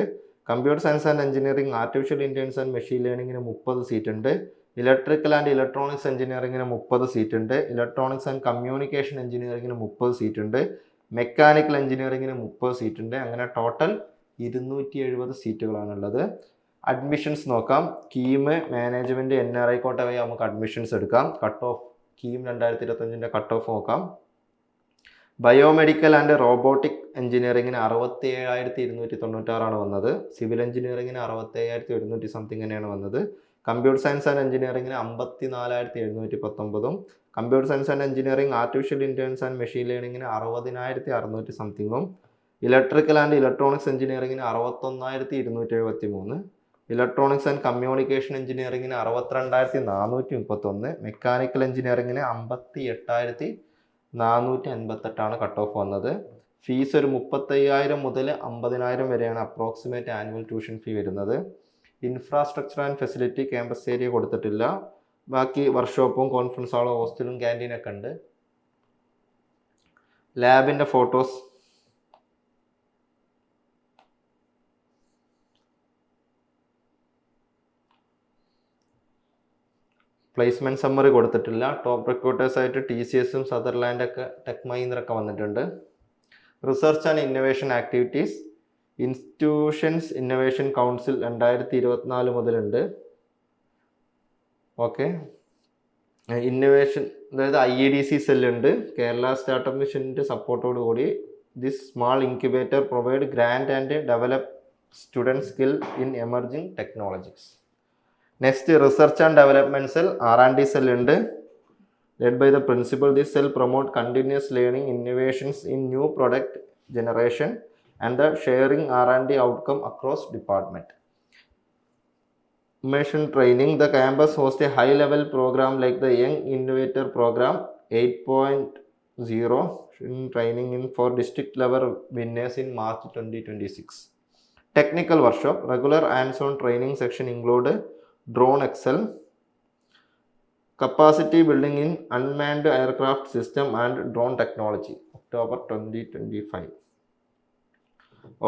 Computer science and engineering artificial intelligence and machine ലേണിങ്ങിന് 30 സീറ്റ് ഉണ്ട്. ഇലക്ട്രിക്കൽ ആൻഡ് ഇലക്ട്രോണിക്സ് എഞ്ചിനീയറിങ്ങിന് 30 സീറ്റ് ഉണ്ട്. ഇലക്ട്രോണിക്സ് ആൻഡ് കമ്മ്യൂണിക്കേഷൻ എഞ്ചിനീയറിങ്ങിന് 30 സീറ്റ് ഉണ്ട്. മെക്കാനിക്കൽ എഞ്ചിനീയറിങ്ങിന് 30 സീറ്റ് ഉണ്ട്. അങ്ങനെ ടോട്ടൽ 270 സീറ്റുകളാണുള്ളത്. അഡ്മിഷൻസ് നോക്കാം. കീം, മാനേജ്മെൻറ്റ്, NRI കോട്ട വഴി നമുക്ക് അഡ്മിഷൻസ് എടുക്കാം. Cut off KEAM 2025 cut off നോക്കാം. ബയോമെഡിക്കൽ ആൻഡ് റോബോട്ടിക് എഞ്ചിനീയറിങ്ങിന് 67,296 വന്നത്. സിവിൽ എഞ്ചിനീയറിങ്ങിന് 67,100 സംതിങ് തന്നെയാണ് വന്നത്. കമ്പ്യൂട്ടർ സയൻസ് ആൻഡ് എഞ്ചിനീയറിങ്ങിന് 54,719. Computer science and engineering artificial intelligence and machine ലേണിങ്ങിന് 60,600 സംതിങ്ങും. ഇലക്ട്രിക്കൽ ആൻഡ് ഇലക്ട്രോണിക്സ് എഞ്ചിനീയറിങ്ങിന് 61,273. ഇലക്ട്രോണിക്സ് ആൻഡ് കമ്മ്യൂണിക്കേഷൻ എഞ്ചിനീയറിങ്ങിന് 62,431. മെക്കാനിക്കൽ എഞ്ചിനീയറിങ്ങിന് 58,458 കട്ട് ഓഫ് വന്നത്. ഫീസ് ഒരു 35,000 മുതൽ 50,000 വരെയാണ് അപ്രോക്സിമേറ്റ് ആനുവൽ ട്യൂഷൻ ഫീ വരുന്നത്. Infrastructure and facility campus area കൊടുത്തിട്ടില്ല. ബാക്കി വർക്ക്ഷോപ്പും കോൺഫറൻസ് ഹാളും ഹോസ്റ്റലും ക്യാൻറ്റീനൊക്കെ ഉണ്ട്. ലാബിൻ്റെ ഫോട്ടോസ് പ്ലേസ്മെൻറ്റ് സമ്മറി കൊടുത്തിട്ടില്ല. ടോപ്പ് റിക്രൂട്ടേഴ്സായിട്ട് TCSും സദർലാൻഡൊക്കെ ടെക് മഹീന്ദ്രൊക്കെ വന്നിട്ടുണ്ട്. Research and innovation activities institutions innovation council 2024 മുതലുണ്ട്. ഓക്കെ, ഇന്നൊവേഷൻ അതായത് IEDC സെല്ലുണ്ട്. കേരള സ്റ്റാർട്ടപ്പ് മിഷൻ്റെ സപ്പോർട്ടോട് കൂടി this small incubator provide grant and develop student skill in emerging technologies. Next research and development cell R&D സെല്ലുണ്ട്. Led by the principal. This cell promote continuous learning innovations in new product generation and the sharing R&D outcome across department. Immersion training. The campus hosts a high level program like the Young Innovator Program 8.0 in training in for district level winners in March 2026. Technical workshop. Regular hands-on training section include drone excel, capacity building in unmanned aircraft system and drone technology. October 2025.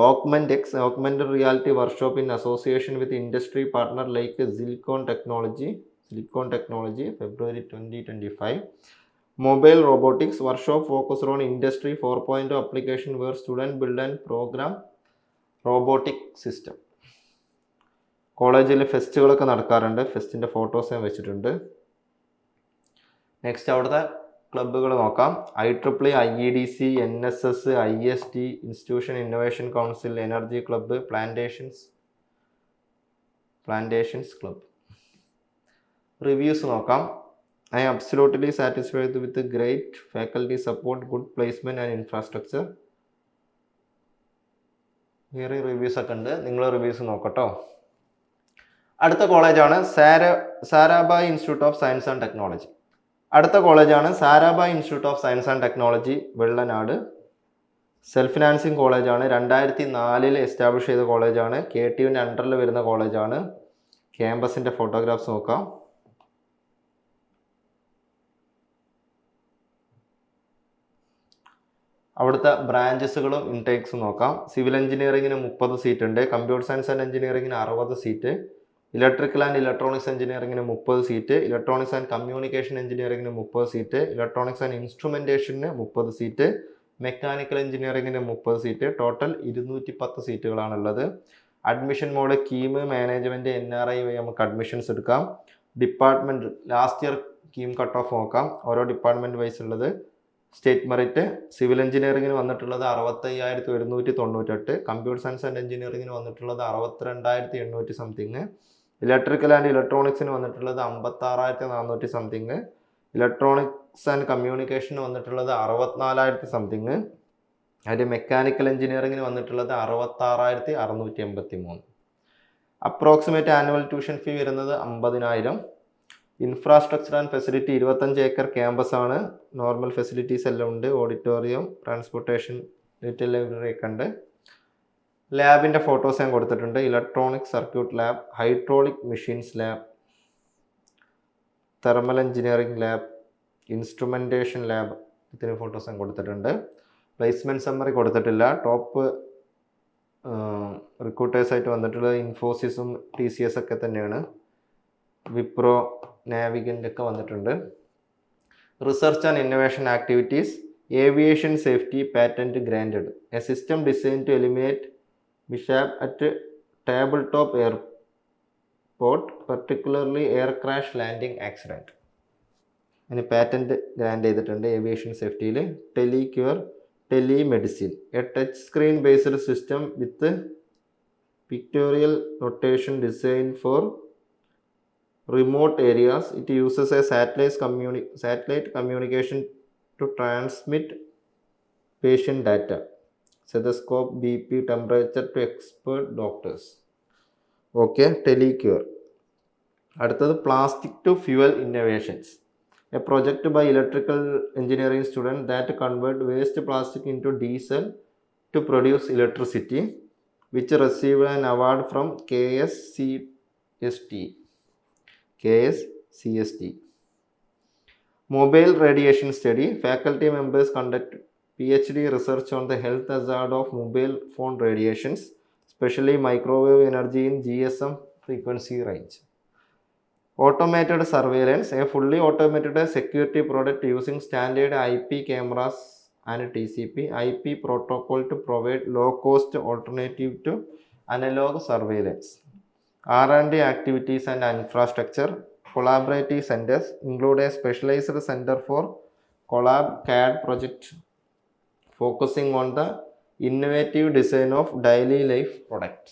Augmented reality workshop in association with industry partner like Silicon Technology, February 2025. Mobile robotics workshop focused on industry 4.0 application where students build and program robotic system. കോളേജിൽ ഫെസ്റ്റുകളൊക്കെ നടക്കാറുണ്ട്. ഫെസ്റ്റിൻ്റെ photos ഞാൻ വെച്ചിട്ടുണ്ട്. Next അവിടുത്തെ ക്ലബ്ബുകൾ നോക്കാം. IEEE, IEDC, NSS, IST, institution innovation council, energy club, plantations club. Reviews നോക്കാം. I am absolutely satisfied with the great faculty support, good placement and infrastructure. വേറെ റിവ്യൂസ് ഒക്കെ ഉണ്ട്. നിങ്ങൾ റിവ്യൂസ് നോക്കട്ടോ. അടുത്ത കോളേജാണ് Sarabhai institute of science and technology. അടുത്ത കോളേജാണ് Sarabhai institute of science and technology, Vellanad. Self financing കോളേജാണ്. 2004 എസ്റ്റാബ്ലിഷ് ചെയ്ത കോളേജാണ്. KTUവിൻ്റെ അണ്ടറിൽ വരുന്ന കോളേജാണ്. ക്യാമ്പസിൻ്റെ ഫോട്ടോഗ്രാഫ്സ് നോക്കാം. അവിടുത്തെ ബ്രാഞ്ചസുകളും ഇൻടേക്സും നോക്കാം. സിവിൽ എഞ്ചിനീയറിങ്ങിന് 30 സീറ്റ് ഉണ്ട്. കമ്പ്യൂട്ടർ സയൻസ് ആൻഡ് എഞ്ചിനീയറിങ്ങിന് 60 സീറ്റ്. ഇലക്ട്രിക്കൽ ആൻഡ് ഇലക്ട്രോണിക്സ് എഞ്ചിനീയറിങ്ങിന് 30 സീറ്റ്. ഇലക്ട്രോണിക്സ് ആൻഡ് കമ്മ്യൂണിക്കേഷൻ എഞ്ചിനീയറിങ്ങിന് 30 സീറ്റ്. ഇലക്ട്രോണിക്സ് ആൻഡ് ഇൻസ്ട്രുമെൻറ്റേഷന് 30 സീറ്റ്. മെക്കാനിക്കൽ എഞ്ചിനീയറിങ്ങിന് 30 സീറ്റ്. ടോട്ടൽ 210 സീറ്റുകളാണുള്ളത്. Admission mode KEAM, management, NRI വഴി നമുക്ക് അഡ്മിഷൻസ് എടുക്കാം. Department last year KEAM cut off നോക്കാം. ഓരോ ഡിപ്പാർട്ട്മെൻറ്റ് വൈസ് ഉള്ളത്. സ്റ്റേറ്റ് മെറിറ്റ് സിവിൽ എഞ്ചിനീയറിങ്ങിന് വന്നിട്ടുള്ളത് 65,198. കമ്പ്യൂട്ടർ സയൻസ് ആൻഡ് എഞ്ചിനീയറിങ്ങിന് വന്നിട്ടുള്ളത് 62,800 സംതിങ്. ഇലക്ട്രിക്കൽ ആൻഡ് ഇലക്ട്രോണിക്സിന് വന്നിട്ടുള്ളത് 56,400 സംതിങ്. ഇലക്ട്രോണിക്സ് ആൻഡ് കമ്മ്യൂണിക്കേഷന് വന്നിട്ടുള്ളത് 64,000 സംതിങ്. അതിൽ മെക്കാനിക്കൽ എഞ്ചിനീയറിങ്ങിന് വന്നിട്ടുള്ളത് 66,683. അപ്രോക്സിമേറ്റ് ആനുവൽ ട്യൂഷൻ ഫീ വരുന്നത് 50,000. ഇൻഫ്രാസ്ട്രക്ചർ ആൻഡ് ഫെസിലിറ്റി 25 ഏക്കർ ക്യാമ്പസാണ്. നോർമൽ ഫെസിലിറ്റീസ് എല്ലാം ഉണ്ട്. ഓഡിറ്റോറിയം, ട്രാൻസ്പോർട്ടേഷൻ, ലിറ്റിൽ ലൈബ്രറി ഒക്കെ ഉണ്ട്. ലാബിൻ്റെ ഫോട്ടോസ് ഞാൻ കൊടുത്തിട്ടുണ്ട്. Electronic circuit lab, hydraulic machines lab, thermal engineering lab, instrumentation lab, ഇതിന് ഫോട്ടോസ് ഞാൻ കൊടുത്തിട്ടുണ്ട്. പ്ലേസ്മെൻറ്റ് സമ്മറി കൊടുത്തിട്ടില്ല. ടോപ്പ് റിക്രൂട്ടേഴ്സായിട്ട് വന്നിട്ടുള്ളത് ഇൻഫോസിസും TCS ഒക്കെ തന്നെയാണ്. വിപ്രോ, നാവിഗൻ്റ് ഒക്കെ വന്നിട്ടുണ്ട്. Research and innovation activities aviation safety patent granted. A system design to eliminate mishap at table top airport, particularly air crash landing accident. അതിന് പാറ്റൻറ്റ് ഗ്രാൻഡ് ചെയ്തിട്ടുണ്ട് ഏവിയേഷൻ സേഫ്റ്റിയിൽ. Telecure telemedicine, a touch screen based system with pictorial notation designed for remote areas. It uses a satellite communication to transmit patient data, stethoscope, BP, temperature to expert doctors. Okay, telecure. അടുത്തത് plastic to fuel innovations, a project by electrical engineering student that convert waste plastic into diesel to produce electricity, which received an award from KSCST. Mobile radiation study, faculty members conduct PhD research on the health hazard of mobile phone radiations, especially microwave energy in GSM frequency range. Automated surveillance, a fully automated security product using standard IP cameras and TCP IP protocol to provide low-cost alternative to analog surveillance. R&D activities and infrastructure, collaborative centers include a specialized center for Collab CAD project focusing on the innovative design of daily life products.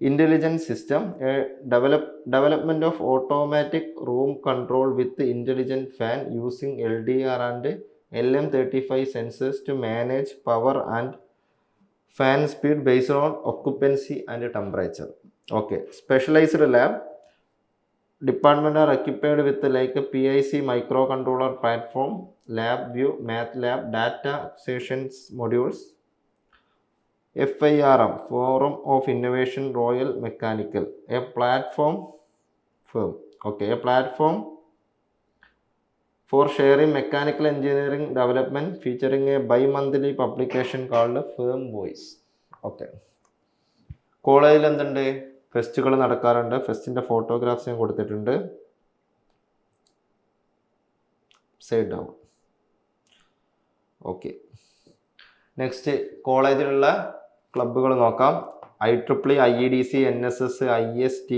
Intelligent system, a development of automatic room control with intelligent fan using LDR and LM35 sensors to manage power and fan speed based on occupancy and temperature. Okay, specialized lab, department are equipped with like a PIC microcontroller platform, LabVIEW, MATLAB, data acquisitions modules. FIRM, Forum of Innovation Royal Mechanical, a platform firm. Okay, a platform for sharing mechanical engineering development featuring a bi-monthly publication called Firm Voice. Okay. കോളേജിൽ എന്തുണ്ട്, ഫെസ്റ്റുകൾ നടക്കാറുണ്ട്. ഫെസ്റ്റിൻ്റെ photographs ഞാൻ കൊടുത്തിട്ടുണ്ട്. Side down. Okay, next കോളേജിലുള്ള ക്ലബ്ബുകൾ നോക്കാം. IEEE, IEDC, NSS, IST,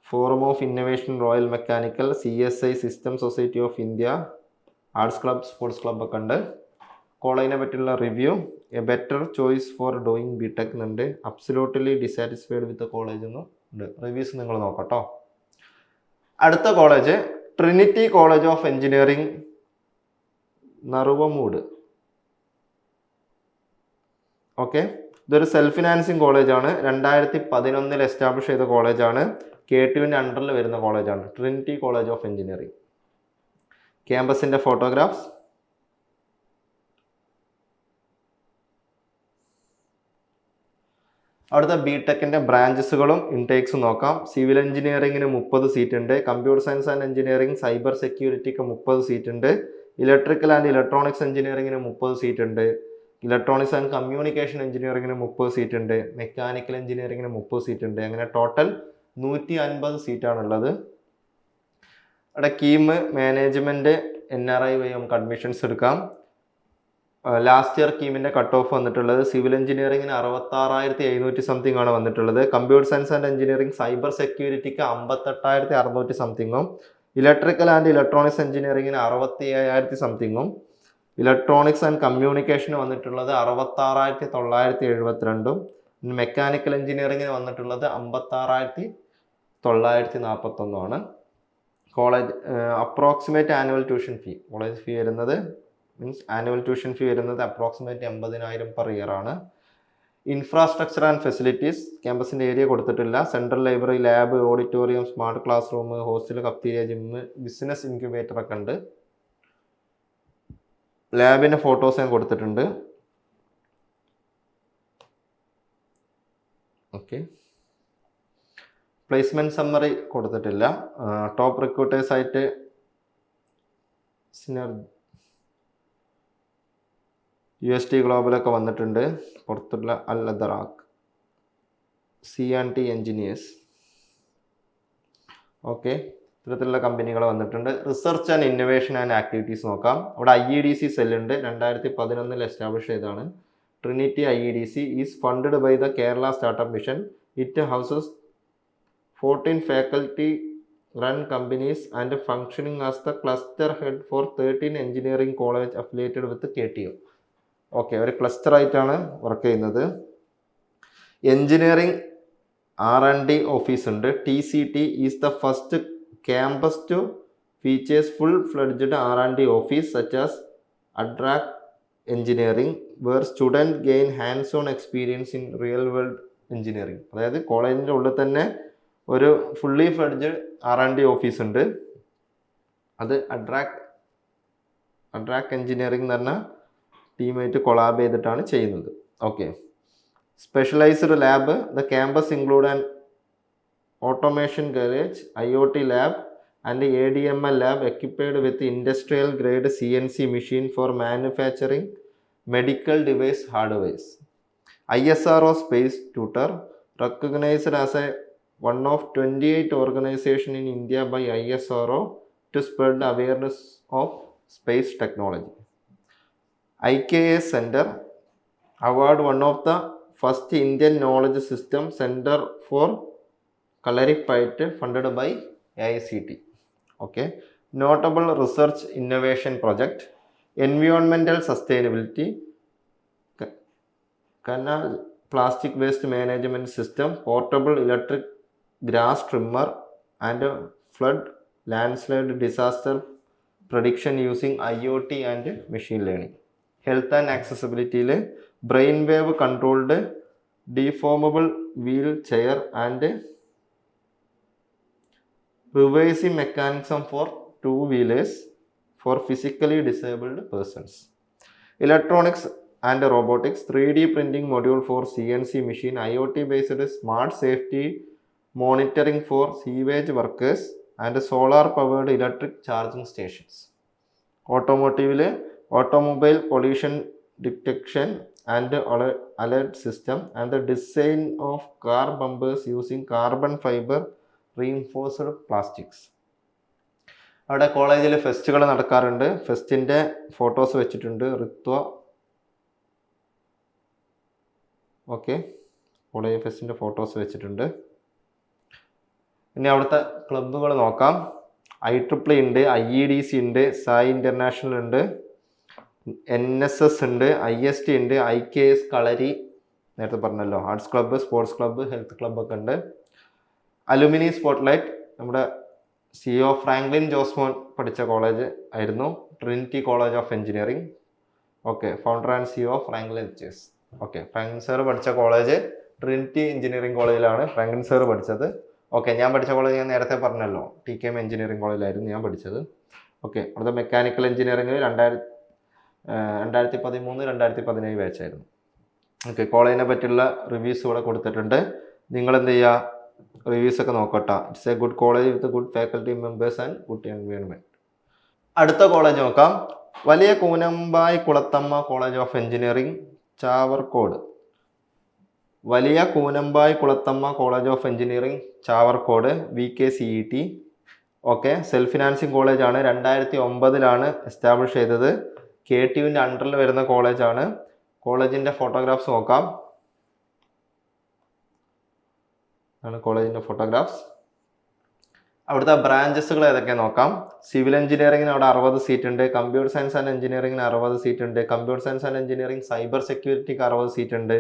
forum of innovation royal mechanical, CSI, system society of India, arts club, sports club ഒക്കെ ഉണ്ട്. കോളേജിനെ പറ്റിയുള്ള review, a better choice for doing BTech എന്നുണ്ട്. അബ്സല്യൂട്ട്ലി ഡിസാറ്റിസ്ഫൈഡ് വിത്ത് കോളേജ് എന്നും ഉണ്ട്. റിവ്യൂസ് നിങ്ങൾ നോക്കട്ടോ. അടുത്ത college Trinity college of engineering, Naruvamoodu. Okay, ഇതൊരു സെൽഫ് ഫിനാൻസിങ് കോളേജാണ്. 2011 എസ്റ്റാബ്ലിഷ് ചെയ്ത കോളേജാണ്. KTUവിൻ്റെ അണ്ടറിൽ വരുന്ന കോളേജാണ് ട്രിനിറ്റി കോളേജ് ഓഫ് എഞ്ചിനീയറിംഗ്. ക്യാമ്പസിൻ്റെ ഫോട്ടോഗ്രാഫ്സ്. അവിടുത്തെ BTechൻ്റെ ബ്രാഞ്ചസുകളും ഇൻടേക്സും നോക്കാം. സിവിൽ എഞ്ചിനീയറിംഗിന് 30 സീറ്റ് ഉണ്ട്. Computer science and engineering, cyber സെക്യൂരിറ്റിക്ക് 30 സീറ്റ് ഉണ്ട്. ഇലക്ട്രിക്കൽ ആൻഡ് ഇലക്ട്രോണിക്സ് എഞ്ചിനീയറിംഗിന് 30 സീറ്റ് ഉണ്ട്. ഇലക്ട്രോണിക്സ് ആൻഡ് കമ്മ്യൂണിക്കേഷൻ എഞ്ചിനീയറിംഗിന് 30 സീറ്റ് ഉണ്ട്. മെക്കാനിക്കൽ എഞ്ചിനീയറിംഗിന് 30 സീറ്റ് ഉണ്ട്. അങ്ങനെ ടോട്ടൽ 150 സീറ്റാണുള്ളത്. അവിടെ കീം, മാനേജ്മെൻറ്റ്, NRI വഴി നമുക്ക് അഡ്മിഷൻസ് എടുക്കാം. ലാസ്റ്റ് ഇയർ കീമിൻ്റെ കട്ട് ഓഫ് വന്നിട്ടുള്ളത് സിവിൽ എഞ്ചിനീയറിംഗിന് 66,700 സംതിങ് ആണ് വന്നിട്ടുള്ളത്. Computer science and engineering, cyber സെക്യൂരിറ്റിക്ക് 58,600 സംതിങ്ങും, ഇലക്ട്രിക്കൽ ആൻഡ് ഇലക്ട്രോണിക്സ് എഞ്ചിനീയറിംഗിന് 67,000 സംതിങ്ങും, ഇലക്ട്രോണിക്സ് ആൻഡ് കമ്മ്യൂണിക്കേഷന് വന്നിട്ടുള്ളത് 66,972, മെക്കാനിക്കൽ എഞ്ചിനീയറിംഗിന് വന്നിട്ടുള്ളത് 56,941. College approximate annual tuition fee, college fee വരുന്നത് ആനുവൽ ട്യൂഷൻ ഫീ വരുന്നത് അപ്രോക്സിമേറ്റ് 80,000 പെർ ഇയർ ആണ്. ഇൻഫ്രാസ്ട്രക്ചർ ആൻഡ് ഫെസിലിറ്റീസ്, ക്യാമ്പസിൻ്റെ ഏരിയ കൊടുത്തിട്ടില്ല. Central library, lab, auditorium, smart class room, hostel, cafeteria, gym, business incubator ഒക്കെ ഉണ്ട്. ലാബിൻ്റെ ഫോട്ടോസ് ഞാൻ കൊടുത്തിട്ടുണ്ട്. ഓക്കെ, പ്ലേസ്മെൻറ്റ് സമ്മറി കൊടുത്തിട്ടില്ല. ടോപ്പ് റിക്രൂട്ടേഴ്സ് ആയിട്ട് UST ഗ്ലോബലൊക്കെ വന്നിട്ടുണ്ട്. പുറത്തുള്ള അൽ-അദറാഖ്, C&T എഞ്ചിനീയേഴ്സ്. ഓക്കെ, ഇത്തരത്തിലുള്ള കമ്പനികൾ വന്നിട്ടുണ്ട്. Research and innovation and activities നോക്കാം. അവിടെ IEDC സെല്ലുണ്ട്. 2011 എസ്റ്റാബ്ലിഷ് ചെയ്തതാണ്. Trinity IEDC is funded by the Kerala startup Mission. It houses 14 faculty run companies and functioning as the cluster head for 13 engineering college affiliated with KTU. Okay, ഒരു cluster ആയിട്ടാണ് work ചെയ്യുന്നത്. Engineering R&D office ഉണ്ട്. TCT is the first campus to features full fledged R&D office such as അഡ്രാക് engineering where student gain hands on experience in real world engineering. അതായത് കോളേജിൻ്റെ ഉള്ളിൽ തന്നെ ഒരു ഫുള്ളി ഫ്ലെഡ്ജ്ഡ് R&D ഓഫീസ് ഉണ്ട്. അത് അഡ്രാക് engineering എന്ന് പറഞ്ഞ ടീമായിട്ട് കൊളാബ് ചെയ്തിട്ടാണ് ചെയ്യുന്നത്. Okay, specialised lab. The campus include an automation garage, IoT lab and ADML lab equipped with industrial grade CNC machine for manufacturing medical device hardware. ISRO space tutor, recognized as one of 28 organizations in India by ISRO to spread awareness of space technology. IKS Center award, one of the first Indian knowledge system center for Kalarippayat, funded by AICT. Okay, notable research innovation project, environmental sustainability, canal plastic waste management system, portable electric grass trimmer and flood landslide disaster prediction using IoT and machine learning. Health and accessibility, brainwave controlled deformable wheelchair and reversing mechanism for two-wheelers for physically disabled persons. Electronics and robotics, 3D printing module for CNC machine, IoT based smart safety monitoring for sewage workers and solar powered electric charging stations. Automotive, automobile pollution detection and alert system and the design of car bumpers using carbon fiber reinforced plastics. അവിടെ കോളേജിൽ ഫെസ്റ്റുകൾ നടക്കാറുണ്ട്. ഫെസ്റ്റിൻ്റെ photos വെച്ചിട്ടുണ്ട്. Ritwa, okay, college ഫെസ്റ്റിൻ്റെ photos വെച്ചിട്ടുണ്ട്. ഇനി അവിടുത്തെ ക്ലബ്ബുകൾ നോക്കാം. IEEE ഉണ്ട്, IEDC ഉണ്ട്, സായി ഇൻ്റർനാഷണൽ ഉണ്ട്, NSS ഉണ്ട്, IST ഉണ്ട്, IKS കളരി നേരത്തെ പറഞ്ഞല്ലോ, arts club, sports club, health ക്ലബ്ബൊക്കെ ഉണ്ട്. അലുമിനി സ്പോട്ട്ലൈറ്റ്, നമ്മുടെ CEO ഫ്രാങ്ക്ലിൻ ജോസ്മോൻ പഠിച്ച കോളേജ് ആയിരുന്നു, ട്രിനിറ്റി college of engineering. Okay, founder and CEO Franklin Chase. Okay, Franklin sir പഠിച്ച കോളേജ് ട്രിനിറ്റി എഞ്ചിനീയറിംഗ് കോളേജിലാണ് ഫ്രാങ്ക്ലിൻ സാർ പഠിച്ചത്. ഓക്കെ, ഞാൻ പഠിച്ച കോളേജ് ഞാൻ നേരത്തെ പറഞ്ഞല്ലോ, TKM എഞ്ചിനീയറിംഗ് കോളേജിലായിരുന്നു ഞാൻ പഠിച്ചത്. ഓക്കെ, അവിടുത്തെ മെക്കാനിക്കൽ എഞ്ചിനീയറിംഗിൽ 2013-2017 ബാച്ചായിരുന്നു. ഓക്കെ, കോളേജിനെ പറ്റിയുള്ള റിവ്യൂസ് ഇവിടെ കൊടുത്തിട്ടുണ്ട്. നിങ്ങൾ എന്ത് ചെയ്യുക, റിവ്യൂസ് ഒക്കെ നോക്കട്ടെ. It's a good college with good faculty members and good environment. അടുത്ത കോളേജ് നോക്കാം. Valiya Koonambayi Kulathamma college of engineering, Chavarcode. Valiya Koonambayi Kulathamma college of engineering, Chavarcode, VKCET. Okay, self financing കോളേജാണ്. 2009 എസ്റ്റാബ്ലിഷ് ചെയ്തത്. KTUവിൻ്റെ അണ്ടറിൽ വരുന്ന കോളേജാണ്. കോളേജിൻ്റെ ഫോട്ടോഗ്രാഫ്സ് നോക്കാം. ആണ് കോളേജിൻ്റെ ഫോട്ടോഗ്രാഫ്സ്. അവിടുത്തെ ബ്രാഞ്ചസുകൾ ഏതൊക്കെ നോക്കാം. സിവിൽ എഞ്ചിനീയറിംഗിന് അവിടെ 60 സീറ്റ് ഉണ്ട്. കമ്പ്യൂട്ടർ സയൻസ് ആൻഡ് എഞ്ചിനീയറിംഗിന് 60 സീറ്റ് ഉണ്ട്. Computer science and engineering cyber സെക്യൂരിറ്റിക്ക് 60 സീറ്റ് ഉണ്ട്.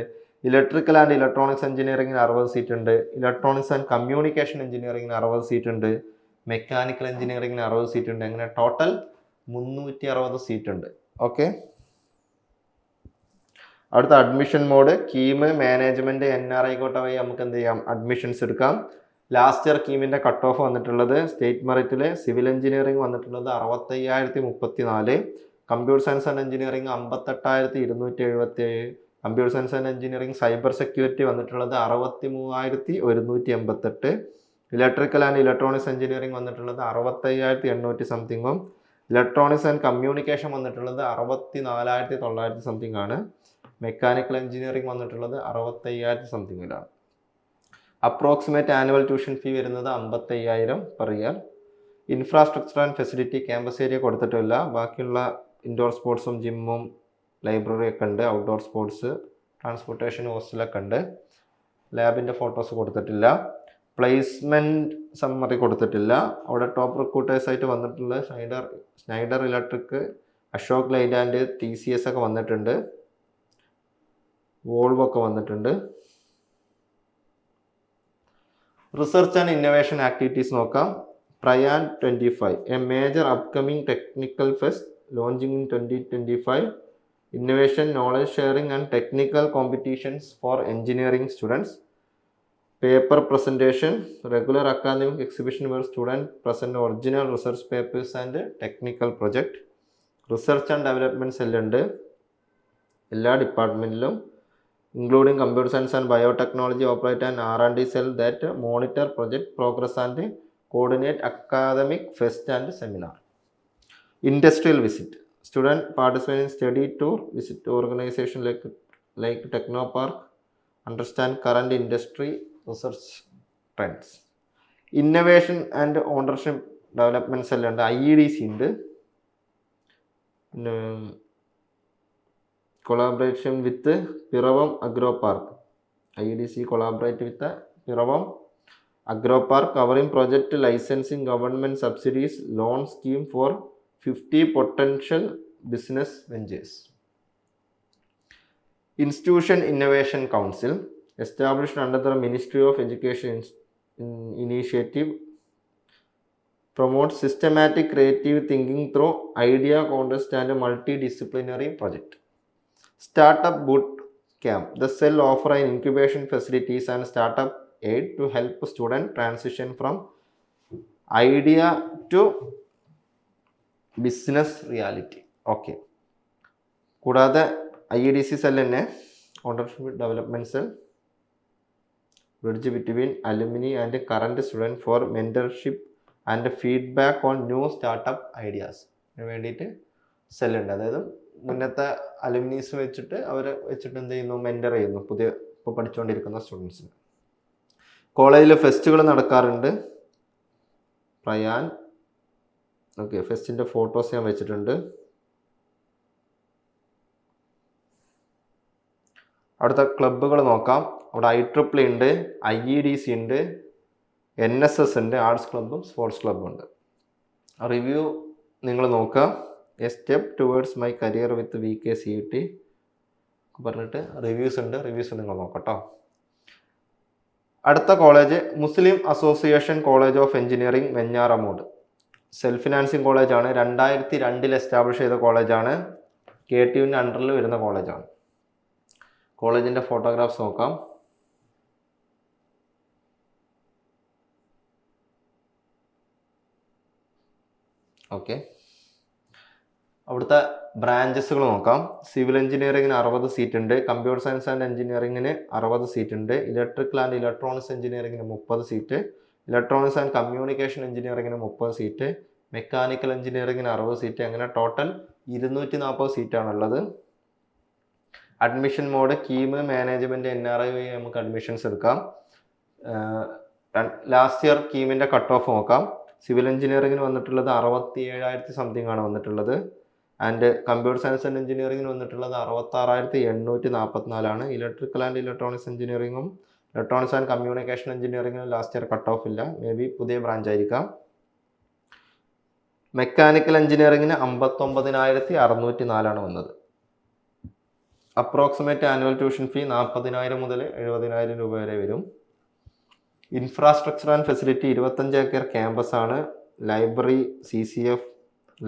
ഇലക്ട്രിക്കൽ ആൻഡ് ഇലക്ട്രോണിക്സ് എഞ്ചിനീയറിംഗിന് 60 സീറ്റ് ഉണ്ട്. ഇലക്ട്രോണിക്സ് ആൻഡ് കമ്മ്യൂണിക്കേഷൻ എഞ്ചിനീയറിംഗിന് 60 സീറ്റ് ഉണ്ട്. മെക്കാനിക്കൽ എഞ്ചിനീയറിംഗിന് 60 സീറ്റ് ഉണ്ട്. അങ്ങനെ ടോട്ടൽ 360 സീറ്റ് ഉണ്ട്. ഓക്കെ, അടുത്ത admission mode, KEAM, management, NRI quota വഴി നമുക്ക് എന്ത് ചെയ്യാം, അഡ്മിഷൻസ് എടുക്കാം. ലാസ്റ്റ് ഇയർ കീമിൻ്റെ കട്ട് ഓഫ് വന്നിട്ടുള്ളത് സ്റ്റേറ്റ് മെറിറ്റിൽ സിവിൽ എഞ്ചിനീയറിംഗ് വന്നിട്ടുള്ളത് 65,034, computer science and engineering 58,277, computer science and engineering cyber security വന്നിട്ടുള്ളത് 63,188, ഇലക്ട്രിക്കൽ ആൻഡ് ഇലക്ട്രോണിക്സ് എഞ്ചിനീയറിംഗ് വന്നിട്ടുള്ളത് 65,800 സംതിങ്ങും, ഇലക്ട്രോണിക്സ് ആൻഡ് കമ്മ്യൂണിക്കേഷൻ വന്നിട്ടുള്ളത് 64,900 സംതിങ് ആണ്. മെക്കാനിക്കൽ എഞ്ചിനീയറിംഗ് വന്നിട്ടുള്ളത് 65,000 സംതിങ്ങിലാണ്. അപ്രോക്സിമേറ്റ് ആനുവൽ ട്യൂഷൻ ഫീ വരുന്നത് 55,000 per year. Infrastructure and facility, campus area കൊടുത്തിട്ടില്ല. ബാക്കിയുള്ള indoor സ്പോർട്സും ജിമ്മും library ഒക്കെ ഉണ്ട്. ഔട്ട്ഡോർ സ്പോർട്സ്, ട്രാൻസ്പോർട്ടേഷൻ, ഹോസ്റ്റലൊക്കെ ഉണ്ട്. ലാബിൻ്റെ ഫോട്ടോസ് കൊടുത്തിട്ടില്ല. പ്ലേസ്മെൻറ്റ് സമ്മറി കൊടുത്തിട്ടില്ല. അവിടെ ടോപ്പ് റിക്രൂട്ടേഴ്സായിട്ട് വന്നിട്ടുള്ള Snyder electric, Ashok Leyland, TCS ഒക്കെ വന്നിട്ടുണ്ട്. വോൾവൊക്കെ വന്നിട്ടുണ്ട്. റിസർച്ച് ആൻഡ് ഇന്നോവേഷൻ ആക്ടിവിറ്റീസ് നോക്കാം. പ്രയാൻ 25, A major upcoming technical fest launching in 2025. Innovation, knowledge sharing and technical competitions for engineering students. Paper presentation, regular academic exhibition where students present original research papers and technical project. Research and development cell ഉണ്ട് എല്ലാ ഡിപ്പാർട്ട്മെൻറ്റിലും, including computer science and biotechnology, operate an R&D cell that monitor project progress and coordinate academic fest and seminar. Industrial visit, student participate in study tour, visit organization like Technopark, understand current industry research trends. Innovation and ownership development cell ഉണ്ട്, IEDC ഉണ്ട്. Collaboration with Piravam Agro Park. IEDC collaborate with Piravam Agro Park, covering project licensing, government subsidies, loan scheme for 50 potential business ventures. Institution Innovation Council, established under the Ministry of Education initiative, promotes systematic creative thinking through idea contest and multidisciplinary project. Startup Boot Camp, the cell offer an incubation facilities and startup aid to help student transition from idea to business reality. Okay. കൂടാതെ IEDC cell തന്നെ entrepreneurship development cell, bridge between alumni and current student for mentorship and feedback on new startup ideas വേണ്ടിയിട്ട് സെല്ലുണ്ട്. അതായത് മുന്നത്തെ അലുമിനീസ് വെച്ചിട്ട് അവരെ വെച്ചിട്ട് എന്ത് ചെയ്യുന്നു, മെൻറ്റർ ചെയ്യുന്നു ഇപ്പോൾ പഠിച്ചുകൊണ്ടിരിക്കുന്ന സ്റ്റുഡൻസിന്. കോളേജിൽ ഫെസ്റ്റുകൾ നടക്കാറുണ്ട്. പ്രയാൻ, ഓക്കെ, ഫെസ്റ്റിൻ്റെ ഫോട്ടോസ് ഞാൻ വെച്ചിട്ടുണ്ട്. അടുത്ത ക്ലബ്ബുകൾ നോക്കാം. അവിടെ IEEE ഉണ്ട്, IEDC ഉണ്ട്, NSS ഉണ്ട്, ആർട്സ് ക്ലബ്ബും സ്പോർട്സ് ക്ലബ്ബും ഉണ്ട്. റിവ്യൂ നിങ്ങൾ നോക്കുക. A step towards my career with VKCET പറഞ്ഞിട്ട് റിവ്യൂസ് ഉണ്ട്. റിവ്യൂസ് നിങ്ങൾ നോക്കട്ടോ. അടുത്ത college Muslim association college of engineering Venjaramoodu. Self financing കോളേജാണ്. 2002 എസ്റ്റാബ്ലിഷ് ചെയ്ത കോളേജാണ്. KTUവിൻ്റെ അണ്ടറിൽ വരുന്ന കോളേജാണ്. കോളേജിൻ്റെ ഫോട്ടോഗ്രാഫ്സ് നോക്കാം. ഓക്കെ. അവിടുത്തെ ബ്രാഞ്ചസുകൾ നോക്കാം. സിവിൽ എഞ്ചിനീയറിങ്ങിന് 60 സീറ്റ് ഉണ്ട്. കമ്പ്യൂട്ടർ സയൻസ് ആൻഡ് എഞ്ചിനീയറിങ്ങിന് 60 സീറ്റ് ഉണ്ട്. ഇലക്ട്രിക്കൽ ആൻഡ് ഇലക്ട്രോണിക്സ് എഞ്ചിനീയറിങ്ങിന് 30 സീറ്റ്. ഇലക്ട്രോണിക്സ് ആൻഡ് കമ്മ്യൂണിക്കേഷൻ എഞ്ചിനീയറിങ്ങിന് 30 സീറ്റ്. മെക്കാനിക്കൽ എഞ്ചിനീയറിങ്ങിന് 60 സീറ്റ്. അങ്ങനെ ടോട്ടൽ 240 സീറ്റാണുള്ളത്. Admission mode KEAM, management, NRI വഴി നമുക്ക് അഡ്മിഷൻസ് എടുക്കാം. ലാസ്റ്റ് ഇയർ കീമിൻ്റെ കട്ട് ഓഫ് നോക്കാം. സിവിൽ എഞ്ചിനീയറിങ്ങിന് വന്നിട്ടുള്ളത് 67,000 സംതിങ് ആണ് വന്നിട്ടുള്ളത്. ആൻഡ് കമ്പ്യൂട്ടർ സയൻസ് ആൻഡ് എഞ്ചിനീയറിങ്ങിന് വന്നിട്ടുള്ളത് 66,844 ഇലക്ട്രിക്കൽ ആൻഡ് ഇലക്ട്രോണിക്സ് എഞ്ചിനീയറിങ്ങും ഇലക്ട്രോണിക്സ് ആൻഡ് കമ്മ്യൂണിക്കേഷൻ എഞ്ചിനീയറിങ്ങിനും ലാസ്റ്റ് ഇയർ കട്ട് ഓഫ് ഇല്ല. മേ ബി പുതിയ ബ്രാഞ്ച് ആയിരിക്കാം. മെക്കാനിക്കൽ എഞ്ചിനീയറിങ്ങിന് 59,604 വന്നത്. അപ്രോക്സിമേറ്റ് ആനുവൽ ട്യൂഷൻ ഫീ 40,000 മുതൽ 70,000 രൂപ വരെ വരും. Infrastructure and facility 25 acre campus ആണ്. ലൈബ്രറി, CCF,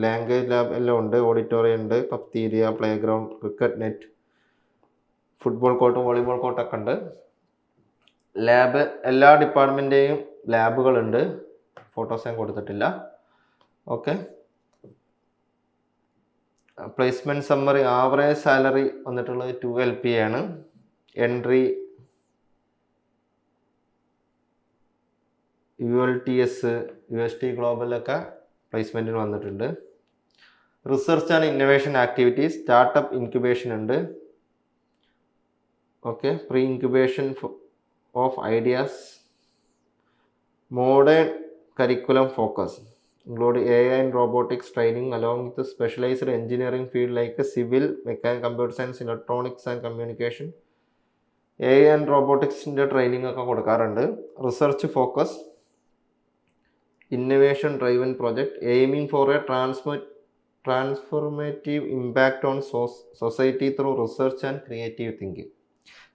ലാംഗ്വേജ് ലാബ് എല്ലാം ഉണ്ട്. ഓഡിറ്റോറിയം ഉണ്ട്, cafeteria, play ground, cricket net, football കോർട്ടും വോളിബോൾ കോർട്ടൊക്കെ ഉണ്ട്. ലാബ്, എല്ലാ ഡിപ്പാർട്ട്മെൻറ്റേയും ലാബുകളുണ്ട്. ഫോട്ടോസ് ഞാൻ കൊടുത്തിട്ടില്ല. Okay. Placement summary, average salary വന്നിട്ടുള്ളത് 2 LPA ആണ്. എൻട്രി ULTS, UST ഗ്ലോബലൊക്കെ പ്ലേസ്മെൻറ്റിന് വന്നിട്ടുണ്ട്. Research and innovation activities, startup incubation ഉണ്ട്. Okay. Pre incubation of ideas, modern curriculum focus, include AI and robotics training along with the specialized engineering field like civil, mechanical, computer science, electronics and communication. AI and robotics training ഒക്കെ കൊടുക്കാറുണ്ട്. Research focus, innovation driven project aiming for a transformative impact on society through research and creative thinking.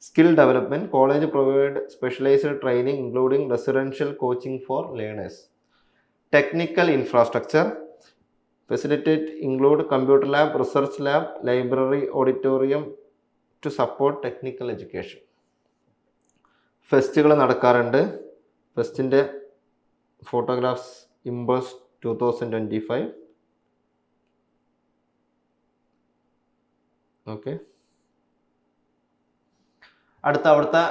Skill development, college provide specialized training including residential coaching for learners. Technical infrastructure facilitate include computer lab, research lab, library, auditorium to support technical education. ഫെസ്റ്റുകൾ നടക്കാറുണ്ട്. ഫെസ്റ്റിൻ്റെ photographs ഇംബേഴ്സ് 2025. Okay, അവിടുത്തെ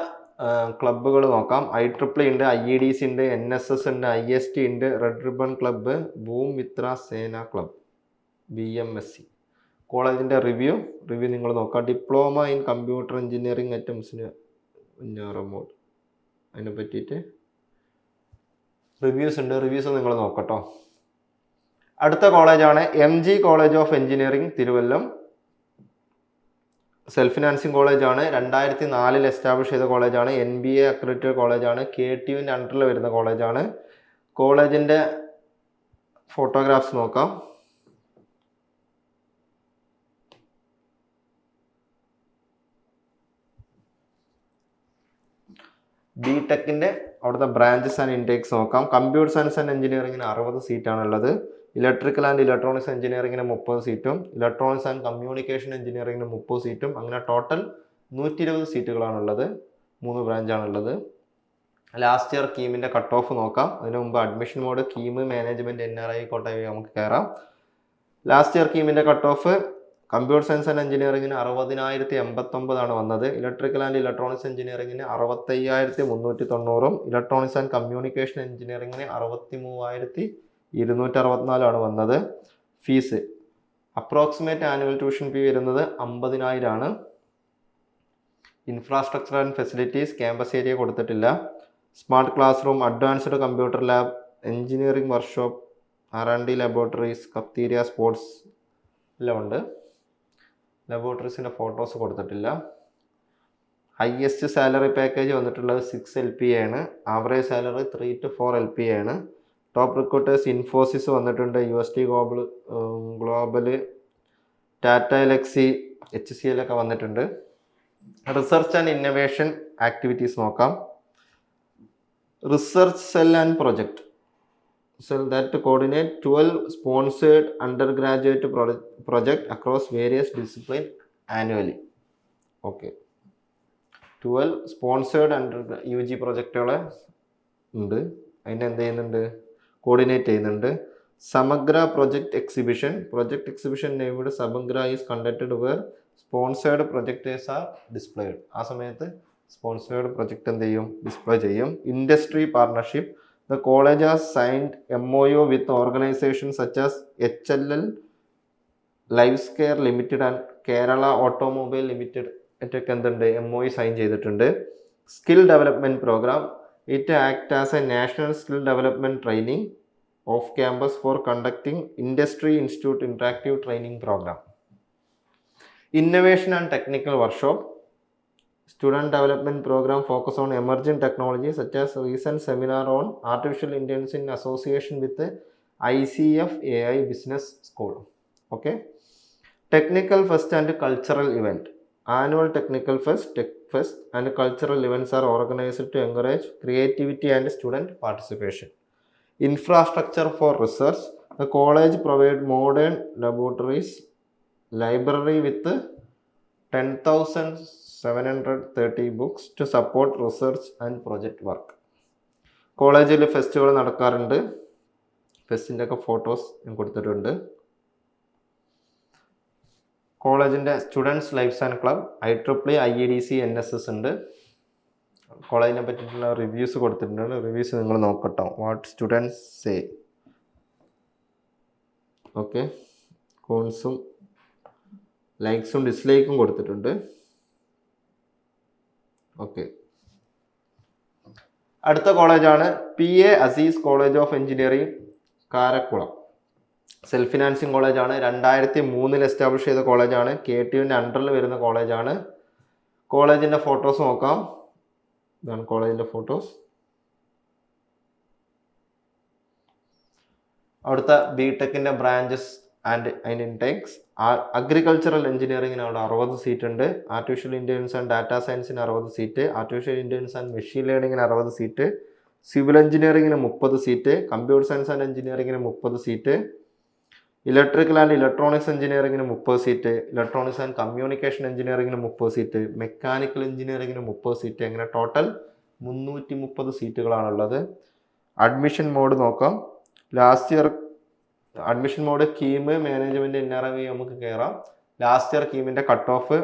ക്ലബ്ബുകൾ നോക്കാം. IEEE ഉണ്ട്, IEDC ഉണ്ട്, NSS ഉണ്ട്, IST ഉണ്ട്, റെഡ് റിബൺ ക്ലബ്ബ്, ഭൂമിത്ര സേന ക്ലബ്, BMSC. കോളേജിൻ്റെ റിവ്യൂ നിങ്ങൾ നോക്കാം. Diploma in computer engineering at Muslim അതിനെ പറ്റിയിട്ട് റിവ്യൂസ് ഉണ്ട്. റിവ്യൂസ് നിങ്ങൾ നോക്കട്ടോ. അടുത്ത കോളേജാണ് MG college of engineering Thiruvallam. Self financing കോളേജാണ്. 2004 എസ്റ്റാബ്ലിഷ് ചെയ്ത കോളേജാണ്. NBA അക്രഡിറ്റഡ് കോളേജാണ്. KTUവിൻ്റെ അണ്ടറിൽ വരുന്ന കോളേജാണ്. കോളേജിൻ്റെ ഫോട്ടോഗ്രാഫ്സ് നോക്കാം. BTechൻ്റെ അവിടുത്തെ ബ്രാഞ്ചസ് ആൻഡ് ഇൻടേക്സ് നോക്കാം. കമ്പ്യൂട്ടർ സയൻസ് ആൻഡ് എഞ്ചിനീയറിംഗിന് 60 സീറ്റാണുള്ളത്. ഇലക്ട്രിക്കൽ ആൻഡ് ഇലക്ട്രോണിക്സ് എഞ്ചിനീയറിംഗിന് 30 സീറ്റും, ഇലക്ട്രോണിക്സ് ആൻഡ് കമ്മ്യൂണിക്കേഷൻ എഞ്ചിനീയറിംഗിന് 30 സീറ്റും. അങ്ങനെ ടോട്ടൽ 120 സീറ്റുകളാണുള്ളത്. 3 ബ്രാഞ്ചാണുള്ളത്. ലാസ്റ്റ് ഇയർ കീമിൻ്റെ കട്ട് ഓഫ് നോക്കാം. അതിന് മുമ്പ് admission mode, KEAM, management, NRI quota നമുക്ക് കയറാം. ലാസ്റ്റ് ഇയർ കീമിൻ്റെ cut off computer science and എഞ്ചിനീയറിംഗിന് 60,089 വന്നത്. ഇലക്ട്രിക്കൽ ആൻഡ് ഇലക്ട്രോണിക്സ് എഞ്ചിനീയറിംഗിന് 65,390, ഇലക്ട്രോണിക്സ് ആൻഡ് കമ്മ്യൂണിക്കേഷൻ എഞ്ചിനീയറിംഗിന് 63,264 വന്നത്. Fees approximate annual tuition fee വരുന്നത് 50,000. Infrastructure and facilities, campus area കൊടുത്തിട്ടില്ല. Smart class room, advanced computer lab, engineering workshop, R&D laboratories, cafeteria, sports എല്ലാം ഉണ്ട്. ലബോറട്ടറീസിൻ്റെ ഫോട്ടോസ് കൊടുത്തിട്ടില്ല. ഹയസ്റ്റ് സാലറി പാക്കേജ് വന്നിട്ടുള്ളത് 6 LPA ആണ്. ആവറേജ് സാലറി 3 to 4 LPA ആണ്. Top recruiters Infosys വന്നിട്ടുണ്ട്, UST global, Tata Elxsi, HCL ഒക്കെ വന്നിട്ടുണ്ട്. റിസർച്ച് ആൻഡ് ഇന്നൊവേഷൻ ആക്ടിവിറ്റീസ് നോക്കാം. Research cell and project cell that coordinate 12 sponsored undergraduate project across various disciplines annually. Okay, 12 sponsored UG projectകൾ ഉണ്ട്. അതിനെ എന്ത് ചെയ്യുന്നുണ്ട്? കോർഡിനേറ്റ് ചെയ്യുന്നുണ്ട്. സമഗ്ര project exhibition named Samagra is conducted where sponsored projects are displayed. ആ സമയത്ത് sponsored project എന്ത് ചെയ്യും? ഡിസ്പ്ലേ ചെയ്യും. Industry partnership, the college has signed MOU with organizations such as HLL, Livescare Limited and Kerala Automobile Limited. ഇതൊക്കെ എന്തുണ്ട്? MOU sign ചെയ്തിട്ടുണ്ട്. Skill development programme, it act as a national skill development training off campus for conducting industry institute interactive training programme. Innovation and technical workshop, student development program focus on emerging technologies such as recent seminar on artificial intelligence in association with the ICF AI Business School. Okay, technical fest and cultural event, annual technical fest, tech fest and cultural events are organized to encourage creativity and student participation. Infrastructure for research, the college provide modern laboratories, library with 10,730 books to support research and project work. കോളേജിൽ ഫെസ്റ്റുകൾ നടക്കാറുണ്ട്. ഫെസ്റ്റിൻ്റെ ഒക്കെ photos ഞാൻ കൊടുത്തിട്ടുണ്ട്. കോളേജിൻ്റെ students lifes and club, IEEE, IEDC, NSS ഉണ്ട്. കോളേജിനെ പറ്റിയിട്ടുള്ള റിവ്യൂസ് കൊടുത്തിട്ടുണ്ട്. റിവ്യൂസ് നിങ്ങൾ നോക്കട്ടോ. What students say. ഓക്കെ, കോൺസും ലൈക്സും ഡിസ്ലൈക്കും കൊടുത്തിട്ടുണ്ട്. ഓക്കെ, അടുത്ത കോളേജാണ് PA Azeez college of engineering Karakulam. Self financing കോളേജാണ്. 2003 എസ്റ്റാബ്ലിഷ് ചെയ്ത കോളേജാണ്. KTUവിൻ്റെ അണ്ടറിൽ വരുന്ന കോളേജാണ്. കോളേജിൻ്റെ ഫോട്ടോസ് നോക്കാം. ഇതാണ് കോളേജിൻ്റെ ഫോട്ടോസ്. അവിടുത്തെ BTechൻ്റെ ബ്രാഞ്ചസ് ആൻഡ് ഇൻടേക്സ്. അഗ്രികൾച്ചറൽ എഞ്ചിനീയറിങ്ങിന് അവിടെ 60 സീറ്റ് ഉണ്ട്. ആർട്ടിഫിഷ്യൽ ഇൻ്റലിജൻസ് ആൻഡ് ഡാറ്റാ സയൻസിന് 60 seat, artificial intelligence and machine ലേണിങ്ങിന് 60 സീറ്റ്, സിവിൽ എഞ്ചിനീയറിങ്ങിന് 30 സീറ്റ്, കമ്പ്യൂട്ടർ സയൻസ് ആൻഡ് എഞ്ചിനീയറിങ്ങിന് 30 സീറ്റ്, ഇലക്ട്രിക്കൽ ആൻഡ് ഇലക്ട്രോണിക്സ് എഞ്ചിനീയറിങ്ങിന് 30 സീറ്റ്, ഇലക്ട്രോണിക്സ് ആൻഡ് കമ്മ്യൂണിക്കേഷൻ എഞ്ചിനീയറിങ്ങിന് 30 സീറ്റ്, മെക്കാനിക്കൽ എഞ്ചിനീയറിങ്ങിന് 30 സീറ്റ്. അങ്ങനെ ടോട്ടൽ 330 സീറ്റുകളാണുള്ളത്. അഡ്മിഷൻ മോഡ് നോക്കാം. Last year admission mode KEAM, management, NRI നമുക്ക് കയറാം. ലാസ്റ്റ് ഇയർ കീമിൻ്റെ കട്ട് ഓഫ്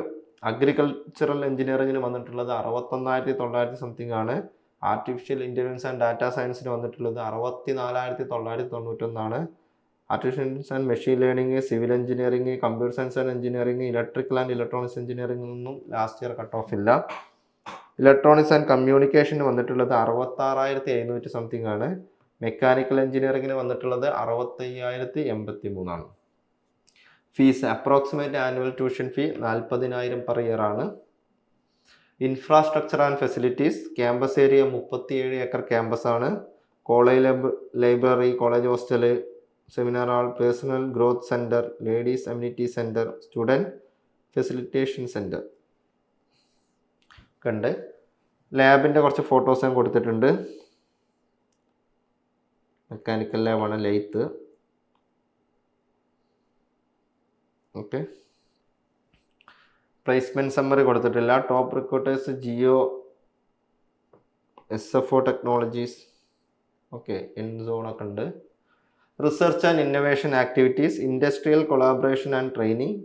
അഗ്രികൾച്ചറൽ എഞ്ചിനീയറിങ്ങിന് വന്നിട്ടുള്ളത് 61,900 സംതിങ് ആണ്. ആർട്ടിഫിഷ്യൽ ഇൻ്റലിജൻസ് ആൻഡ് ഡാറ്റാ സയൻസിന് വന്നിട്ടുള്ളത് 64,991 ആണ്. Artificial intelligence and machine learning, civil engineering, computer science and engineering, electrical and electronics എഞ്ചിനീയറിംഗിനൊന്നും ലാസ്റ്റ് ഇയർ കട്ട് ഓഫ് ഇല്ല. ഇലക്ട്രോണിക്സ് ആൻഡ് കമ്മ്യൂണിക്കേഷന് വന്നിട്ടുള്ളത് 66,700 സംതിങ് ആണ്. മെക്കാനിക്കൽ എഞ്ചിനീയറിംഗിന് വന്നിട്ടുള്ളത് 65,083 ആണ്. Fees approximate annual tuition fee 40,000 per year ആണ്. Infrastructure and facilities, campus area 37 acre campus ആണ്. College library, college hostel, seminar hall, personal growth centre, ladies amenity centre, student facilitation centre കണ്ട്. ലാബിൻ്റെ കുറച്ച് photos ഞാൻ കൊടുത്തിട്ടുണ്ട്. മെക്കാനിക്കൽ ലാബാണ്, lathe. Okay, placement summary കൊടുത്തിട്ടില്ല. Top recruiters Jio, SFO technologies, okay, എൻസോണൊക്കെ ഉണ്ട്. Research and innovation activities, industrial collaboration and training,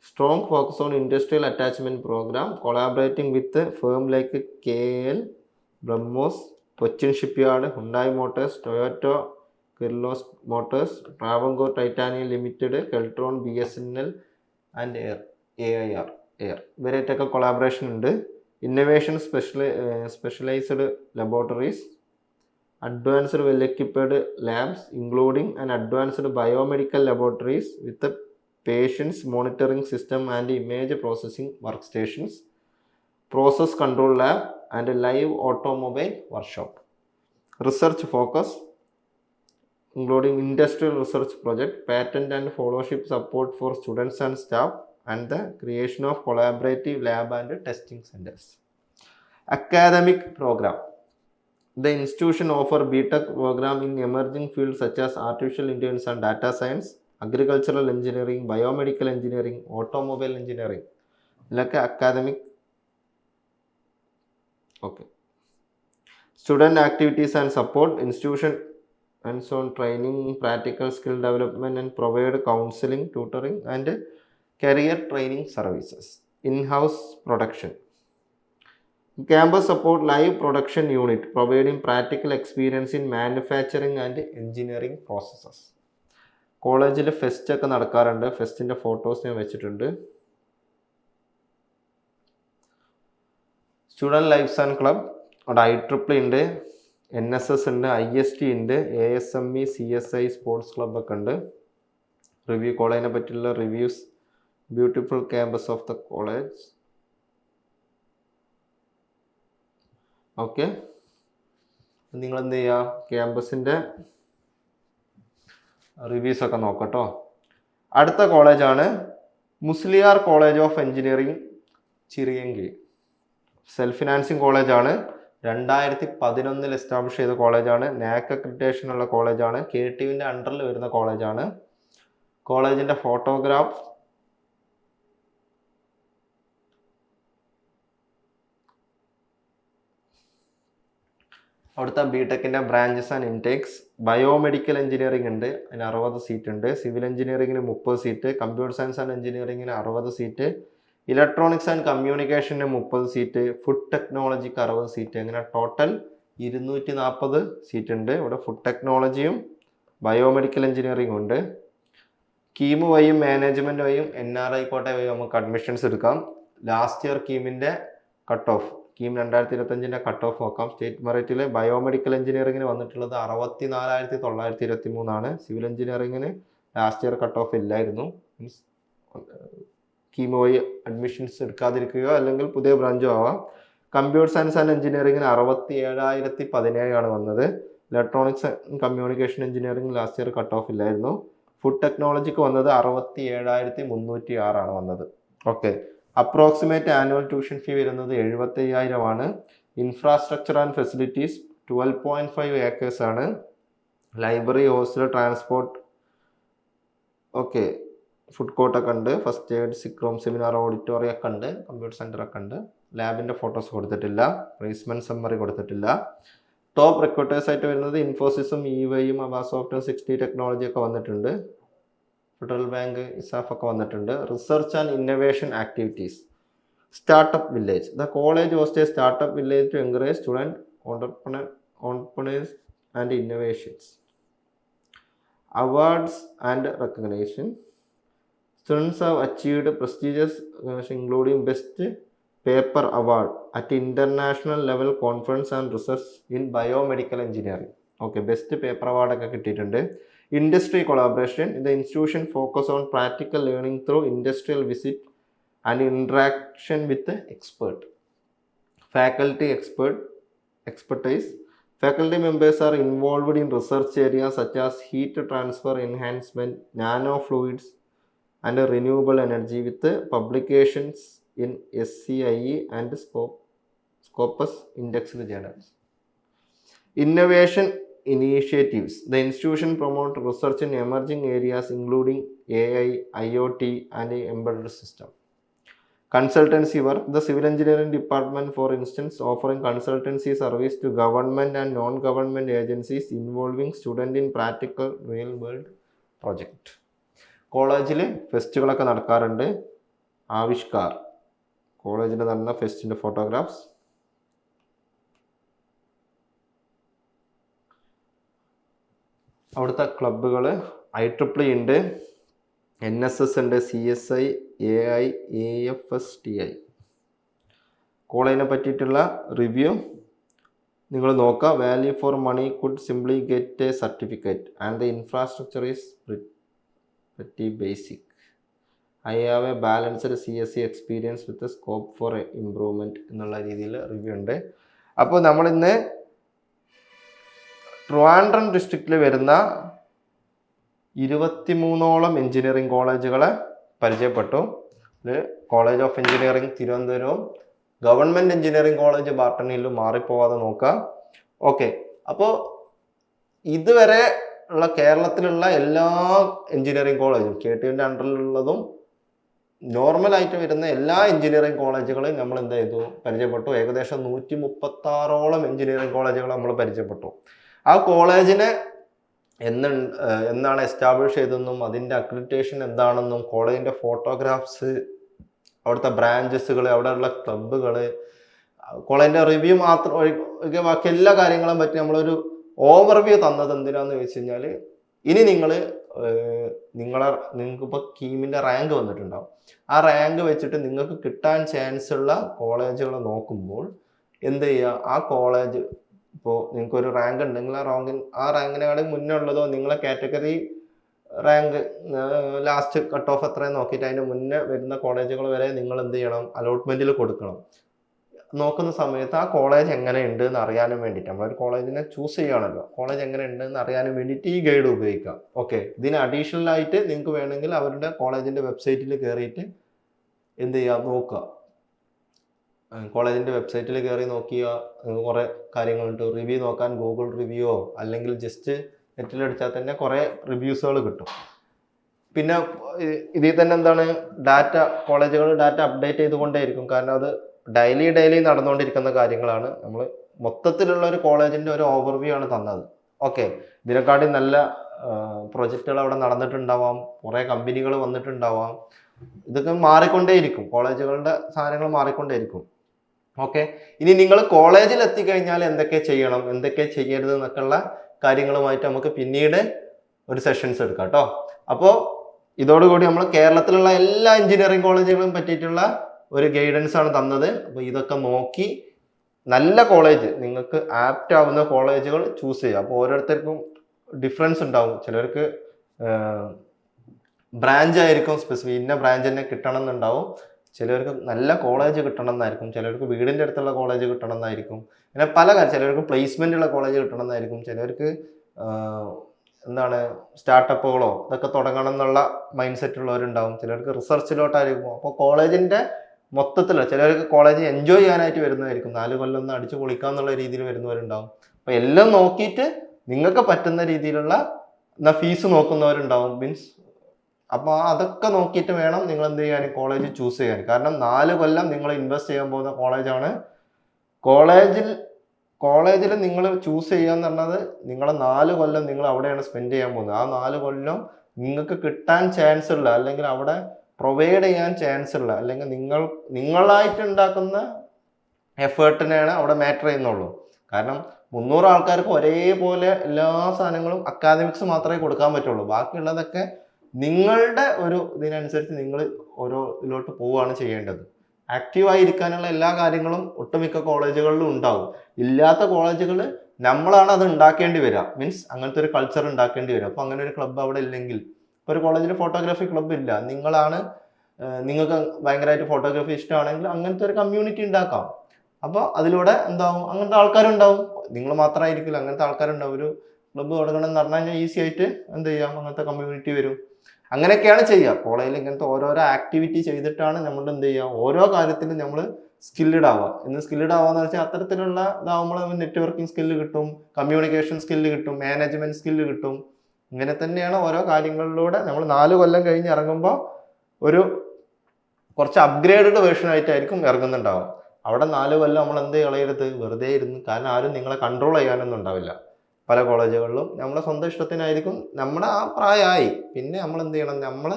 strong focus on industrial attachment program, collaborating with firm like KL, BrahMos, Cochin shipyard, Hyundai motors, Toyota, Kirloskar motors, Travancore titanium limited, Keltron, BSNL and AIR ഇവരായിട്ടൊക്കെ collaboration ഉണ്ട്. Innovation specialised laboratories, advanced well-equipped labs including an advanced biomedical laboratories with a patient's monitoring system and image processing workstations, process control lab and a live automobile workshop. Research focus including industrial research project, patent and fellowship support for students and staff, and the creation of collaborative lab and testing centers. Academic program. The institution offer BTech program in emerging fields such as artificial intelligence and data science, agricultural engineering, biomedical engineering, automobile engineering. Like academic. Okay. Student activities and support, institution hands-on training, practical skill development, and provide counseling, tutoring, and career training services. In-house production. Campus support live production unit providing practical experience in manufacturing and engineering processes. കോളേജിൽ fest ഒക്കെ നടക്കാറുണ്ട്. ഫെസ്റ്റിൻ്റെ photos ഞാൻ വെച്ചിട്ടുണ്ട്. Student lives and club അവിടെ IEEE ഉണ്ട്, NSS ഉണ്ട്, IST ഉണ്ട്, ASME, CSI സ്പോർട്സ് ക്ലബ് ഒക്കെ ഉണ്ട്. റിവ്യൂ, കോളേജിനെ പറ്റിയുള്ള reviews, beautiful campus of the college. Okay, നിങ്ങൾ എന്ത് ചെയ്യുക, ക്യാമ്പസിൻ്റെ റിവ്യൂസൊക്കെ നോക്കട്ടോ. അടുത്ത കോളേജാണ് Musaliar college of engineering, Chirayinkeezhu. Self financing കോളേജാണ്. 2011 എസ്റ്റാബ്ലിഷ് ചെയ്ത കോളേജാണ്. NAC അക്രഡിറ്റേഷൻ ഉള്ള കോളേജാണ്. KTUവിൻ്റെ അണ്ടറിൽ വരുന്ന കോളേജാണ്. കോളേജിൻ്റെ ഫോട്ടോഗ്രാഫ്, അവിടുത്തെ BTechൻ്റെ branches and intakes. Biomedical engineering ഉണ്ട്, അതിന് 60 സീറ്റ് ഉണ്ട്. സിവിൽ എഞ്ചിനീയറിംഗിന് 30 സീറ്റ്, കമ്പ്യൂട്ടർ സയൻസ് ആൻഡ് എഞ്ചിനീയറിംഗിന് 60 സീറ്റ്, ഇലക്ട്രോണിക്സ് ആൻഡ് കമ്മ്യൂണിക്കേഷന് 30 സീറ്റ്, ഫുഡ് ടെക്നോളജിക്ക് 60 സീറ്റ്. അങ്ങനെ ടോട്ടൽ 240 സീറ്റ് ഉണ്ട്. ഇവിടെ ഫുഡ് ടെക്നോളജിയും ബയോമെഡിക്കൽ എഞ്ചിനീയറിംഗും ഉണ്ട്. കീം വഴിയും മാനേജ്മെൻറ്റ് വഴിയും NRI കോട്ട വഴിയും നമുക്ക് അഡ്മിഷൻസ് എടുക്കാം. ലാസ്റ്റ് ഇയർ കീമിൻ്റെ cut off, KEAM 2025 cut off നോക്കാം. സ്റ്റേറ്റ് മെറിറ്റിൽ ബയോമെഡിക്കൽ എഞ്ചിനീയറിംഗിന് വന്നിട്ടുള്ളത് 64,923 ആണ്. സിവിൽ എഞ്ചിനീയറിംഗിന് ലാസ്റ്റ് ഇയർ കട്ട് ഓഫ് ഇല്ലായിരുന്നു. മീൻസ് കീം വഴി അഡ്മിഷൻസ് എടുക്കാതിരിക്കുക, അല്ലെങ്കിൽ പുതിയ ബ്രാഞ്ചോ ആവാം. കമ്പ്യൂട്ടർ സയൻസ് ആൻഡ് എഞ്ചിനീയറിംഗിന് 67,017 ആണ് വന്നത്. Electronics and communication engineering last year cut off ഇല്ലായിരുന്നു. ഫുഡ് ടെക്നോളജിക്ക് വന്നത് 67,306 വന്നത്. Okay, approximate annual tuition fee വരുന്നത് 75,000 ആണ്. ഇൻഫ്രാസ്ട്രക്ചർ ആൻഡ് ഫെസിലിറ്റീസ് 12.5 acres ആണ്. Library, hostel, transport, okay, food കോർട്ടൊക്കെ ഉണ്ട്. First aid, sick room, seminar, auditorium ഒക്കെ ഉണ്ട്. കമ്പ്യൂട്ടർ സെൻ്റർ ഒക്കെ ഉണ്ട്. ലാബിൻ്റെ ഫോട്ടോസ് കൊടുത്തിട്ടില്ല. പ്ലേസ്മെൻറ്റ് സമ്മറി കൊടുത്തിട്ടില്ല. ടോപ്പ് റിക്രൂട്ടേഴ്സ് ആയിട്ട് വരുന്നത് ഇൻഫോസിസും EYയും അബാസോഫ്റ്റും 60 ടെക്നോളജി ഒക്കെ വന്നിട്ടുണ്ട്. ഫെഡറൽ ബാങ്ക്, ഇസാഫ് ഒക്കെ വന്നിട്ടുണ്ട്. Research and innovation activities, startup village. The college host a startup village to encourage student entrepreneurs and innovations. Awards and recognition. Students have achieved prestigious including Best Paper Award at International Level Conference and Research in Biomedical Engineering. Okay, Best Paper Award ഒക്കെ കിട്ടിയിട്ടുണ്ട്. Industry collaboration. The institution focus on practical learning through industrial visit and interaction with the expert. Faculty expertise. Faculty members are involved in research areas such as heat transfer enhancement, nanofluids, and renewable energy with publications in SCIE and Scopus indexed journals. Innovation initiatives. The institution promotes research in emerging areas including AI, IoT, and embedded system. Consultancy work. The civil engineering department, for instance, offering consultancy service to government and non-government agencies involving students in practical real world project. കോളേജിൽ ഫെസ്റ്റുകളൊക്കെ നടക്കാറുണ്ട്. ആവിഷ്കാർ കോളേജിൽ നടന്ന ഫെസ്റ്റിൻ്റെ photographs. അവിടുത്തെ ക്ലബ്ബുകൾ IEEE ഉണ്ട്, NSS ഉണ്ട്, CSI, AI, AFSTI. കോളേജിനെ പറ്റിയിട്ടുള്ള റിവ്യൂ നിങ്ങൾ നോക്കുക. Value for money could simply get a certificate and the infrastructure is pretty basic. I have a balanced CSE experience with a scope for improvement എന്നുള്ള രീതിയിൽ review ഉണ്ട്. അപ്പോൾ നമ്മളിന്ന് ട്രിവാൻഡ്രം ഡിസ്ട്രിക്റ്റിൽ വരുന്ന 23ഓളം എഞ്ചിനീയറിംഗ് കോളേജുകളെ പരിചയപ്പെട്ടു. കോളേജ് ഓഫ് എഞ്ചിനീയറിംഗ് തിരുവനന്തപുരവും ഗവൺമെൻറ് എഞ്ചിനീയറിംഗ് കോളേജ് ബാട്ടണിയിലും മാറിപ്പോവാതെ നോക്കുക. ഓക്കെ, അപ്പോൾ ഇതുവരെ ഉള്ള കേരളത്തിലുള്ള എല്ലാ എഞ്ചിനീയറിംഗ് കോളേജും KTUവിൻ്റെ അണ്ടറിലുള്ളതും നോർമലായിട്ട് വരുന്ന എല്ലാ എഞ്ചിനീയറിംഗ് കോളേജുകളും നമ്മൾ എന്ത് ചെയ്തു, പരിചയപ്പെട്ടു. ഏകദേശം 136ഓളം എഞ്ചിനീയറിംഗ് കോളേജുകൾ നമ്മൾ പരിചയപ്പെട്ടു. ആ കോളേജിനെ എന്നാണ് എസ്റ്റാബ്ലിഷ് ചെയ്തതെന്നും അതിൻ്റെ അക്രഡിറ്റേഷൻ എന്താണെന്നും കോളേജിൻ്റെ ഫോട്ടോഗ്രാഫ്സ്, അവിടുത്തെ ബ്രാഞ്ചസുകൾ, അവിടെയുള്ള ക്ലബ്ബുകൾ, കോളേജിൻ്റെ റിവ്യൂ മാത്രം ഒഴികെ ബാക്കി എല്ലാ കാര്യങ്ങളും പറ്റി നമ്മളൊരു ഓവർവ്യൂ തന്നത് എന്തിനാന്ന് ചോദിച്ചു കഴിഞ്ഞാൽ, ഇനി നിങ്ങൾക്കിപ്പോൾ കീമിൻ്റെ റാങ്ക് വന്നിട്ടുണ്ടാവും. ആ റാങ്ക് വെച്ചിട്ട് നിങ്ങൾക്ക് കിട്ടാൻ ചാൻസ് ഉള്ള കോളേജുകൾ നോക്കുമ്പോൾ എന്ത് ചെയ്യുക, ആ കോളേജ് ഇപ്പോൾ നിങ്ങൾക്കൊരു റാങ്ക് ഉണ്ടെങ്കിൽ ആ റാങ്കിനെക്കാളും മുന്നേ ഉള്ളതോ നിങ്ങളെ category rank last cut off എത്രയും നോക്കിയിട്ട് അതിന് മുന്നേ വരുന്ന കോളേജുകൾ വരെ നിങ്ങൾ എന്ത് ചെയ്യണം, അലോട്ട്മെൻറ്റിൽ കൊടുക്കണം. നോക്കുന്ന സമയത്ത് ആ കോളേജ് എങ്ങനെയുണ്ട് എന്ന് അറിയാനും വേണ്ടിയിട്ട്, നമ്മളൊരു കോളേജിനെ ചൂസ് ചെയ്യുകയാണല്ലോ, കോളേജ് എങ്ങനെയുണ്ട് എന്ന് അറിയാനും വേണ്ടിയിട്ട് ഈ ഗൈഡ് ഉപയോഗിക്കാം. ഓക്കെ, ഇതിന് അഡീഷണൽ ആയിട്ട് നിങ്ങൾക്ക് വേണമെങ്കിൽ അവരുടെ കോളേജിൻ്റെ വെബ്സൈറ്റിൽ കയറിയിട്ട് എന്ത് ചെയ്യുക, നോക്കുക. കോളേജിൻ്റെ വെബ്സൈറ്റിൽ കയറി നോക്കിയാൽ കുറേ കാര്യങ്ങളുണ്ട്. റിവ്യൂ നോക്കാൻ ഗൂഗിൾ റിവ്യൂയോ അല്ലെങ്കിൽ ജസ്റ്റ് നെറ്റിലടിച്ചാൽ തന്നെ കുറേ റിവ്യൂസുകൾ കിട്ടും. പിന്നെ ഇതിൽ തന്നെ എന്താണ്, കോളേജുകൾ ഡാറ്റ അപ്ഡേറ്റ് ചെയ്തുകൊണ്ടേയിരിക്കും. കാരണം അത് ഡെയിലി നടന്നുകൊണ്ടിരിക്കുന്ന കാര്യങ്ങളാണ്. നമ്മൾ മൊത്തത്തിലുള്ള ഒരു കോളേജിൻ്റെ ഒരു ഓവർവ്യൂ ആണ് തന്നത്. ഓക്കെ, ഇതിനെക്കാട്ടി നല്ല പ്രൊജക്റ്റുകൾ അവിടെ നടന്നിട്ടുണ്ടാവാം, കുറേ കമ്പനികൾ വന്നിട്ടുണ്ടാവാം. ഇതൊക്കെ മാറിക്കൊണ്ടേയിരിക്കും, കോളേജുകളുടെ സാധനങ്ങൾ മാറിക്കൊണ്ടേയിരിക്കും. ഓക്കെ, ഇനി നിങ്ങൾ കോളേജിൽ എത്തിക്കഴിഞ്ഞാൽ എന്തൊക്കെ ചെയ്യണം, എന്തൊക്കെ ചെയ്യരുത് എന്നൊക്കെയുള്ള കാര്യങ്ങളുമായിട്ട് നമുക്ക് പിന്നീട് ഒരു സെഷൻസ് എടുക്കാം കേട്ടോ. അപ്പോൾ ഇതോടുകൂടി നമ്മൾ കേരളത്തിലുള്ള എല്ലാ എഞ്ചിനീയറിംഗ് കോളേജുകളും പറ്റിയിട്ടുള്ള ഒരു ഗൈഡൻസ് ആണ് തന്നത്. അപ്പോൾ ഇതൊക്കെ നോക്കി നല്ല കോളേജ്, നിങ്ങൾക്ക് ആപ്റ്റ് ആവുന്ന കോളേജുകൾ ചൂസ് ചെയ്യുക. അപ്പോൾ ഓരോരുത്തർക്കും ഡിഫറൻസ് ഉണ്ടാവും. ചിലർക്ക് ബ്രാഞ്ച് ആയിരിക്കും സ്പെസിഫിക്, ഇന്ന ബ്രാഞ്ച് തന്നെ കിട്ടണം എന്നുണ്ടാവും. ചിലർക്ക് നല്ല കോളേജ് കിട്ടണം എന്നായിരിക്കും, ചിലർക്ക് വീടിൻ്റെ അടുത്തുള്ള കോളേജ് കിട്ടണം എന്നായിരിക്കും. അങ്ങനെ പല കാര്യം, ചിലർക്ക് പ്ലേസ്മെൻ്റ് ഉള്ള കോളേജ് കിട്ടണം എന്നായിരിക്കും, ചിലർക്ക് എന്താണ് സ്റ്റാർട്ടപ്പുകളോ ഇതൊക്കെ തുടങ്ങണം എന്നുള്ള മൈൻഡ് സെറ്റ് ഉള്ളവരുണ്ടാവും, ചിലർക്ക് റിസർച്ചിലോട്ടായിരിക്കും. അപ്പോൾ കോളേജിന്റെ മൊത്തത്തിൽ ചിലർക്ക് കോളേജ് എൻജോയ് ചെയ്യാനായിട്ട് വരുന്നതായിരിക്കും, 4 കൊല്ലം ഒന്ന് അടിച്ചു പൊളിക്കാന്നുള്ള രീതിയിൽ വരുന്നവരുണ്ടാവും. അപ്പൊ എല്ലാം നോക്കിയിട്ട് നിങ്ങൾക്ക് പറ്റുന്ന രീതിയിലുള്ള ഫീസ് നോക്കുന്നവരുണ്ടാവും, മീൻസ് അപ്പൊ അതൊക്കെ നോക്കിയിട്ട് വേണം നിങ്ങൾ എന്ത് ചെയ്യാൻ, കോളേജ് ചൂസ് ചെയ്യാൻ. കാരണം 4 കൊല്ലം നിങ്ങൾ ഇൻവെസ്റ്റ് ചെയ്യാൻ പോകുന്ന കോളേജാണ്. കോളേജിൽ നിങ്ങൾ ചൂസ് ചെയ്യാന്ന് പറഞ്ഞത് നിങ്ങളെ 4 കൊല്ലം നിങ്ങൾ അവിടെയാണ് സ്പെൻഡ് ചെയ്യാൻ പോകുന്നത്. ആ 4 കൊല്ലം നിങ്ങൾക്ക് കിട്ടാൻ ചാൻസ് ഉള്ള, അല്ലെങ്കിൽ അവിടെ പ്രൊവൈഡ് ചെയ്യാൻ ചാൻസ് ഉള്ള, അല്ലെങ്കിൽ നിങ്ങളായിട്ട് ഉണ്ടാക്കുന്ന എഫേർട്ടിനെയാണ് അവിടെ മാറ്റർ ചെയ്യുന്നുള്ളൂ. കാരണം 300 ആൾക്കാർക്ക് ഒരേപോലെ എല്ലാ സാധനങ്ങളും അക്കാദമിക്സ് മാത്രമേ കൊടുക്കാൻ പറ്റുള്ളൂ. ബാക്കിയുള്ളതൊക്കെ നിങ്ങളുടെ ഒരു ഇതിനനുസരിച്ച് നിങ്ങൾ ഓരോ ഇതിലോട്ട് പോവുകയാണ് ചെയ്യേണ്ടത്. ആക്റ്റീവായി ഇരിക്കാനുള്ള എല്ലാ കാര്യങ്ങളും ഒട്ടുമിക്ക കോളേജുകളിലും ഉണ്ടാവും. ഇല്ലാത്ത കോളേജുകൾ നമ്മളാണ് അത് ഉണ്ടാക്കേണ്ടി വരിക, മീൻസ് അങ്ങനത്തെ ഒരു കൾച്ചർ ഉണ്ടാക്കേണ്ടി വരും. അപ്പൊ അങ്ങനെ ഒരു ക്ലബ്ബ് അവിടെ ഇല്ലെങ്കിൽ, ഇപ്പൊ ഒരു കോളേജിൽ ഫോട്ടോഗ്രാഫി ക്ലബ്ബ് ഇല്ല, നിങ്ങൾക്ക് ഭയങ്കരമായിട്ട് ഫോട്ടോഗ്രാഫി ഇഷ്ടമാണെങ്കിൽ അങ്ങനത്തെ ഒരു കമ്മ്യൂണിറ്റി ഉണ്ടാക്കാം. അപ്പോൾ അതിലൂടെ എന്താവും, അങ്ങനത്തെ ആൾക്കാരുണ്ടാവും. നിങ്ങൾ മാത്രമായിരിക്കില്ല, അങ്ങനത്തെ ആൾക്കാരുണ്ടാവും. ഒരു ക്ലബ്ബ് തുടങ്ങണം എന്ന് പറഞ്ഞു കഴിഞ്ഞാൽ ഈസി ആയിട്ട് എന്ത് ചെയ്യാം, അങ്ങനത്തെ കമ്മ്യൂണിറ്റി വരും. അങ്ങനെയൊക്കെയാണ് ചെയ്യുക. കോളേജിൽ ഇങ്ങനത്തെ ഓരോരോ ആക്ടിവിറ്റി ചെയ്തിട്ടാണ് നമ്മൾ എന്ത് ചെയ്യുക, ഓരോ കാര്യത്തിലും നമ്മൾ സ്കില്ലഡ് ആവുക. സ്കില്ലഡ് ആവുക എന്ന് വെച്ചാൽ അത്തരത്തിലുള്ള ഇതാവുമ്പോൾ നെറ്റ്വർക്കിംഗ് സ്കില്ല് കിട്ടും, കമ്മ്യൂണിക്കേഷൻ സ്കില്ല് കിട്ടും, മാനേജ്മെന്റ് സ്കില്ല് കിട്ടും. ഇങ്ങനെ തന്നെയാണ് ഓരോ കാര്യങ്ങളിലൂടെ നമ്മൾ 4 കൊല്ലം കഴിഞ്ഞ് ഇറങ്ങുമ്പോൾ ഒരു കുറച്ച് അപ്ഗ്രേഡഡ് വേർഷൻ ആയിട്ടായിരിക്കും ഇറങ്ങുന്നുണ്ടാവുക. അവിടെ 4 കൊല്ലം നമ്മൾ എന്ത് കളയരുത്, വെറുതെ ഇരുന്ന്. കാരണം ആരും നിങ്ങളെ കൺട്രോൾ ചെയ്യാനൊന്നും ഉണ്ടാവില്ല. പല കോളേജുകളിലും നമ്മളെ സ്വന്തം ഇഷ്ടത്തിനായിരിക്കും. നമ്മുടെ ആ പ്രായമായി പിന്നെ നമ്മൾ എന്ത് ചെയ്യണം, നമ്മൾ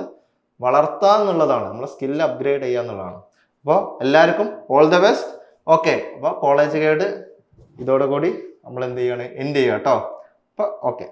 വളർത്താന്നുള്ളതാണ്, നമ്മളെ സ്കില്ല് അപ്ഗ്രേഡ് ചെയ്യുക എന്നുള്ളതാണ്. അപ്പോൾ എല്ലാവർക്കും ഓൾ ദ ബെസ്റ്റ്. ഓക്കെ, അപ്പോൾ കോളേജ് ഗൈഡ് ഇതോടുകൂടി നമ്മൾ എന്ത് ചെയ്യണം, എൻഡ് ചെയ്യാം കേട്ടോ. അപ്പോൾ ഓക്കെ.